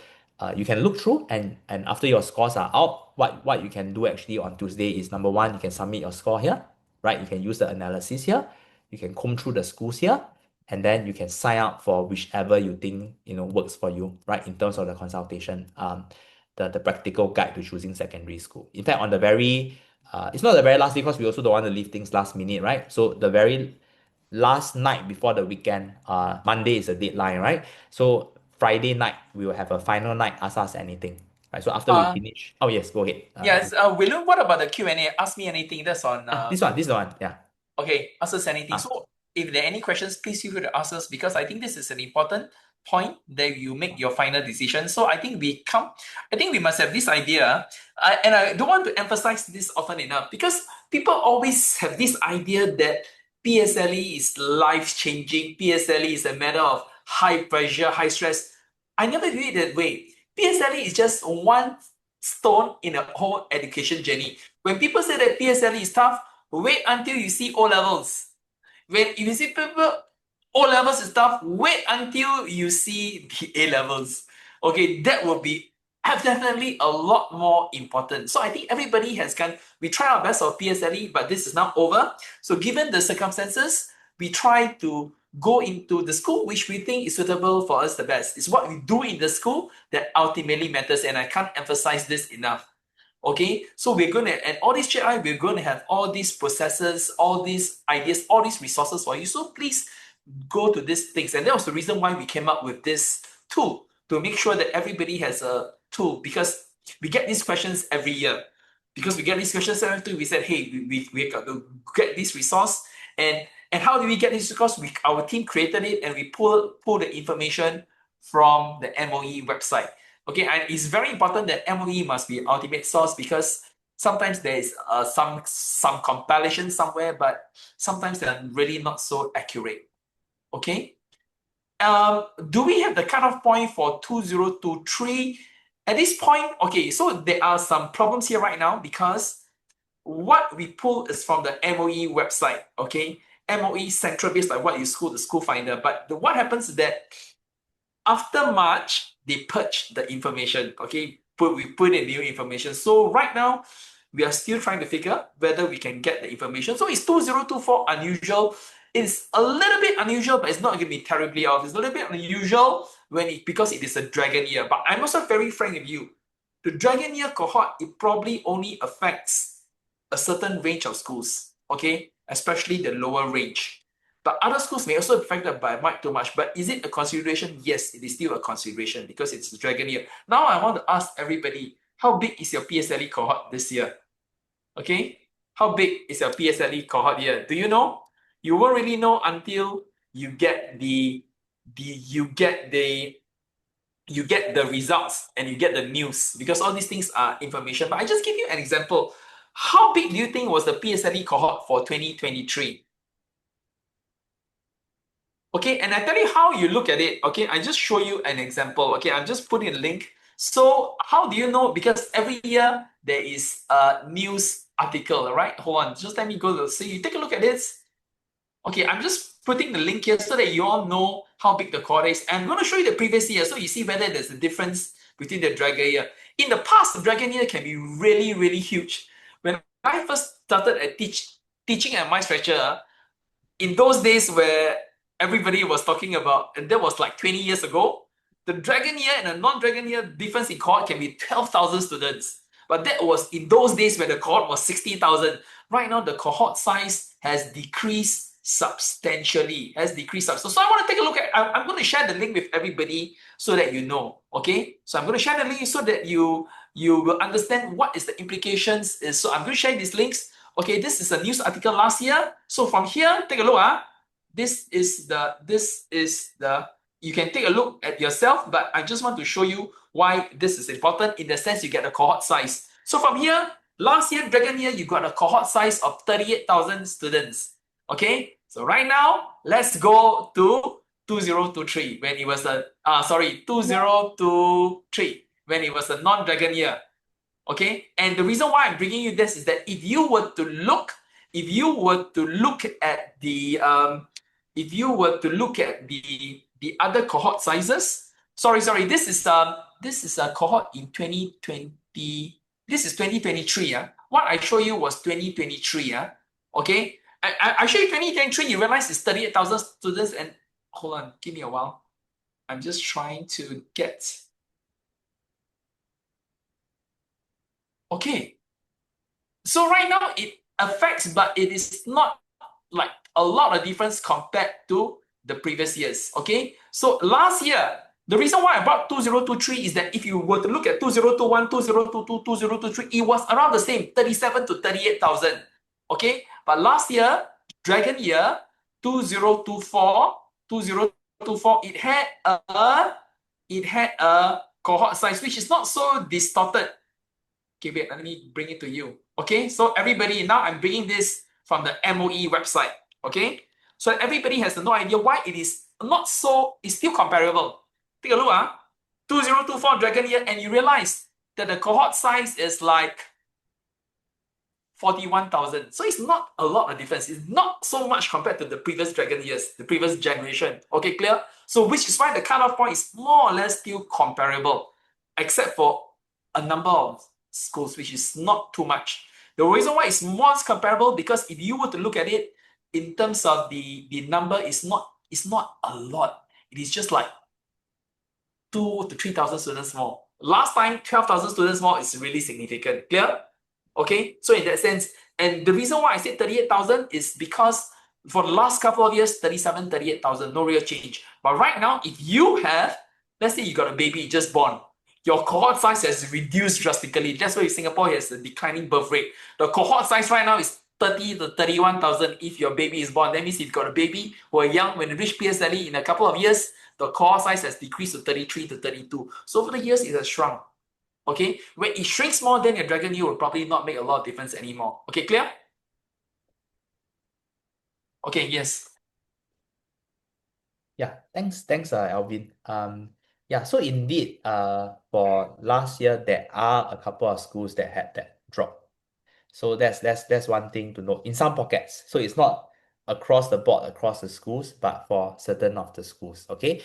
you can look through and after your scores are out, what you can do actually on Tuesday is number one, you can submit your score here, right? You can use the analysis here, you can comb through the schools here, and then you can sign up for whichever you think works for you, right? In terms of the consultation, the practical guide to choosing secondary school. In fact, on the very it's not the very last day because we also don't want to leave things last minute, right? So the very last night before the weekend, Monday is a deadline, right? So Friday night we will have a final night, ask us anything, right? So after we Uh, finish, oh yes, go ahead. yes, Weilun, what about the Q&A? Ask me anything. That's on This one, yeah. okay, ask us anything. Ah, So if there are any questions, please feel free to ask us, because I think this is an important point that you make your final decision. So I think we must have this idea, and I don't want to emphasize this often enough, because people always have this idea that PSLE is life-changing. PSLE is a matter of high pressure, high stress. I never view it that way. PSLE is just one stone in a whole education journey. When people say that PSLE is tough, wait until you see O levels. When you see people O levels is tough, wait until you see the A levels. Okay, that will be definitely a lot more important. So I think everybody has we try our best for PSLE, but this is now over. So given the circumstances, we try to go into the school which we think is suitable for us the best. It's what we do in the school that ultimately matters, and I can't emphasize this enough. Okay, so we're going to, and all these JI, we're going to have all these processes, all these ideas, all these resources for you. So please go to these things. And that was the reason why we came up with this tool, to make sure that everybody has a tool, because we get these questions every year. Because we get these questions every year, we said, hey, we got to get this resource. And how do we get this resource? Our team created it, and we pull the information from the MOE website. Okay, and it's very important that MOE must be ultimate source, because sometimes there is some compilation somewhere, but sometimes they're really not so accurate. Okay. Do we have the cutoff point for 2023? At this point, okay, so there are some problems here right now, because what we pull is from the MOE website, okay? MOE central based like what you school, the school finder. But what happens is that after March, they purge the information, okay? We put in new information. So right now, we are still trying to figure whether we can get the information. So is 2024 unusual? It's a little bit unusual, but it's not going to be terribly off. It's a little bit unusual because it is a dragon year. But I'm also very frank with you. The dragon year cohort, it probably only affects a certain range of schools, okay? Especially the lower range. But other schools may also be affected by much too much. But is it a consideration? Yes, it is still a consideration, because it's a dragon year. Now I want to ask everybody, how big is your PSLE cohort this year? Okay, how big is your PSLE cohort year? Do you know? You won't really know until you get the results and you get the news, because all these things are information. But I just give you an example. How big do you think was the PSLE cohort for 2023? Okay, and I tell you how you look at it. Okay, I just show you an example. Okay, I'm just putting a link. So how do you know? Because every year there is a news article, right? Hold on, just let me go to see. You take a look at this. Okay, I'm just putting the link here so that you all know how big the cohort is. And I'm going to show you the previous year, so you see whether there's a difference between the dragon year. In the past, the dragon year can be really, really huge. When I first started at teaching at MindStretcher, in those days where everybody was talking about, and that was like 20 years ago, the dragon year and the non-dragon year difference in cohort can be 12,000 students. But that was in those days where the cohort was 60,000. Right now, the cohort size has decreased substantially. So I want to take a look at, I'm going to share the link with everybody so that you know, okay? So I'm going to share the link so that you will understand what is the implications. So I'm going to share these links. Okay, this is a news article last year. So from here, take a look. This is the, you can take a look at yourself, but I just want to show you why this is important, in the sense you get a cohort size. So from here, last year, dragon year, you got a cohort size of 38,000 students. Okay, so right now, let's go to 2023 when it was a, 2023 when it was a non-dragon year. Okay, and the reason why I'm bringing you this is that if you were to look at the other cohort sizes, this is a cohort in 2020. This is 2023. What I show you was 2023. Okay, I show you 2023. You realize it's 38,000 students. And hold on, give me a while. I'm just trying to get. Okay, so right now it affects, but it is not like a lot of difference compared to the previous years. Okay, so last year, the reason why I brought 2023 is that if you were to look at 2021, 2022, 2023, it was around the same, 37 to 38,000. Okay, but last year, dragon year, 2024, 2024, it had a cohort size which is not so distorted. Okay, wait, let me bring it to you. Okay, so everybody, now I'm bringing this from the MOE website. Okay, so everybody has no idea why it is not so, it's still comparable. Take a look, 2024 Dragon Year, and you realize that the cohort size is like 41,000. So it's not a lot of difference. It's not so much compared to the previous Dragon Years, the previous generation. Okay, clear? So which is why the cutoff point is more or less still comparable, except for a number of schools, which is not too much. The reason why it's more comparable, because if you were to look at it in terms of the number, it's not a lot. It is just like 2 to 3,000 students more. Last time, 12,000 students more is really significant. Clear? Okay, so in that sense, and the reason why I said 38,000 is because for the last couple of years, 37, 38,000, no real change. But right now, if you have, let's say you got a baby just born, your cohort size has reduced drastically. That's why Singapore has a declining birth rate. The cohort size right now is 30 to 31,000 if your baby is born. That means if you've got a baby who are young, when they reach PSLE in a couple of years, the cohort size has decreased to 33 to 32. So over the years, it has shrunk. Okay, when it shrinks more, then your Dragon Year will probably not make a lot of difference anymore. Okay, clear? Okay, yes. Yeah, thanks, Alvin. Yeah, so indeed, for last year, there are a couple of schools that had that drop. So that's one thing to note in some pockets. So it's not across the board, across the schools, but for certain of the schools. Okay.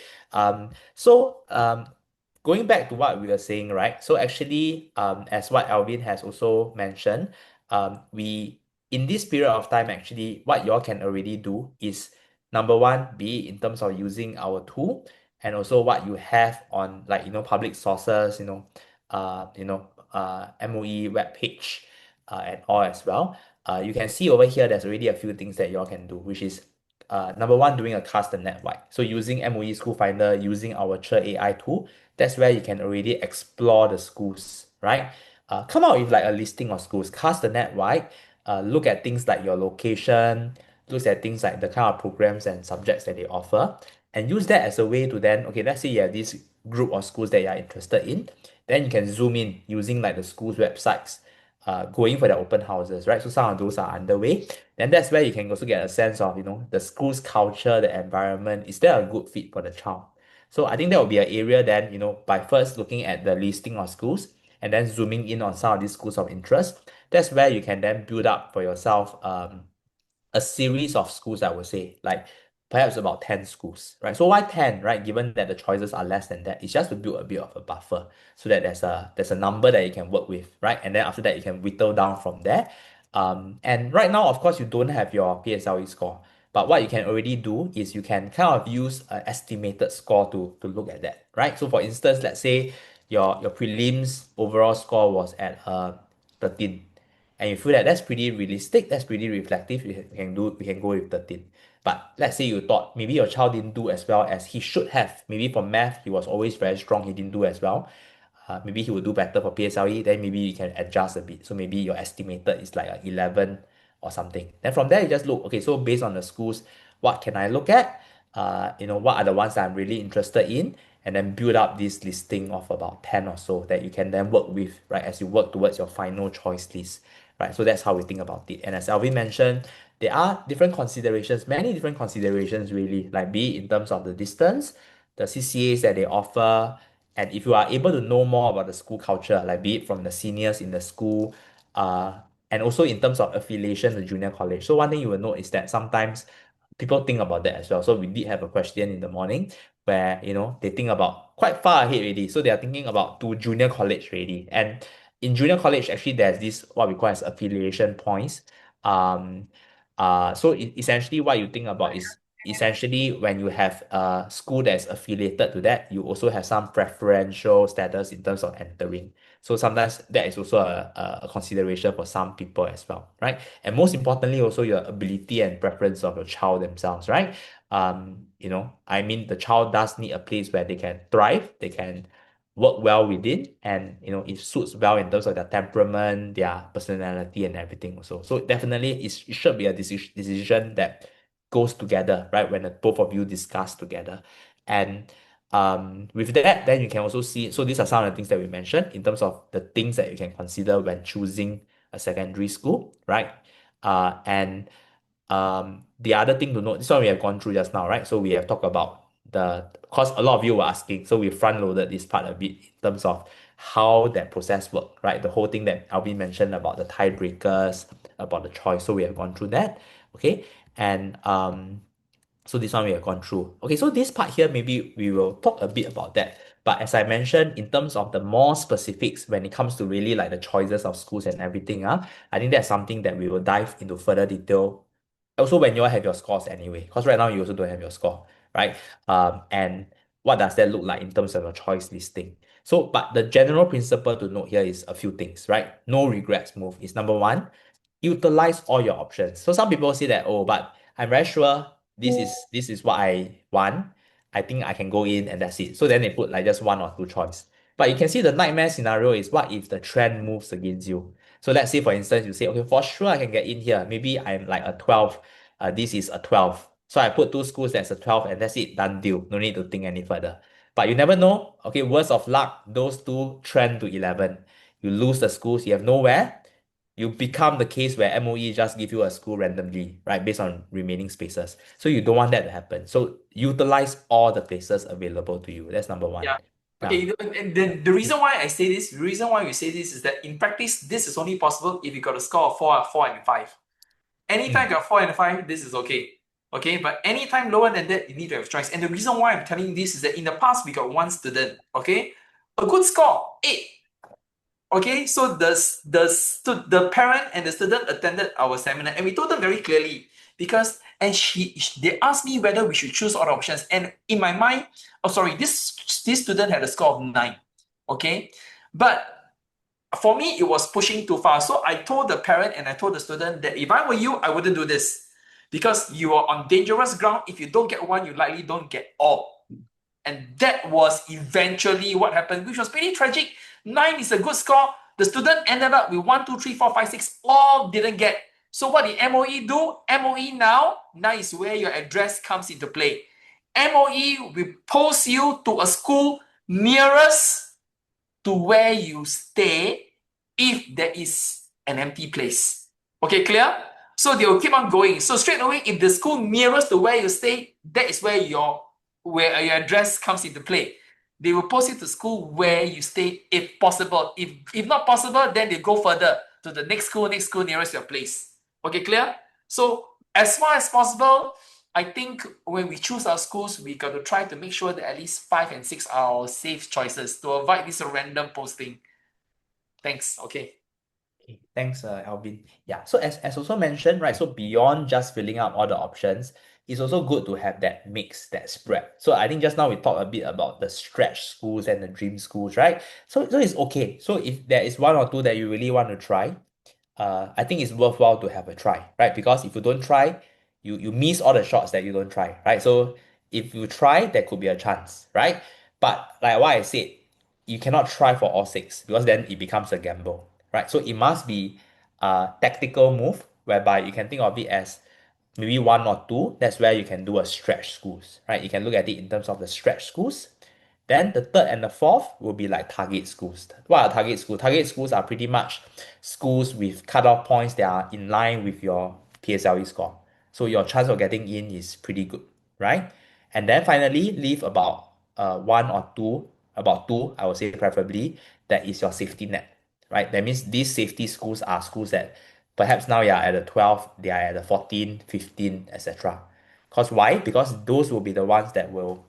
Going back to what we were saying, right? So actually, as what Alvin has also mentioned, we in this period of time, actually, what y'all can already do is number one, be in terms of using our tool, and also what you have on, like, public sources, MOE webpage, and all as well. You can see over here, there's already a few things that y'all can do, which is number one, doing a custom network. So using MOE School Finder, using our Cher AI tool, that's where you can already explore the schools, right? Come out with like a listing of schools, cast the network, look at things like your location, look at things like the kind of programs and subjects that they offer, and use that as a way to then, okay, let's say you have this group of schools that you are interested in, then you can zoom in using like the school's websites, going for their open houses, right? So some of those are underway. Then that's where you can also get a sense of, the school's culture, the environment. Is there a good fit for the child? So I think that would be an area then, by first looking at the listing of schools and then zooming in on some of these schools of interest. That's where you can then build up for yourself a series of schools, I would say, like perhaps about 10 schools, right? So why 10, right? Given that the choices are less than that, it's just to build a bit of a buffer so that there's a number that you can work with, right? And then after that, you can whittle down from there. And right now, of course, you don't have your PSLE score. But what you can already do is you can kind of use an estimated score to look at that, right? So for instance, let's say your prelims overall score was at 13, and you feel that that's pretty realistic, that's pretty reflective, we can go with 13. But let's say you thought maybe your child didn't do as well as he should have. Maybe for math, he was always very strong, he didn't do as well. Maybe he would do better for PSLE, then maybe you can adjust a bit. So maybe your estimated is like a 11 or something. Then from there, you just look, okay, so based on the schools, what can I look at? What are the ones that I'm really interested in? And then build up this listing of about 10 or so that you can then work with, right, as you work towards your final choice list, right? So that's how we think about it. And as Alvin mentioned, there are different considerations, many different considerations really, like be it in terms of the distance, the CCAs that they offer, and if you are able to know more about the school culture, like be it from the seniors in the school, and also in terms of affiliation to junior college. So one thing you will note is that sometimes people think about that as well. So we did have a question in the morning where, they think about quite far ahead already. So they are thinking about to junior college already. And in junior college, actually, there's this what we call as affiliation points. Um, so essentially what you think about is essentially when you have a school that's affiliated to that, you also have some preferential status in terms of entering. So sometimes that is also a consideration for some people as well, right? And most importantly, also your ability and preference of your child themselves, right? I mean, the child does need a place where they can thrive, they can work well within, and it suits well in terms of their temperament, their personality, and everything also. So definitely, it should be a decision that goes together, right? When the both of you discuss together. And with that, then you can also see, so these are some of the things that we mentioned in terms of the things that you can consider when choosing a secondary school, right? And the other thing to note, this one we have gone through just now, right? So we have talked about because a lot of you were asking, so we front loaded this part a bit in terms of how that process worked, right? The whole thing that Alvin mentioned about the tiebreakers, about the choice. So we have gone through that, okay? And so this one we have gone through. Okay, so this part here, maybe we will talk a bit about that. But as I mentioned, in terms of the more specifics, when it comes to really like the choices of schools and everything, I think that's something that we will dive into further detail. Also, when you all have your scores anyway, because right now you also don't have your score, right? And what does that look like in terms of your choice listing? So, but the general principle to note here is a few things, right? No regrets move is number one. Utilize all your options. So some people say that, oh, but I'm very sure this is what I want. I think I can go in and that's it. So then they put like just one or two choice. But you can see the nightmare scenario is what if the trend moves against you? So let's say for instance you say, okay, for sure I can get in here. Maybe I'm like a 12. This is a 12. So I put two schools that's a 12 and that's it, done deal. No need to think any further. But you never know. Okay, worst of luck, those two trend to 11. You lose the schools, you have nowhere, you become the case where MOE just give you a school randomly, right, based on remaining spaces. So you don't want that to happen. So utilize all the places available to you. That's number one. Yeah. Yeah. Okay, and then the reason why I say this, the reason why we say this is that in practice, this is only possible if you got a score of 4, and 5. Anytime Mm, you got 4 and 5, this is okay. Okay, but anytime lower than that, you need to have choice. And the reason why I'm telling you this is that in the past, we got one student, okay? A good score, 8. Okay, so the parent and the student attended our seminar, and we told them very clearly because they asked me whether we should choose all options, and in my mind, oh sorry, this student had a score of 9, okay, but for me it was pushing too far, so I told the parent and I told the student that if I were you, I wouldn't do this because you are on dangerous ground. If you don't get one, you likely don't get all. And that was eventually what happened, which was pretty tragic. 9 is a good score. The student ended up with 1, 2, 3, 4, 5, 6, all didn't get. So what did MOE do? MOE now is where your address comes into play. MOE will post you to a school nearest to where you stay if there is an empty place. Okay, clear? So they will keep on going. So straight away, if the school nearest to where you stay, that is where your address comes into play. They will post you to school where you stay if possible. If not possible, then they go further to the next school nearest your place. Okay, clear? So as far as possible, I think when we choose our schools, we got to try to make sure that at least 5 and 6 are our safe choices to avoid this random posting. Thanks. Okay. okay. Thanks, Alvin. Yeah. So as also mentioned, right? So beyond just filling up all the options, it's also good to have that mix, that spread. So I think just now we talked a bit about the stretch schools and the dream schools, right? So it's okay. So if there is one or two that you really want to try, I think it's worthwhile to have a try, right? Because if you don't try, you miss all the shots that you don't try, right? So if you try, there could be a chance, right? But like what I said, you cannot try for all six because then it becomes a gamble, right? So it must be a tactical move whereby you can think of it as maybe one or two. That's where you can do a stretch schools, right? You can look at it in terms of the stretch schools. Then the third and the fourth will be like target schools. What are target schools? Target schools are pretty much schools with cutoff points that are in line with your PSLE score. So your chance of getting in is pretty good, right? And then finally, leave about one or two, about two, I would say preferably, that is your safety net, right? That means these safety schools are schools that perhaps now you are at the 12, they are at the 14, 15, etc. Because why? Because those will be the ones that will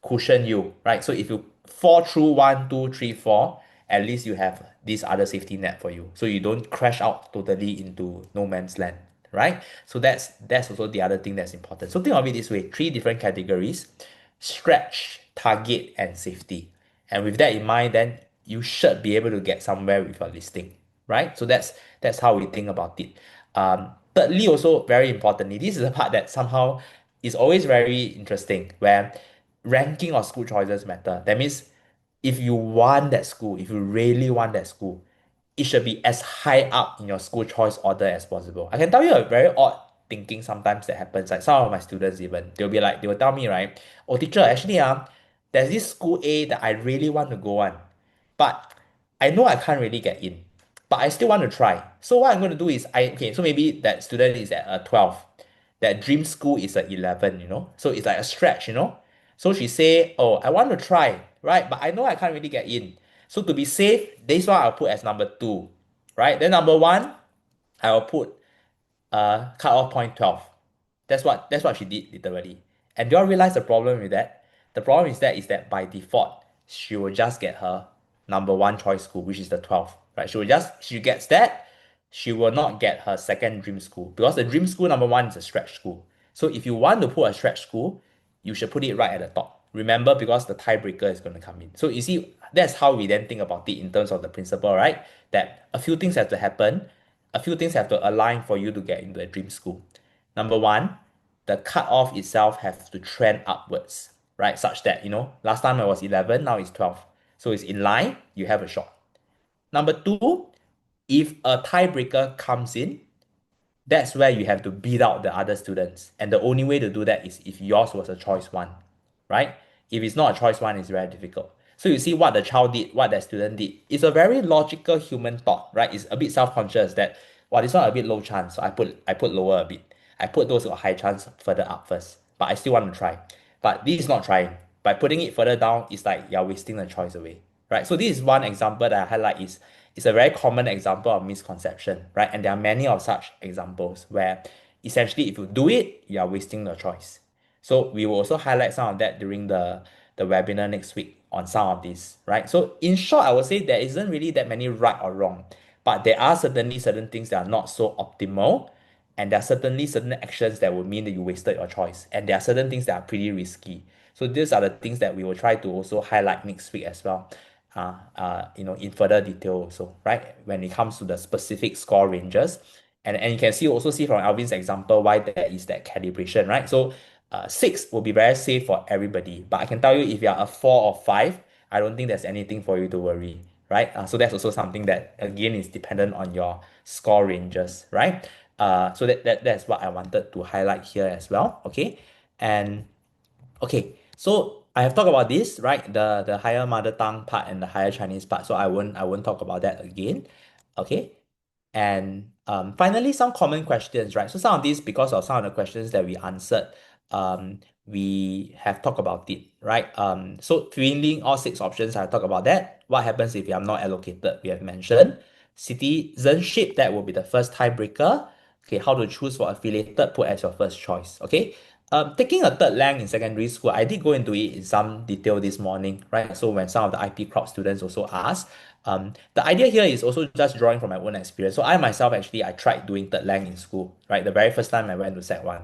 cushion you, right? So if you fall through one, two, three, four, at least you have this other safety net for you. So you don't crash out totally into no man's land, right? So that's also the other thing that's important. So think of it this way, three different categories: stretch, target, and safety. And with that in mind, then you should be able to get somewhere with your listing, right? So that's how we think about it. Thirdly, also very importantly, this is a part that somehow is always very interesting, where ranking of school choices matter. That means if you want that school, if you really want that school, it should be as high up in your school choice order as possible. I can tell you a very odd thinking sometimes that happens. Like some of my students even, they will tell me, right, oh teacher, actually there's this school A that I really want to go on, but I know I can't really get in, but I still want to try. So what I'm going to do is okay, so maybe that student is at a 12. That dream school is at 11, So it's like a stretch, So she say, oh, I want to try, right? But I know I can't really get in. So to be safe, this one I'll put as number two, right? Then number one, I will put cut off point 12. That's what she did literally. And do you all realize the problem with that? The problem is that by default, she will just get her number one choice school, which is the 12th, right? She gets that, she will not get her second dream school because the dream school number one is a stretch school. So if you want to put a stretch school, you should put it right at the top. Remember, because the tiebreaker is going to come in. So you see, that's how we then think about it in terms of the principle, right? That a few things have to happen, a few things have to align for you to get into a dream school. Number one, the cutoff itself has to trend upwards, right? Such that, last time I was 11, now it's 12. So it's in line, you have a shot. Number two, if a tiebreaker comes in, that's where you have to beat out the other students. And the only way to do that is if yours was a choice one, right? If it's not a choice one, it's very difficult. So you see what the child did, what that student did. It's a very logical human thought, right? It's a bit self-conscious that, well, this one a bit low chance, so I put lower a bit. I put those with high chance further up first, but I still want to try. But this is not trying. By putting it further down, it's like you're wasting the choice away, right? So this is one example that I highlight is a very common example of misconception, right? And there are many of such examples where essentially if you do it, you are wasting the choice. So we will also highlight some of that during the webinar next week on some of these, right? So in short, I would say there isn't really that many right or wrong, but there are certainly certain things that are not so optimal, and there are certainly certain actions that would mean that you wasted your choice, and there are certain things that are pretty risky. So these are the things that we will try to also highlight next week as well, in further detail also, right? When it comes to the specific score ranges, and you can see from Alvin's example why there is that calibration, right? So 6 will be very safe for everybody, but I can tell you if you are a 4 or 5, I don't think there's anything for you to worry, right? So that's also something that again is dependent on your score ranges, right? So that's what I wanted to highlight here as well. Okay, and okay, so I have talked about this, right? The higher mother tongue part and the higher Chinese part. So I won't talk about that again. Okay. And finally, some common questions, right? So some of these, because of some of the questions that we answered, we have talked about it, right? So filling all 6 options, I talked about that. What happens if you are not allocated? We have mentioned citizenship, that will be the first tiebreaker. Okay, how to choose for affiliated, put as your first choice. Okay. Taking a third lang in secondary school, I did go into it in some detail this morning, right? So when some of the IP crop students also asked, the idea here is also just drawing from my own experience. So I myself actually I tried doing third lang in school, right? The very first time I went to Sec 1.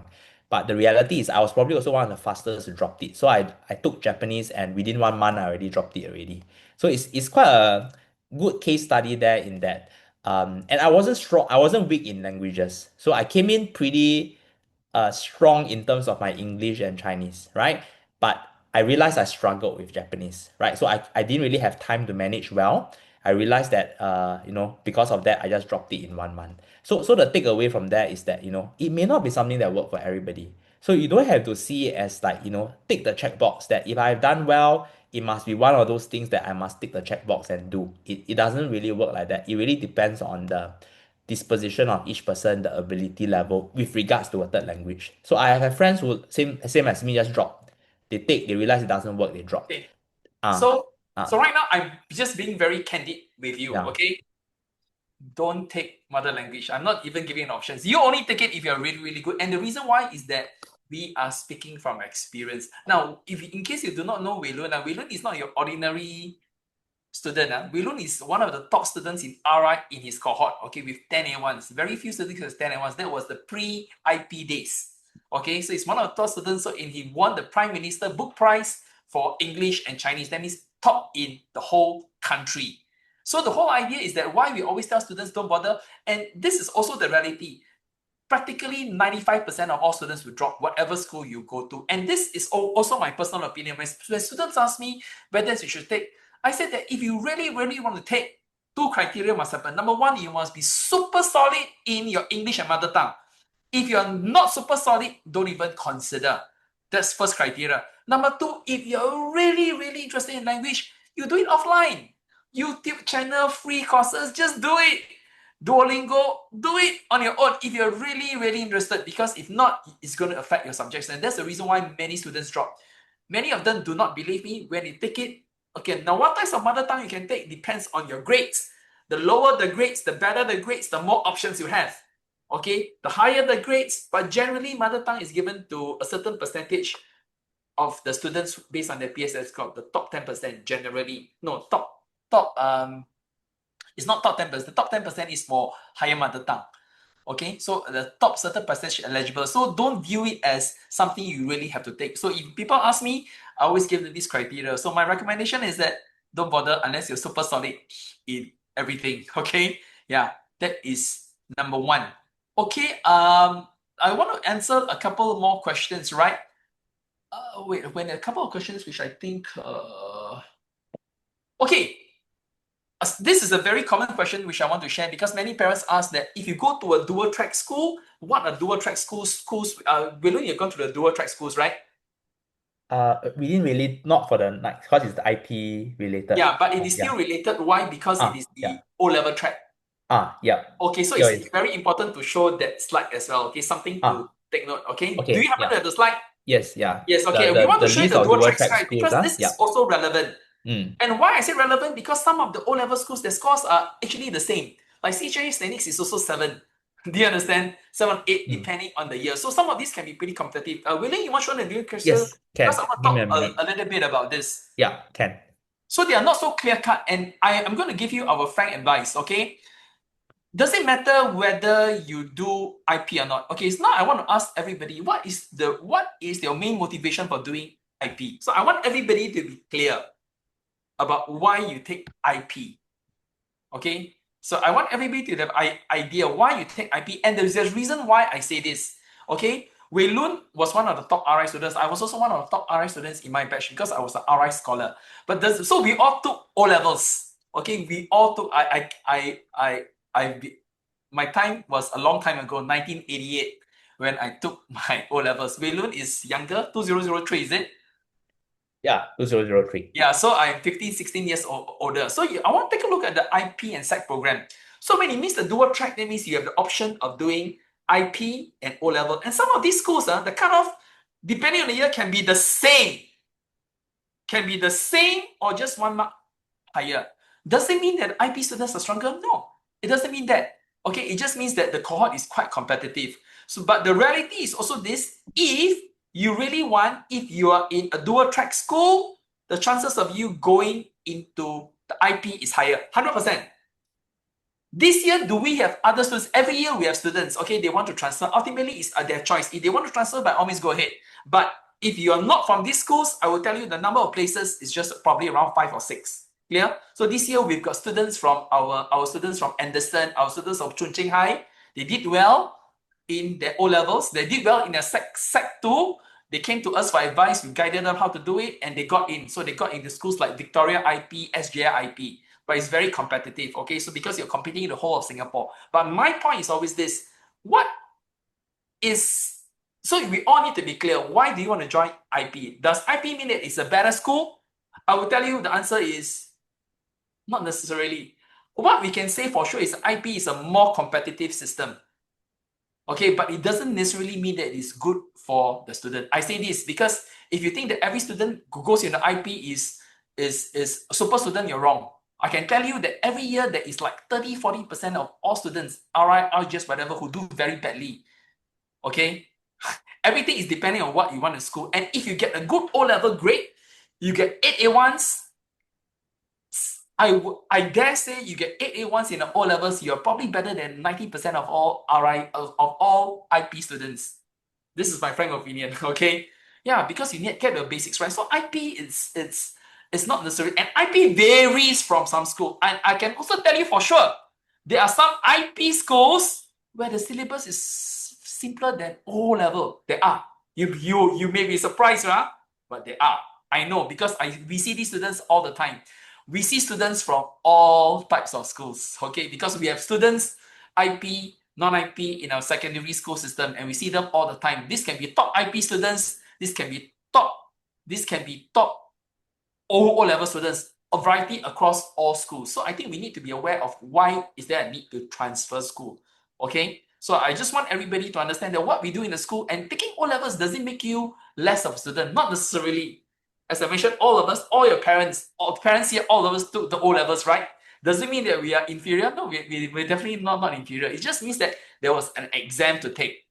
But the reality is I was probably also one of the fastest to drop it. So I took Japanese and within 1 month I already dropped it already. So it's quite a good case study there in that. And I wasn't strong, I wasn't weak in languages. So I came in pretty strong in terms of my English and Chinese, right? But I realized I struggled with Japanese, right? So I didn't really have time to manage well. I realized that because of that, I just dropped it in 1 month. So the takeaway from that is that, it may not be something that work for everybody. So you don't have to see it as like, tick the checkbox that if I've done well, it must be one of those things that I must tick the checkbox and do. It doesn't really work like that. It really depends on the disposition of each person, the ability level with regards to a third language. So I have friends who same as me just drop. They realize it doesn't work, they drop. Okay. Ah, So right now I'm just being very candid with you, yeah. okay? Don't take mother language. I'm not even giving options. You only take it if you're really, really good. And the reason why is that we are speaking from experience. Now, if in case you do not know Weilun, Weilun is not your ordinary student. Weilun is one of the top students in RI in his cohort, okay, with 10 A1s. Very few students has 10 A1s. That was the pre-IP days. Okay, so it's one of the top students, and he won the Prime Minister Book Prize for English and Chinese. That means top in the whole country. So the whole idea is that why we always tell students don't bother, and this is also the reality. Practically 95% of all students will drop whatever school you go to. And this is also my personal opinion. When students ask me whether you should take, I said that if you really, really want to take, 2 criteria must happen. Number one, you must be super solid in your English and mother tongue. If you're not super solid, don't even consider. That's first criteria. Number two, if you're really, really interested in language, you do it offline. YouTube channel, free courses, just do it. Duolingo, do it on your own if you're really, really interested, because if not, it's going to affect your subjects. And that's the reason why many students drop. Many of them do not believe me when they take it. Okay, now what types of mother tongue you can take depends on your grades. The lower the grades, the better the grades, the more options you have. Okay, the higher the grades, but generally mother tongue is given to a certain percentage of the students based on their PSLE score, the top 10% generally. No, it's not top 10%. The top 10% is for higher mother tongue. Okay, so the top certain percentage eligible. So don't view it as something you really have to take. So if people ask me, I always give them this criteria. So my recommendation is that don't bother unless you're super solid in everything. Okay, yeah, that is number one. Okay, I want to answer a couple more questions, right? Wait, when a couple of questions which I think, okay, this is a very common question which I want to share, because many parents ask that if you go to a dual track school, what are dual track schools? Weilun, you've gone to the dual track schools, right? We didn't really, not for the night, because it's the IP related. Yeah, but it is Yeah. still related. Why? Because it is the Yeah. O-level track. Yeah. Okay, so Here it's is. very important to show that slide as well. Okay, something to take note. Okay, do you Okay. happen to Yeah. have the slide? Yes. Yeah. Yes, The okay. We the want to the show you list the of dual dual track track slide schools. because this is Yeah. also relevant. Mm. And why I say relevant? Because some of the O-level schools, their scores are actually the same. Like CHA Statistics is also 7. Do you understand? 7, 8, Mm. depending on the year. So some of these can be pretty competitive. William, you want to show the dual cursor? Yes. Because Can. I want to Give me a talk minute. a little bit about this. Yeah. Can. So they are not so clear cut, and I am going to give you our frank advice, okay? Does it matter whether you do IP or not? Okay, so now I want to ask everybody, what is your main motivation for doing IP? So I want everybody to be clear about why you take IP. Okay, so I want everybody to have an idea why you take IP, and there's a reason why I say this. Okay, Weilun was one of the top RI students. I was also one of the top RI students in my batch because I was an RI scholar. But so we all took O levels. Okay, we all took. My time was a long time ago, 1988, when I took my O levels. Weilun is younger, 2003, is it? Yeah. 2003. Yeah, so I'm 15, 16 years older. So I want to take a look at the IP and SAC program. So when it means the dual track, that means you have the option of doing IP and O level. And some of these schools, the cutoff, depending on the year, can be the same. Can be the same or just 1 mark higher. Does it mean that IP students are stronger? No, it doesn't mean that. Okay, it just means that the cohort is quite competitive. So, but the reality is also this: if you really want, if you are in a dual track school, the chances of you going into the IP is higher, 100%. This year, do we have other students? Every year we have students, okay, they want to transfer. Ultimately, it's their choice. If they want to transfer, by all means, go ahead. But if you are not from these schools, I will tell you the number of places is just probably around 5 or 6. Clear? So this year, we've got students from our students from Anderson, our students of Chun Ching High. They did well in their O levels. They did well in their sec 2. They came to us for advice. We guided them how to do it, and they got in. So they got into schools like Victoria IP, SJI IP. But it's very competitive, okay? So because you're competing in the whole of Singapore. But my point is always this. So we all need to be clear. Why do you want to join IP? Does IP mean that it's a better school? I will tell you the answer is not necessarily. What we can say for sure is IP is a more competitive system. Okay, but it doesn't necessarily mean that it's good for the student. I say this because if you think that every student who goes into IP is a super student, you're wrong. I can tell you that every year there is like 30-40% of all students, RI, RGS, whatever, who do very badly. Okay? Everything is depending on what you want in school. And if you get a good O-level grade, you get 8A1s, I dare say you get 8A1s in the O levels, you're probably better than 90% of all RI of all IP students. This is my frank opinion, okay? Yeah, because you need to get the basics right. So IP it's not necessary, and IP varies from some school. And I can also tell you for sure, there are some IP schools where the syllabus is simpler than O level. There are. You may be surprised, huh? But there are. I know because we see these students all the time. We see students from all types of schools, okay? Because we have students IP non-IP in our secondary school system, and we see them all the time. This can be top IP students, this can be top O-level students, a variety across all schools. So I think we need to be aware of why is there a need to transfer school. Okay, so I just want everybody to understand that what we do in the school, and taking O-levels doesn't make you less of a student, not necessarily. As I mentioned, all of us, all your parents, all parents here, all of us took the O-levels, right? Doesn't mean that we are inferior. No, we're definitely not inferior. It just means that there was an exam to take.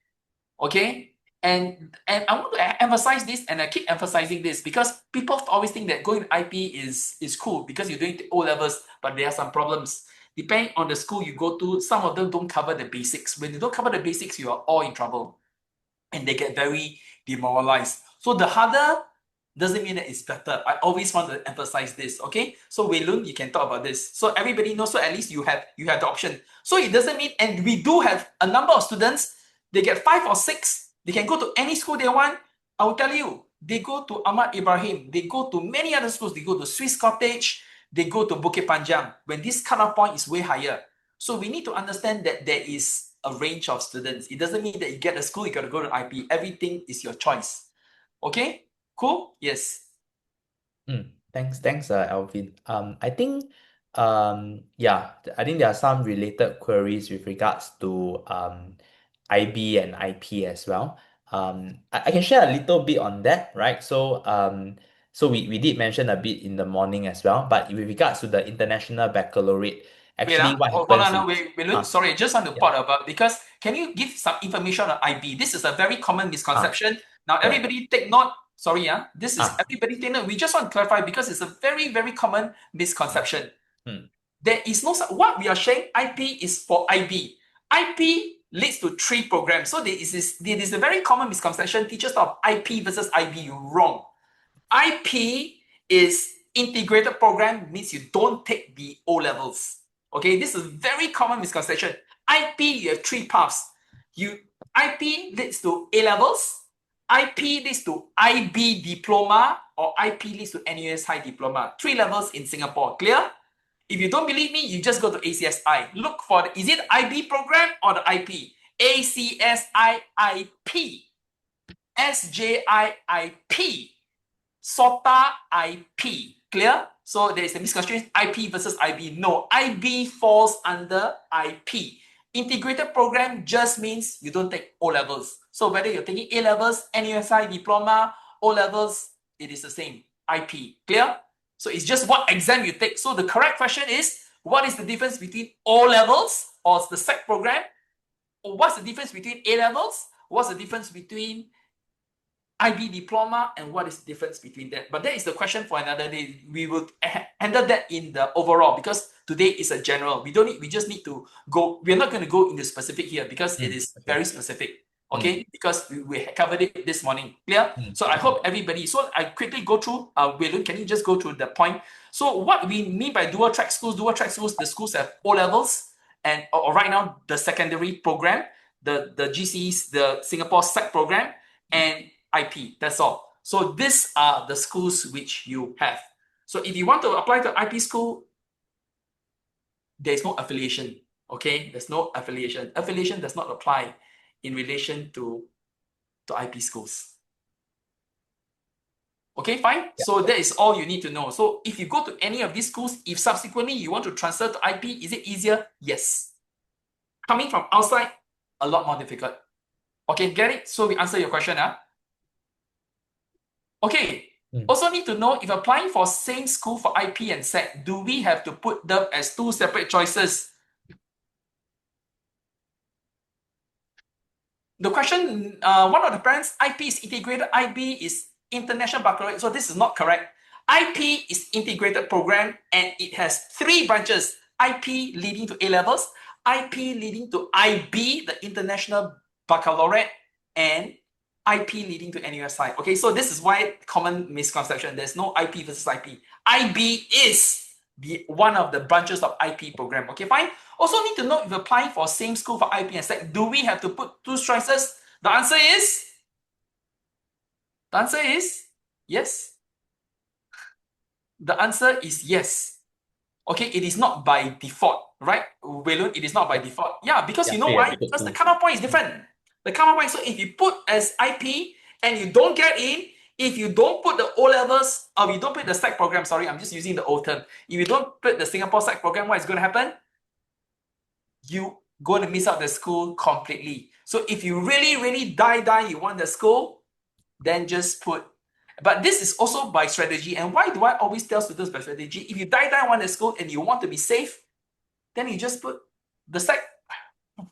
Okay, and I want to emphasize this, and I keep emphasizing this because people always think that going to IP is cool because you're doing O levels, but there are some problems. Depending on the school you go to, some of them don't cover the basics. When you don't cover the basics, you are all in trouble, and they get very demoralized. So the harder doesn't mean that it's better. I always want to emphasize this. Okay, so Weilun, you can talk about this, so everybody knows. So at least you have the option. So it doesn't mean, and we do have a number of students. They get 5 or 6. They can go to any school they want. I will tell you, they go to Ahmad Ibrahim. They go to many other schools. They go to Swiss Cottage. They go to Bukit Panjang when this cutoff point is way higher. So we need to understand that there is a range of students. It doesn't mean that you get a school, you got to go to IP. Everything is your choice. Okay? Cool? Yes. Thanks, Alvin. I think, yeah, I think there are some related queries with regards to IB and IP as well. I can share a little bit on that, right? So we did mention a bit in the morning as well, but with regards to the international baccalaureate, Wait, actually what hold happens on, is, wait, Look, sorry, I just want to yeah, part about, because can you give some information on IB? This is a very common misconception. Now, correct. everybody take note. Sorry, this is Ah, everybody take note. We just want to clarify because it's a very, very common mm, misconception. mm, There is no, what we are saying, IP is for IB. IP leads to 3 programs. So there is a very common misconception. Teachers of IP versus IB, wrong. IP is integrated program, means you don't take the O levels. Okay, this is a very common misconception. IP, you have 3 paths. IP leads to A levels, IP leads to IB diploma, or IP leads to NUS high diploma. 3 levels in Singapore. Clear? If you don't believe me, you just go to ACSI. Look for is it IB program or the IP? ACSI IP. SJIIP. SOTA IP. Clear? So there is a misconception, IP versus IB. No, IB falls under IP. Integrated program just means you don't take O levels. So whether you're taking A levels, NUSI diploma, O levels, it is the same. IP. Clear? So it's just what exam you take. So the correct question is, what is the difference between O levels or the SEC program? Or what's the difference between A levels? What's the difference between IB diploma, and what is the difference between that? But that is the question for another day. We will handle that in the overall, because today is a general. We just need to go. We're not going to go into specific here because it is okay. very specific. Mm, Okay, because we covered it this morning. Clear? So I okay. hope everybody. So I quickly go through. Weilun, can you just go through the point? So what we mean by dual track schools? Dual track schools, the schools have O levels, and or right now the secondary program, the GCs, the Singapore SEC program, and IP. That's all. So these are the schools which you have. So if you want to apply to IP school, there is no affiliation. Okay, there's no affiliation. Affiliation does not apply in relation to IP schools. Okay, fine. Yeah. So that is all you need to know. So if you go to any of these schools, if subsequently you want to transfer to IP, is it easier? Yes. Coming from outside, a lot more difficult. Okay, get it? So we answer your question. Okay. Mm. Also need to know, if applying for same school for IP and SEC, do we have to put them as 2 separate choices? The question, one of the parents, IP is integrated, IB is international baccalaureate. So this is not correct. IP is integrated program, and it has 3 branches: IP leading to A levels, IP leading to IB, the international baccalaureate, and IP leading to NUSI. Okay, so this is why common misconception. There's no IP versus IP. IB is one of the branches of IP program. Okay, fine. Also need to know, if applying for same school for IP and SEC, do we have to put 2 choices? The answer is yes. The answer is yes. Okay, it is not by default, right? Weilun, it is not by default. Yeah, because Yeah, you know so you have why? to put Because the two. cutoff point is different. The cutoff point, so if you put as IP and you don't get in, if you don't put the O levels, or you don't put the SAC program, sorry, I'm just using the old term. If you don't put the Singapore SAC program, what is going to happen? You going to miss out the school completely. So if you really die, you want the school, then just put. But this is also by strategy. And why do I always tell students by strategy? If you die want the school and you want to be safe, then you just put the SAC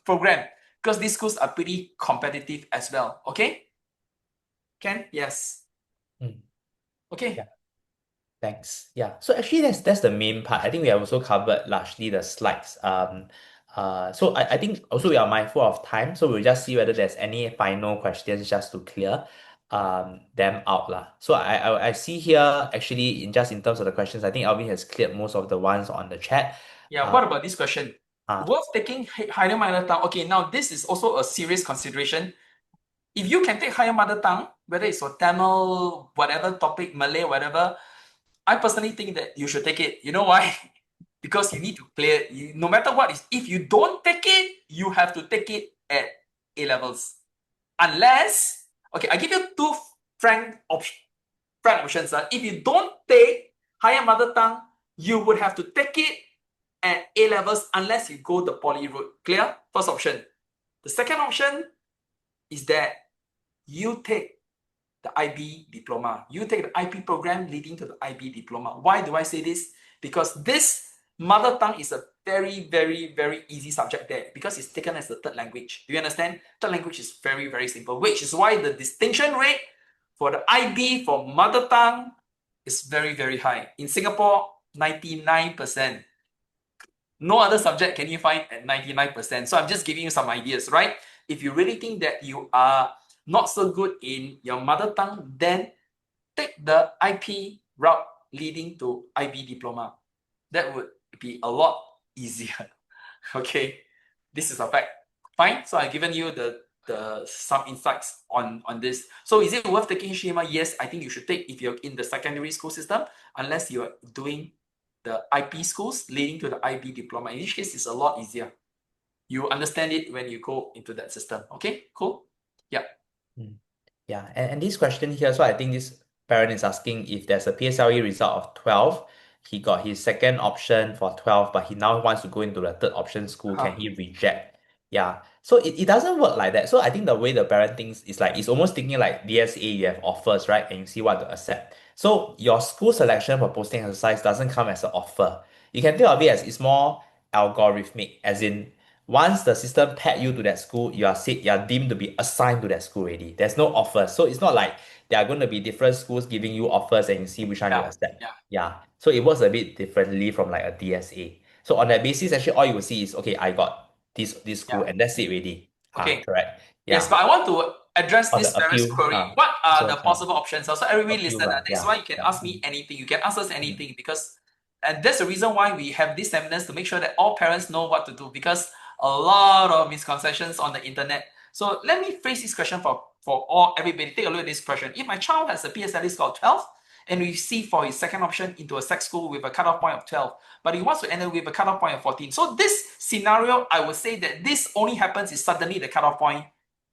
program, because these schools are pretty competitive as well. Okay? Ken? Yes. Mm. Okay. Yeah. Thanks. Yeah. So actually that's the main part. I think we have also covered largely the slides. So I think also we are mindful of time, so we'll just see whether there's any final questions just to clear them out lah. So I see here actually in terms of the questions, I think Alvin has cleared most of the ones on the chat. Yeah, Uh, what about this question? uh, Worth taking higher mother tongue. Okay, now this is also a serious consideration. If you can take higher mother tongue, whether it's for Tamil, whatever topic, Malay, whatever, I personally think that you should take it. You know why? Because you need to clear. No matter what is, if you don't take it, you have to take it at A levels. Unless, okay, I give you two frank options. If you don't take higher mother tongue, you would have to take it at A levels unless you go the poly route. Clear? First option. The second option is that you take the IB diploma. You take the IP program leading to the IB diploma. Why do I say this? Because this mother tongue is a very easy subject there, because it's taken as the third language. Do you understand? Third language is very simple, which is why the distinction rate for the IB for mother tongue is very high. In Singapore, 99%. No other subject can you find at 99%. So I'm just giving you some ideas, right? If you really think that you are not so good in your mother tongue, then take the IP route leading to IB diploma. That would be a lot easier. Okay, this is a fact. Fine. So I've given you the some insights on this. So is it worth taking HTML? Yes, I think you should take if you're in the secondary school system, unless you're doing the IP schools leading to the IB diploma. In which case, it's a lot easier. You understand it when you go into that system. Okay, cool. Yeah. Yeah, and this question here, so I think this parent is asking if there's a PSLE result of 12, he got his second option for 12, but he now wants to go into the third option school, can he reject? Yeah, so it doesn't work like that. So I think the way the parent thinks is like, it's almost thinking like DSA, you have offers, right? And you see what to accept. So your school selection for posting exercise doesn't come as an offer. You can think of it as it's more algorithmic, as in once the system tag you to that school, you are deemed to be assigned to that school already. There's no offer. So it's not like there are going to be different schools giving you offers and you see which one you Yeah. accept. Yeah. Yeah. So it works a bit differently from like a DSA. So on that basis, actually all you will see is okay, I got this school Yeah. and that's it already. Okay. Correct. Yes, Yeah. but I want to address Or this the parent's appeal. query. What are So the possible options? Also, everybody appeal listen. lah. This is Yeah. why you can Yeah. ask me anything. You can ask us Mm. anything, because, and that's the reason why we have these seminars, to make sure that all parents know what to do, because a lot of misconceptions on the internet. So let me phrase this question for all everybody. Take a look at this question. If my child has a PSLE score of 12 and we see for his second option into a SEC school with a cutoff point of 12, but he wants to end up with a cutoff point of 14. So this scenario, I would say that this only happens if suddenly the cutoff point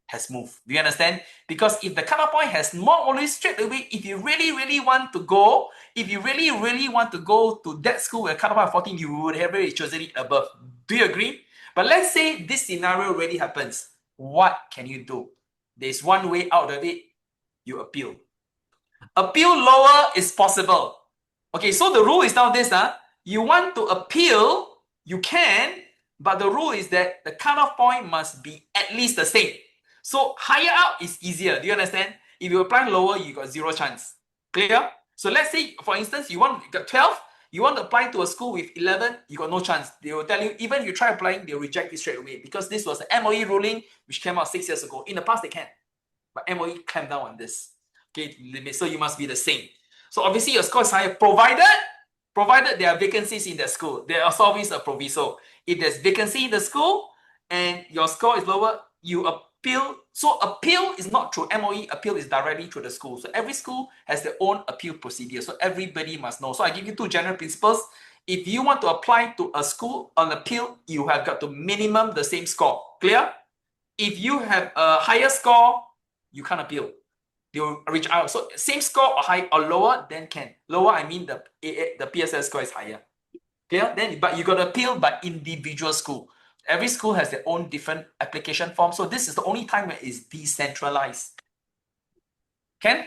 has moved. Do you understand? Because if the cutoff point has not only straight away, if you really want to go, if you really want to go to that school with a cutoff point of 14, you would have already chosen it above. Do you agree? But let's say this scenario already happens. What can you do? There's one way out of it. You appeal. Appeal lower is possible. Okay, so the rule is now this. You want to appeal, you can, but the rule is that the cutoff point must be at least the same. So higher up is easier. Do you understand? If you apply lower, you got zero chance. Clear? So let's say, for instance, you got 12, you want to apply to a school with 11, you got no chance. They will tell you, even if you try applying, they'll reject it straight away, because this was the MOE ruling which came out 6 years ago. In the past, they can, but MOE clamped down on this. Okay, limit. So you must be the same. So obviously your score is higher, provided there are vacancies in the school. There is always a proviso. If there's vacancy in the school and your score is lower, you appeal. So appeal is not through MOE, appeal is directly through the school. So every school has their own appeal procedure. So everybody must know. So I give you two general principles. if you want to apply to a school on appeal, you have got to minimum the same score. Clear? If you have a higher score, you can't appeal. They will reach out. So same score or high or lower, then can. Lower, I mean the PSL score is higher. Clear? Then, but you got to appeal by individual school. Every school has their own different application form. So this is the only time where it's decentralized. Can?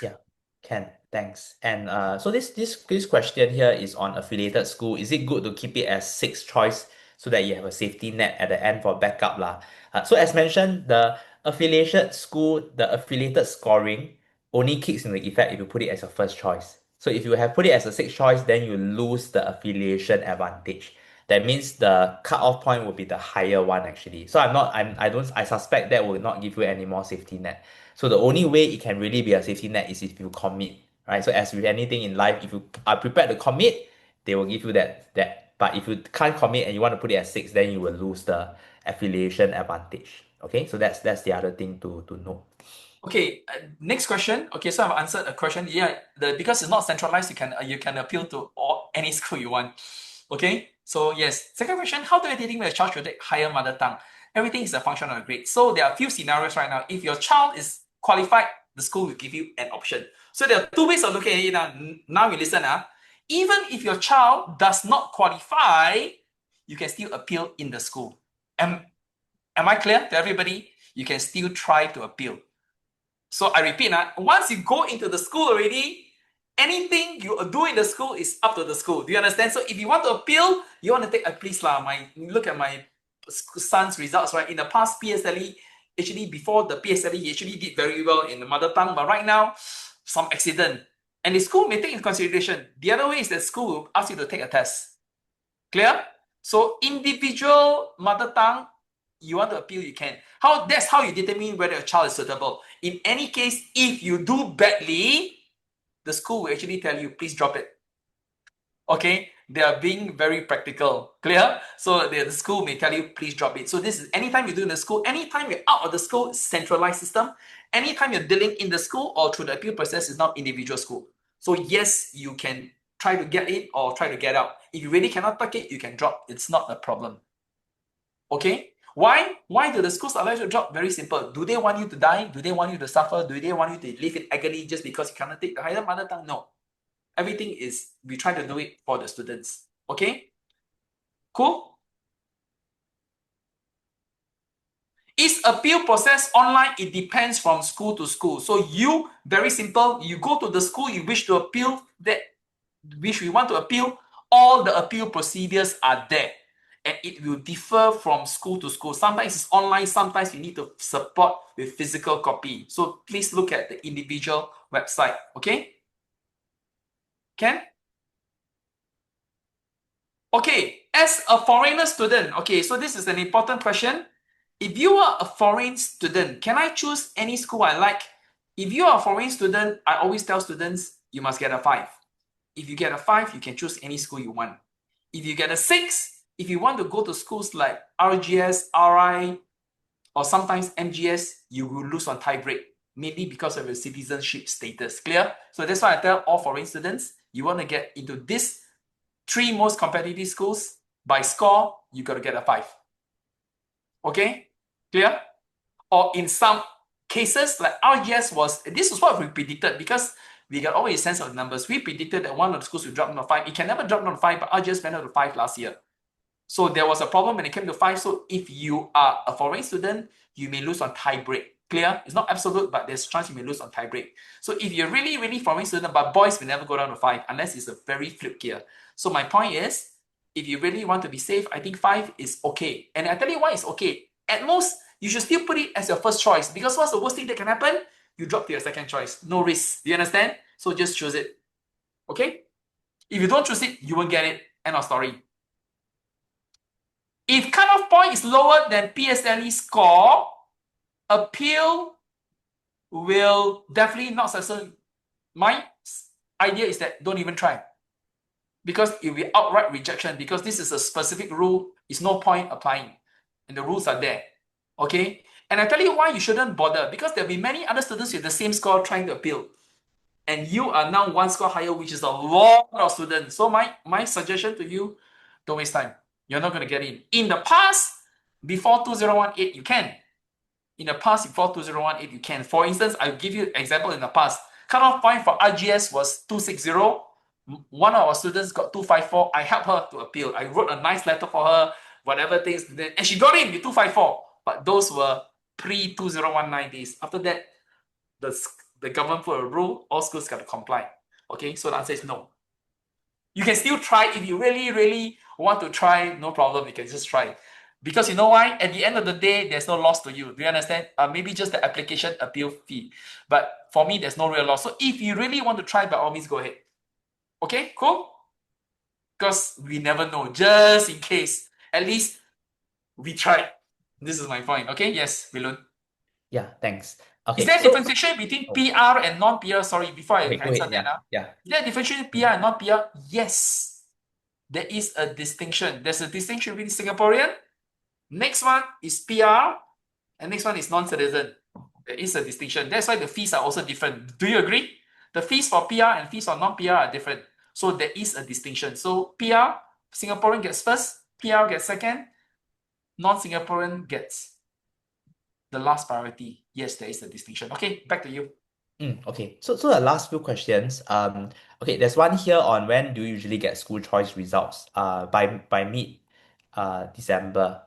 Yeah, can. Thanks. And so this question here is on affiliated school. Is it good to keep it as sixth choice so that you have a safety net at the end for backup lah? So as mentioned, the affiliated school, the affiliated scoring only kicks into effect if you put it as your first choice. So if you have put it as a sixth choice, then you lose the affiliation advantage. That means the cutoff point will be the higher one actually. So I suspect that will not give you any more safety net. So the only way it can really be a safety net is if you commit, right? So as with anything in life, if you are prepared to commit, they will give you that. But if you can't commit and you want to put it at six, then you will lose the affiliation advantage. Okay, so that's the other thing to know. Okay, next question. Okay, so I've answered a question. Yeah, because it's not centralized, you can appeal to any school you want. Okay, so yes. Second question: how do you think when a child should take higher mother tongue? Everything is a function of grade. So there are a few scenarios right now. If your child is qualified, the school will give you an option. So there are two ways of looking at it now. Now you listen. Even if your child does not qualify, you can still appeal in the school. Am I clear to everybody? You can still try to appeal. So I repeat, once you go into the school already, anything you do in the school is up to the school. Do you understand? So if you want to appeal, you want to take, please look at my son's results, right? In the past PSLE, actually before the PSLE, he actually did very well in the mother tongue, but right now, some accident. And the school may take into consideration. The other way is that school will ask you to take a test. Clear? So individual mother tongue, you want to appeal, you can. That's how you determine whether a child is suitable. In any case, if you do badly, the school will actually tell you, please drop it. Okay, they are being very practical. Clear? So the school may tell you, please drop it. So this is anytime you do in the school, anytime you're out of the school, centralized system. Anytime you're dealing in the school or through the appeal process, is not individual school. So yes, you can try to get in or try to get out. If you really cannot take it, you can drop. It's not a problem. Okay? Why do the schools allow you to drop? Very simple. Do they want you to die? Do they want you to suffer? Do they want you to live in agony just because you cannot take the higher mother tongue? No. Everything is, we try to do it for the students. Okay? Cool? Is appeal process online? It depends from school to school. So you, very simple, you go to the school you wish to appeal, which we want to appeal, all the appeal procedures are there. And it will differ from school to school. Sometimes it's online, sometimes you need to support with physical copy. So please look at the individual website, okay? Can? Okay, as a foreigner student, okay, so this is an important question. If you are a foreign student, can I choose any school I like? If you are a foreign student, I always tell students, you must get a 5. If you get a 5, you can choose any school you want. If you get a 6, if you want to go to schools like RGS, RI, or sometimes MGS, you will lose on tie break, mainly because of your citizenship status. Clear? So that's why I tell all foreign students, you want to get into these 3 most competitive schools, by score, you got to get a 5. Okay? Clear? Or in some cases, like RGS this is what we predicted because we got always a sense of the numbers. We predicted that one of the schools will drop down to 5. It can never drop down to 5, but RGS went down to 5 last year. So there was a problem when it came to 5. So if you are a foreign student, you may lose on tie break. Clear? It's not absolute, but there's a chance you may lose on tie break. So if you're really, really foreign student, but boys will never go down to 5 unless it's a very flip gear. So my point is, if you really want to be safe, I think 5 is okay. And I tell you why it's okay. At most, you should still put it as your first choice because what's the worst thing that can happen? You drop to your second choice. No risk. Do you understand? So just choose it. Okay? If you don't choose it, you won't get it. End of story. If cutoff point is lower than PSLE score, appeal will definitely not succeed. My idea is that don't even try. Because it will be outright rejection because this is a specific rule. It's no point applying. And the rules are there. Okay? And I tell you why you shouldn't bother. Because there'll be many other students with the same score trying to appeal. and you are now one score higher, which is a lot of students. So my suggestion to you, don't waste time. You're not going to get in. In the past, before 2018, you can. In the past, before 2018, you can. For instance, I'll give you an example in the past. Cutoff point for RGS was 260. One of our students got 254. I helped her to appeal. I wrote a nice letter for her, whatever things, and she got in with 254. But those were pre-2019 days. After that, the, the government put a rule, all schools got to comply. Okay, so the answer is no. You can still try if you really, really want to try, no problem, you can just try. Because you know why? At the end of the day, there's no loss to you. Do you understand? Maybe just the application appeal fee. But for me, there's no real loss. So if you really want to try, by all means, go ahead. Okay, cool? Because we never know. Just in case. At least we tried. This is my point. Okay, yes, Weilun. Yeah, thanks. Is Okay, there a so differentiation between oh, PR and non-PR? Sorry, before I okay, go answer ahead. that. Yeah, yeah. Is there a differentiation between PR and non-PR? Yes, there is a distinction. There's a distinction between Singaporean. Next one is PR, and next one is non-citizen. There is a distinction. That's why the fees are also different. Do you agree? The fees for PR and fees for non-PR are different. So there is a distinction. So PR, Singaporean gets first, PR gets second, non-Singaporean gets the last priority. Yes, there is a distinction. Okay, back to you. Okay. So the last few questions. Okay, there's one here on when do you usually get school choice results? By mid December.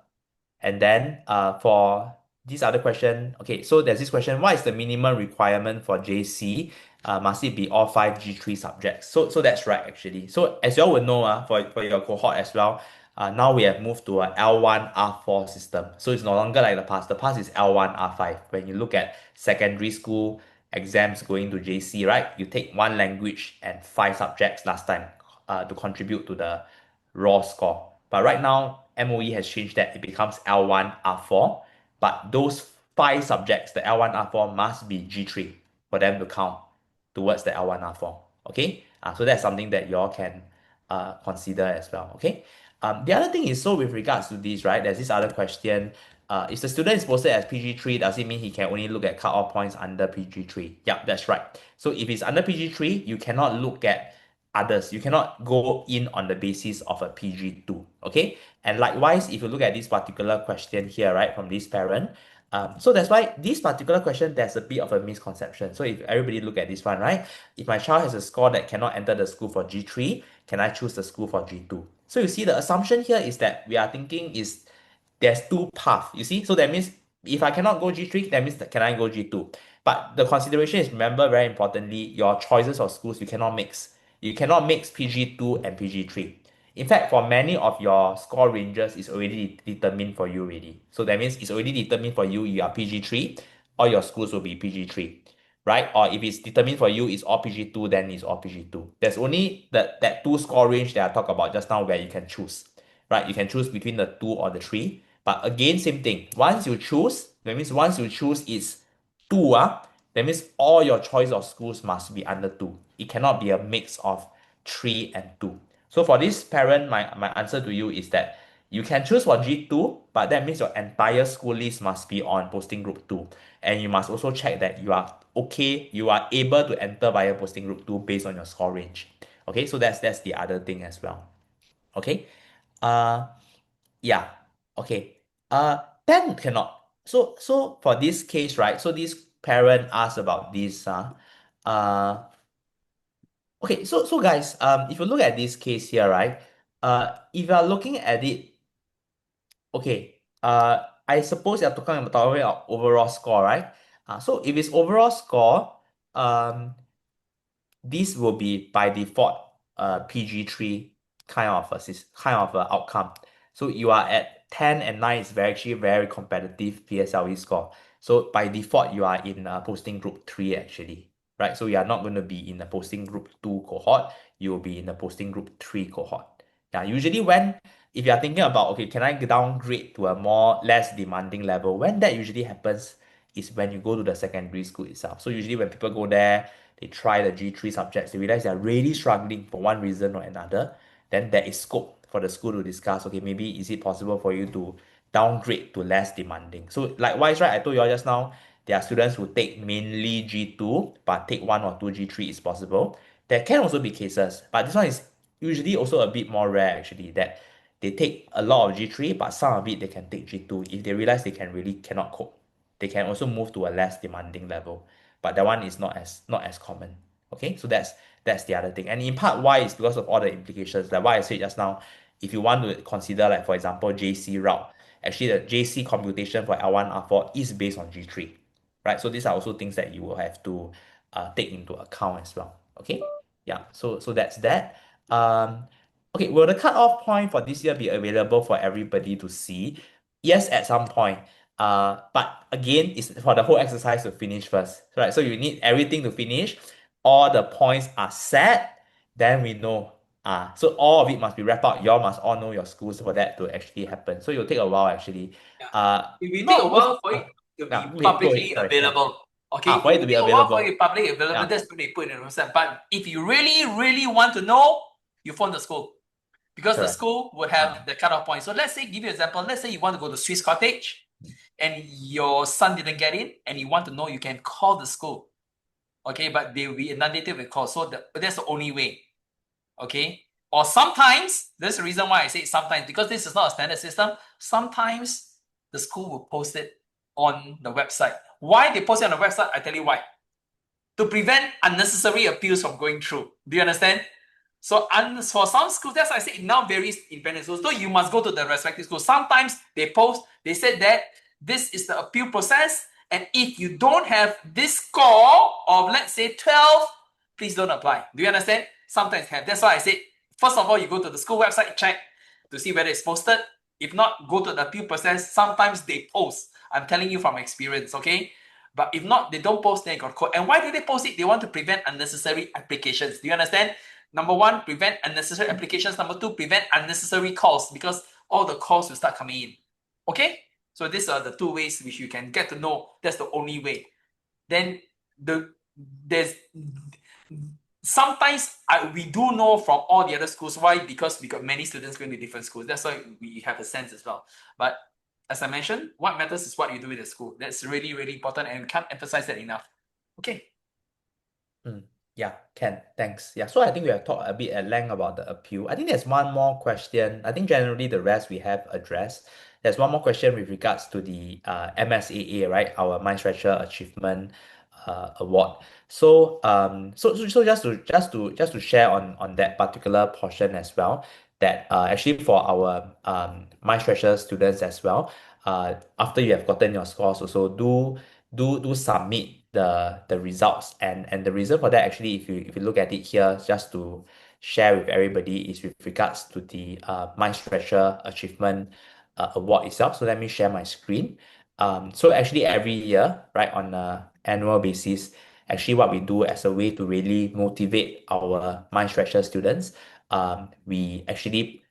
And then for this other question, okay, so there's this question, what is the minimum requirement for JC? Must it be all five G3 subjects? So that's right actually. So as you all will know, for your cohort as well, now we have moved to a L1 R4 system. So it's no longer like the past. The past is L1 R5. When you look at secondary school exams going to JC, right? You take one language and five subjects last time to contribute to the raw score. But right now, MOE has changed that. It becomes L1 R4. But those five subjects, the L1 R4 must be G3 for them to count towards the L1 R4. Okay? So that's something that you all can consider as well. Okay? The other thing is, so with regards to this, right, there's this other question. If the student is posted as PG3, does it mean he can only look at cut-off points under PG3? Yeah, that's right. So if it's under PG3, you cannot look at others. You cannot go in on the basis of a PG2. Okay? And likewise, if you look at this particular question here, right, from this parent, so that's why this particular question, there's a bit of a misconception. So if everybody look at this one, right, if my child has a score that cannot enter the school for G3, can I choose the school for G2? So you see the assumption here is that we are thinking is there's two paths, you see? So that means if I cannot go G3, that means that can I go G2? But the consideration is, remember very importantly, your choices of schools you cannot mix. You cannot mix PG2 and PG3. In fact, for many of your score ranges, it's already determined for you already. So that means it's already determined for you, you are PG3, all your schools will be PG3, right? Or if it's determined for you, it's all PG2, then it's all PG2. There's only that two score range that I talked about just now where you can choose, right? You can choose between the two or the three. But again, same thing. Once you choose, that means once you choose it's two, that means all your choice of schools must be under two. It cannot be a mix of three and two. So for this parent, my answer to you is that you can choose for G2, but that means your entire school list must be on posting group 2. And you must also check that you are okay, you are able to enter via posting group 2 based on your score range. Okay, so that's the other thing as well. Okay. Uh yeah. Okay. Then cannot. So for this case, right? So this parent asked about this. Okay. So guys, if you look at this case here, right? If you are looking at it, okay. I suppose you're talking about overall score, right? So if it's overall score, this will be by default PG3 kind of a outcome. So you are at 10 and 9 is actually very competitive PSLE score. So by default you are in posting group 3 actually. Right? So you are not going to be in the posting group 2 cohort, you will be in the posting group 3 cohort. Yeah, usually when if you are thinking about okay, can I downgrade to a more less demanding level, when that usually happens is when you go to the secondary school itself. So usually when people go there, they try the G3 subjects, they realize they're really struggling for one reason or another, then there is scope for the school to discuss, okay, maybe is it possible for you to downgrade to less demanding. So likewise, right, I told you all just now, there are students who take mainly G2, but take one or two G3 is possible. There can also be cases, but this one is usually also a bit more rare actually, that they take a lot of G3, but some of it they can take G2 if they realize they can really cannot cope. They can also move to a less demanding level, but that one is not as common. Okay, so that's the other thing. And in part why is because of all the implications, like what I said just now. If you want to consider, like for example, JC route, actually the JC computation for L1 R4 is based on G3, right? So these are also things that you will have to take into account as well. Okay, yeah. So that's that. Um, okay. Will the cutoff point for this year be available for everybody to see? Yes, at some point. But again, it's for the whole exercise to finish first, right? So you need everything to finish. All the points are set, then we know. So all of it must be wrapped up. You all must all know your schools for that to actually happen. So it'll take a while actually. Yeah. It will take a Not most. while for it to Yeah, be wait, go ahead. publicly Sorry. Yeah. available. Okay, For it it will to be take a while for available. it publicly available. Yeah. That's when they put it in the website. But if you really, really want to know, you phone the school because the Correct. school would have the cutoff point. So let's say, give you an example. Let's say you want to go to Swiss Cottage and your son didn't get in, and you want to know, you can call the school. Okay, but they will be inundated with calls. So that's the only way. Okay. Or sometimes, there's a reason why I say sometimes, because this is not a standard system. Sometimes the school will post it on the website. Why they post it on the website? I tell you why. To prevent unnecessary appeals from going through. Do you understand? So for some schools, that's why I say it now varies in parent schools. So you must go to the respective school. Sometimes they post, they said that this is the appeal process, and if you don't have this score of, let's say, 12, please don't apply. Do you understand? Sometimes have. That's why I said, first of all, you go to the school website, check to see whether it's posted. If not, go to the appeal process. Sometimes they post. I'm telling you from experience, okay? But if not, they don't post, they got caught. And why do they post it? They want to prevent unnecessary applications. Do you understand? Number one, prevent unnecessary applications. Number two, prevent unnecessary calls, because all the calls will start coming in. Okay? So these are the two ways which you can get to know. That's the only way. Then there's sometimes we do know from all the other schools. Why? Because we got many students going to different schools. That's why we have a sense as well. But as I mentioned, what matters is what you do in the school. That's really, really important, and we can't emphasize that enough. Okay. Yeah, can. Thanks. Yeah, so I think we have talked a bit at length about the appeal. I think there's one more question. I think generally the rest we have addressed. There's one more question with regards to the MSAA, right? Our Mind Stretcher Achievement Award. So just to share on that particular portion as well, that actually for our Mind Stretcher students as well, after you have gotten your scores, also do submit the results, and the reason for that actually, if you look at it here, just to share with everybody, is with regards to the Mind Stretcher Achievement Award itself. So let me share my screen. So actually every year, right, on an annual basis, actually what we do as a way to really motivate our Mind Stretcher students, we actually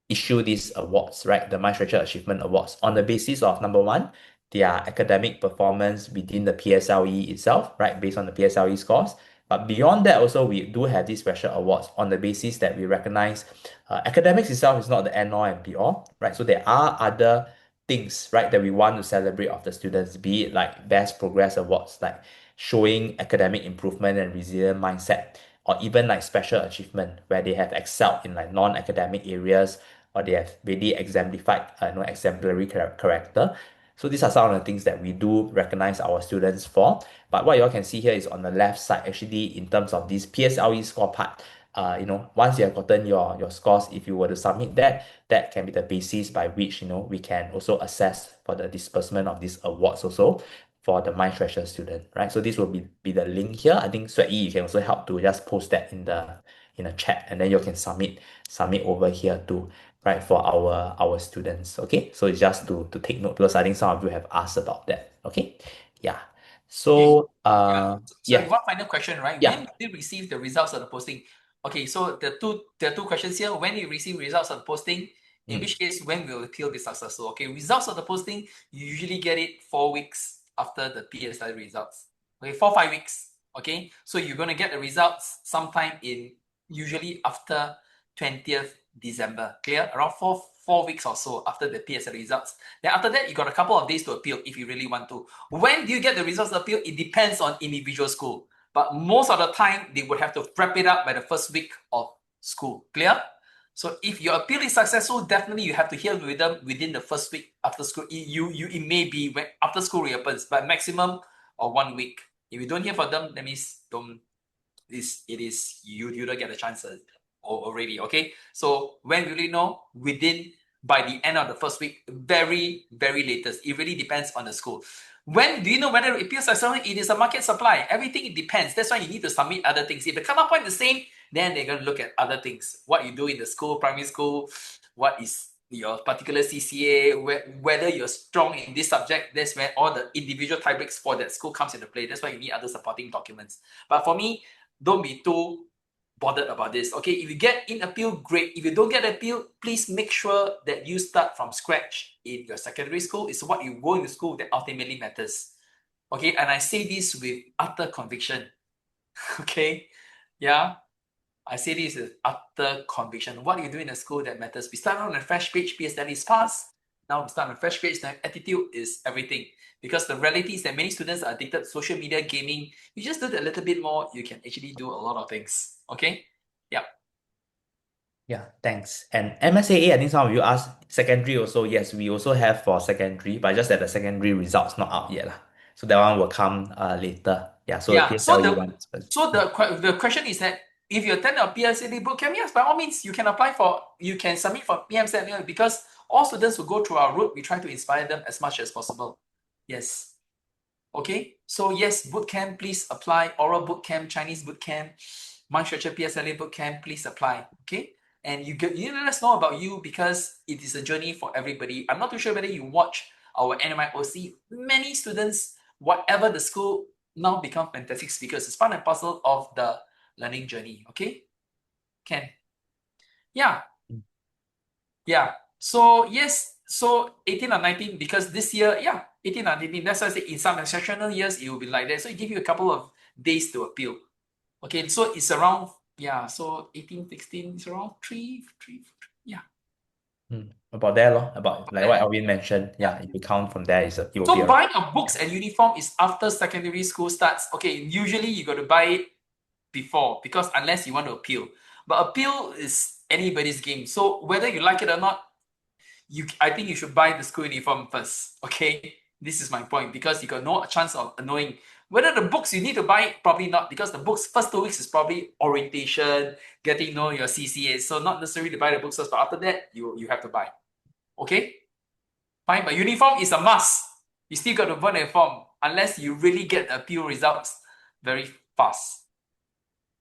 issue these awards, right? The Mind Stretcher Achievement Awards, on the basis of number one, their academic performance within the PSLE itself, right? Based on the PSLE scores. But beyond that, also, we do have these special awards on the basis that we recognize academics itself is not the end all and be all, right? So there are other things, right, that we want to celebrate of the students, be it like best progress awards, like showing academic improvement and resilient mindset, or even like special achievement where they have excelled in like non-academic areas, or they have really exemplified exemplary character. So these are some of the things that we do recognize our students for. But what you all can see here is on the left side, actually, in terms of this PSLE score part, once you have gotten your scores, if you were to submit that, that can be the basis by which, we can also assess for the disbursement of these awards also for the Mind Stretcher student, right? So this will be the link here. I think Sweat you can also help to just post that in a chat, and then you can submit over here too, right, for our students. Okay, so it's just to take note, because I think some of you have asked about that. Okay, yeah. Okay. So Yeah. Sorry, yeah, one final question, right? When yeah. will you receive the results of the posting? Okay, so the two questions here. When you receive results of the posting, in Mm, which case when will the appeal be successful? Okay, results of the posting, you usually get it 4 weeks after the PSLE results. Okay, 4 5 weeks. Okay, so you're gonna get the results sometime in usually after 20th December. Clear? Around 4 weeks or so after the PSLE results. Then after that, you got a couple of days to appeal if you really want to. When do you get the results to appeal? It depends on individual school. But most of the time, they would have to wrap it up by the first week of school. Clear? So if your appeal is successful, definitely you have to hear with them within the first week after school. It may be when after school reopens, but maximum of 1 week. If you don't hear from them, that means you don't get the chances already. Okay. So when will you know? By the end of the first week, very, very latest. It really depends on the school. When do you know whether it appeals successful? It is a market supply. Everything, it depends. That's why you need to submit other things. If the cutoff point is the same, then they're going to look at other things. What you do in the school, primary school, what is your particular CCA, whether you're strong in this subject. That's where all the individual tiebreaks for that school comes into play. That's why you need other supporting documents. But for me, don't be too bothered about this. Okay, if you get in appeal, great. If you don't get appeal, please make sure that you start from scratch in your secondary school. It's what you go into school that ultimately matters. Okay, and I say this with utter conviction. Okay, yeah, I say this with utter conviction. What you do in the school that matters. We start on a fresh page, PSLE is passed. Now we start on a fresh page, then attitude is everything. Because the reality is that many students are addicted to social media, gaming. You just do that a little bit more, you can actually do a lot of things. Okay? Yeah. Yeah, thanks. And MSAA, I think some of you asked secondary also. Yes, we also have for secondary, but just that the secondary results not out yet lah. So that one will come later. Yeah, so the Yeah. So PSLE the one is first. so the question is that if you attend a PSLE bootcamp, yes, by all means, you can submit for PMSLE because all students who go through our route, we try to inspire them as much as possible. Yes. Okay, so yes, bootcamp, please apply. Oral bootcamp, Chinese bootcamp, Manchester PSLA bootcamp, please apply. Okay, and you let us know about you because it is a journey for everybody. I'm not too sure whether you watch our NMIOC. Many students, whatever the school, now become fantastic speakers. It's part and parcel of the learning journey. Okay, Ken. Yeah. Yeah. So yes, so 18 or 19, because this year, yeah, 18 or 19, that's why I say in some exceptional years, it will be like that. So it give you a couple of days to appeal. Okay, so it's around, yeah, so 18, 16, it's around three, yeah. About there, lor, about like what That, Alvin mentioned. yeah. Yeah, if you count from there, it will be So around. buying of books and uniform is after secondary school starts. Okay, usually you got to buy it before because unless you want to appeal. But appeal is anybody's game. So whether you like it or not, I think you should buy the school uniform first. Okay, this is my point because you got no chance of knowing whether the books you need to buy. Probably not because the books first 2 weeks is probably orientation, getting to know your CCA. So not necessarily to buy the books first, but after that you have to buy. Okay, fine. But uniform is a must. You still got to buy the uniform unless you really get the appeal results very fast,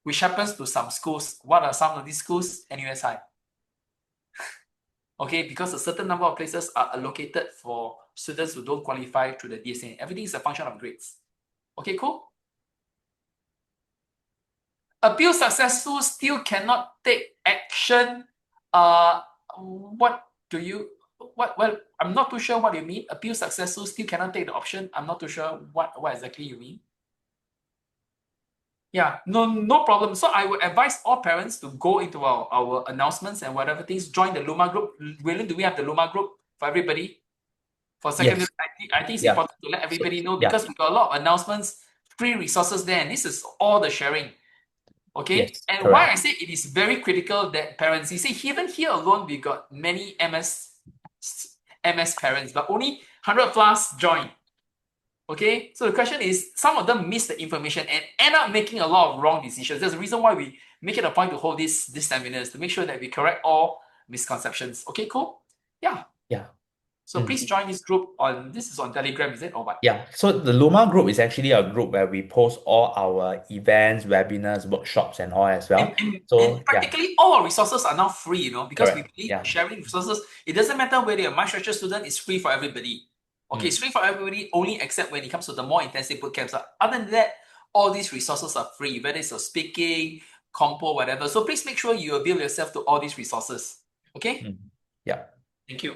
which happens to some schools. What are some of these schools? NUSI. Okay, because a certain number of places are allocated for students who don't qualify through the DSA. Everything is a function of grades. Okay, cool. Appeal successful still cannot take action. What do you well, I'm not too sure what you mean. Appeal successful still cannot take the option. I'm not too sure what exactly you mean. Yeah, no problem. So I would advise all parents to go into our announcements and whatever things, join the Luma group. William, do we have the Luma group for everybody? For secondary, Yes. I think it's Yeah. important to let So everybody know yeah. because we got a lot of announcements, free resources there, and this is all the sharing. Okay, Yes. and why I Correct. say it is very critical that parents, you see, even here alone, we got many MS parents, but only 100 plus join. Okay, so the question is, some of them miss the information and end up making a lot of wrong decisions. There's a reason why we make it a point to hold these seminars to make sure that we correct all misconceptions. Okay, cool. Yeah. Yeah. So please join this group this is on Telegram, is it, or what? Yeah, so the Luma group is actually a group where we post all our events, webinars, workshops, and all as And, well. and, So and yeah, practically all our resources are now free, because we correct. believe Yeah. sharing resources, it doesn't matter whether you're a MyStructure student, it's free for everybody. Okay, it's free for everybody, only except when it comes to the more intensive bootcamps. Other than that, all these resources are free, whether it's for speaking, compo, whatever. So please make sure you avail yourself to all these resources. Okay? Yeah. Thank you.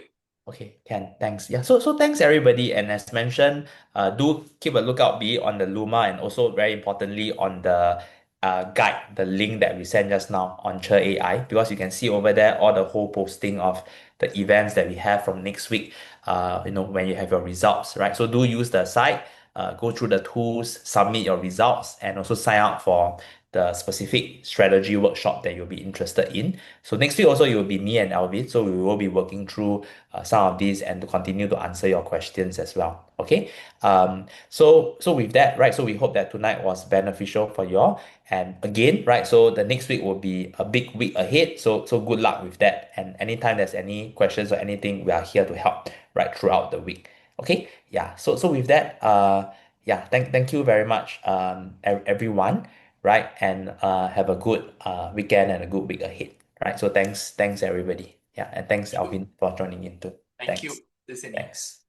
Okay, Ken, thanks. Yeah, so thanks everybody. And as mentioned, do keep a lookout, be it on the Luma and also very importantly on the guide, the link that we sent just now on Cher AI, because you can see over there all the whole posting of the events that we have from next week, when you have your results, right? So do use the site, go through the tools, submit your results, and also sign up for the specific strategy workshop that you'll be interested in. So next week also it will be me and Alvin, so we will be working through some of these and to continue to answer your questions as well. Okay. So with that, right? So we hope that tonight was beneficial for you all. And again, right? So the next week will be a big week ahead. So good luck with that. And anytime there's any questions or anything, we are here to help right throughout the week. Okay. Yeah. So with that, yeah. Thank you very much, everyone. Right. And have a good weekend and a good week ahead. Right. So thanks everybody. Yeah. And thanks Thank you. Alvin for joining in too. Thank Thanks. you, listening. Thanks.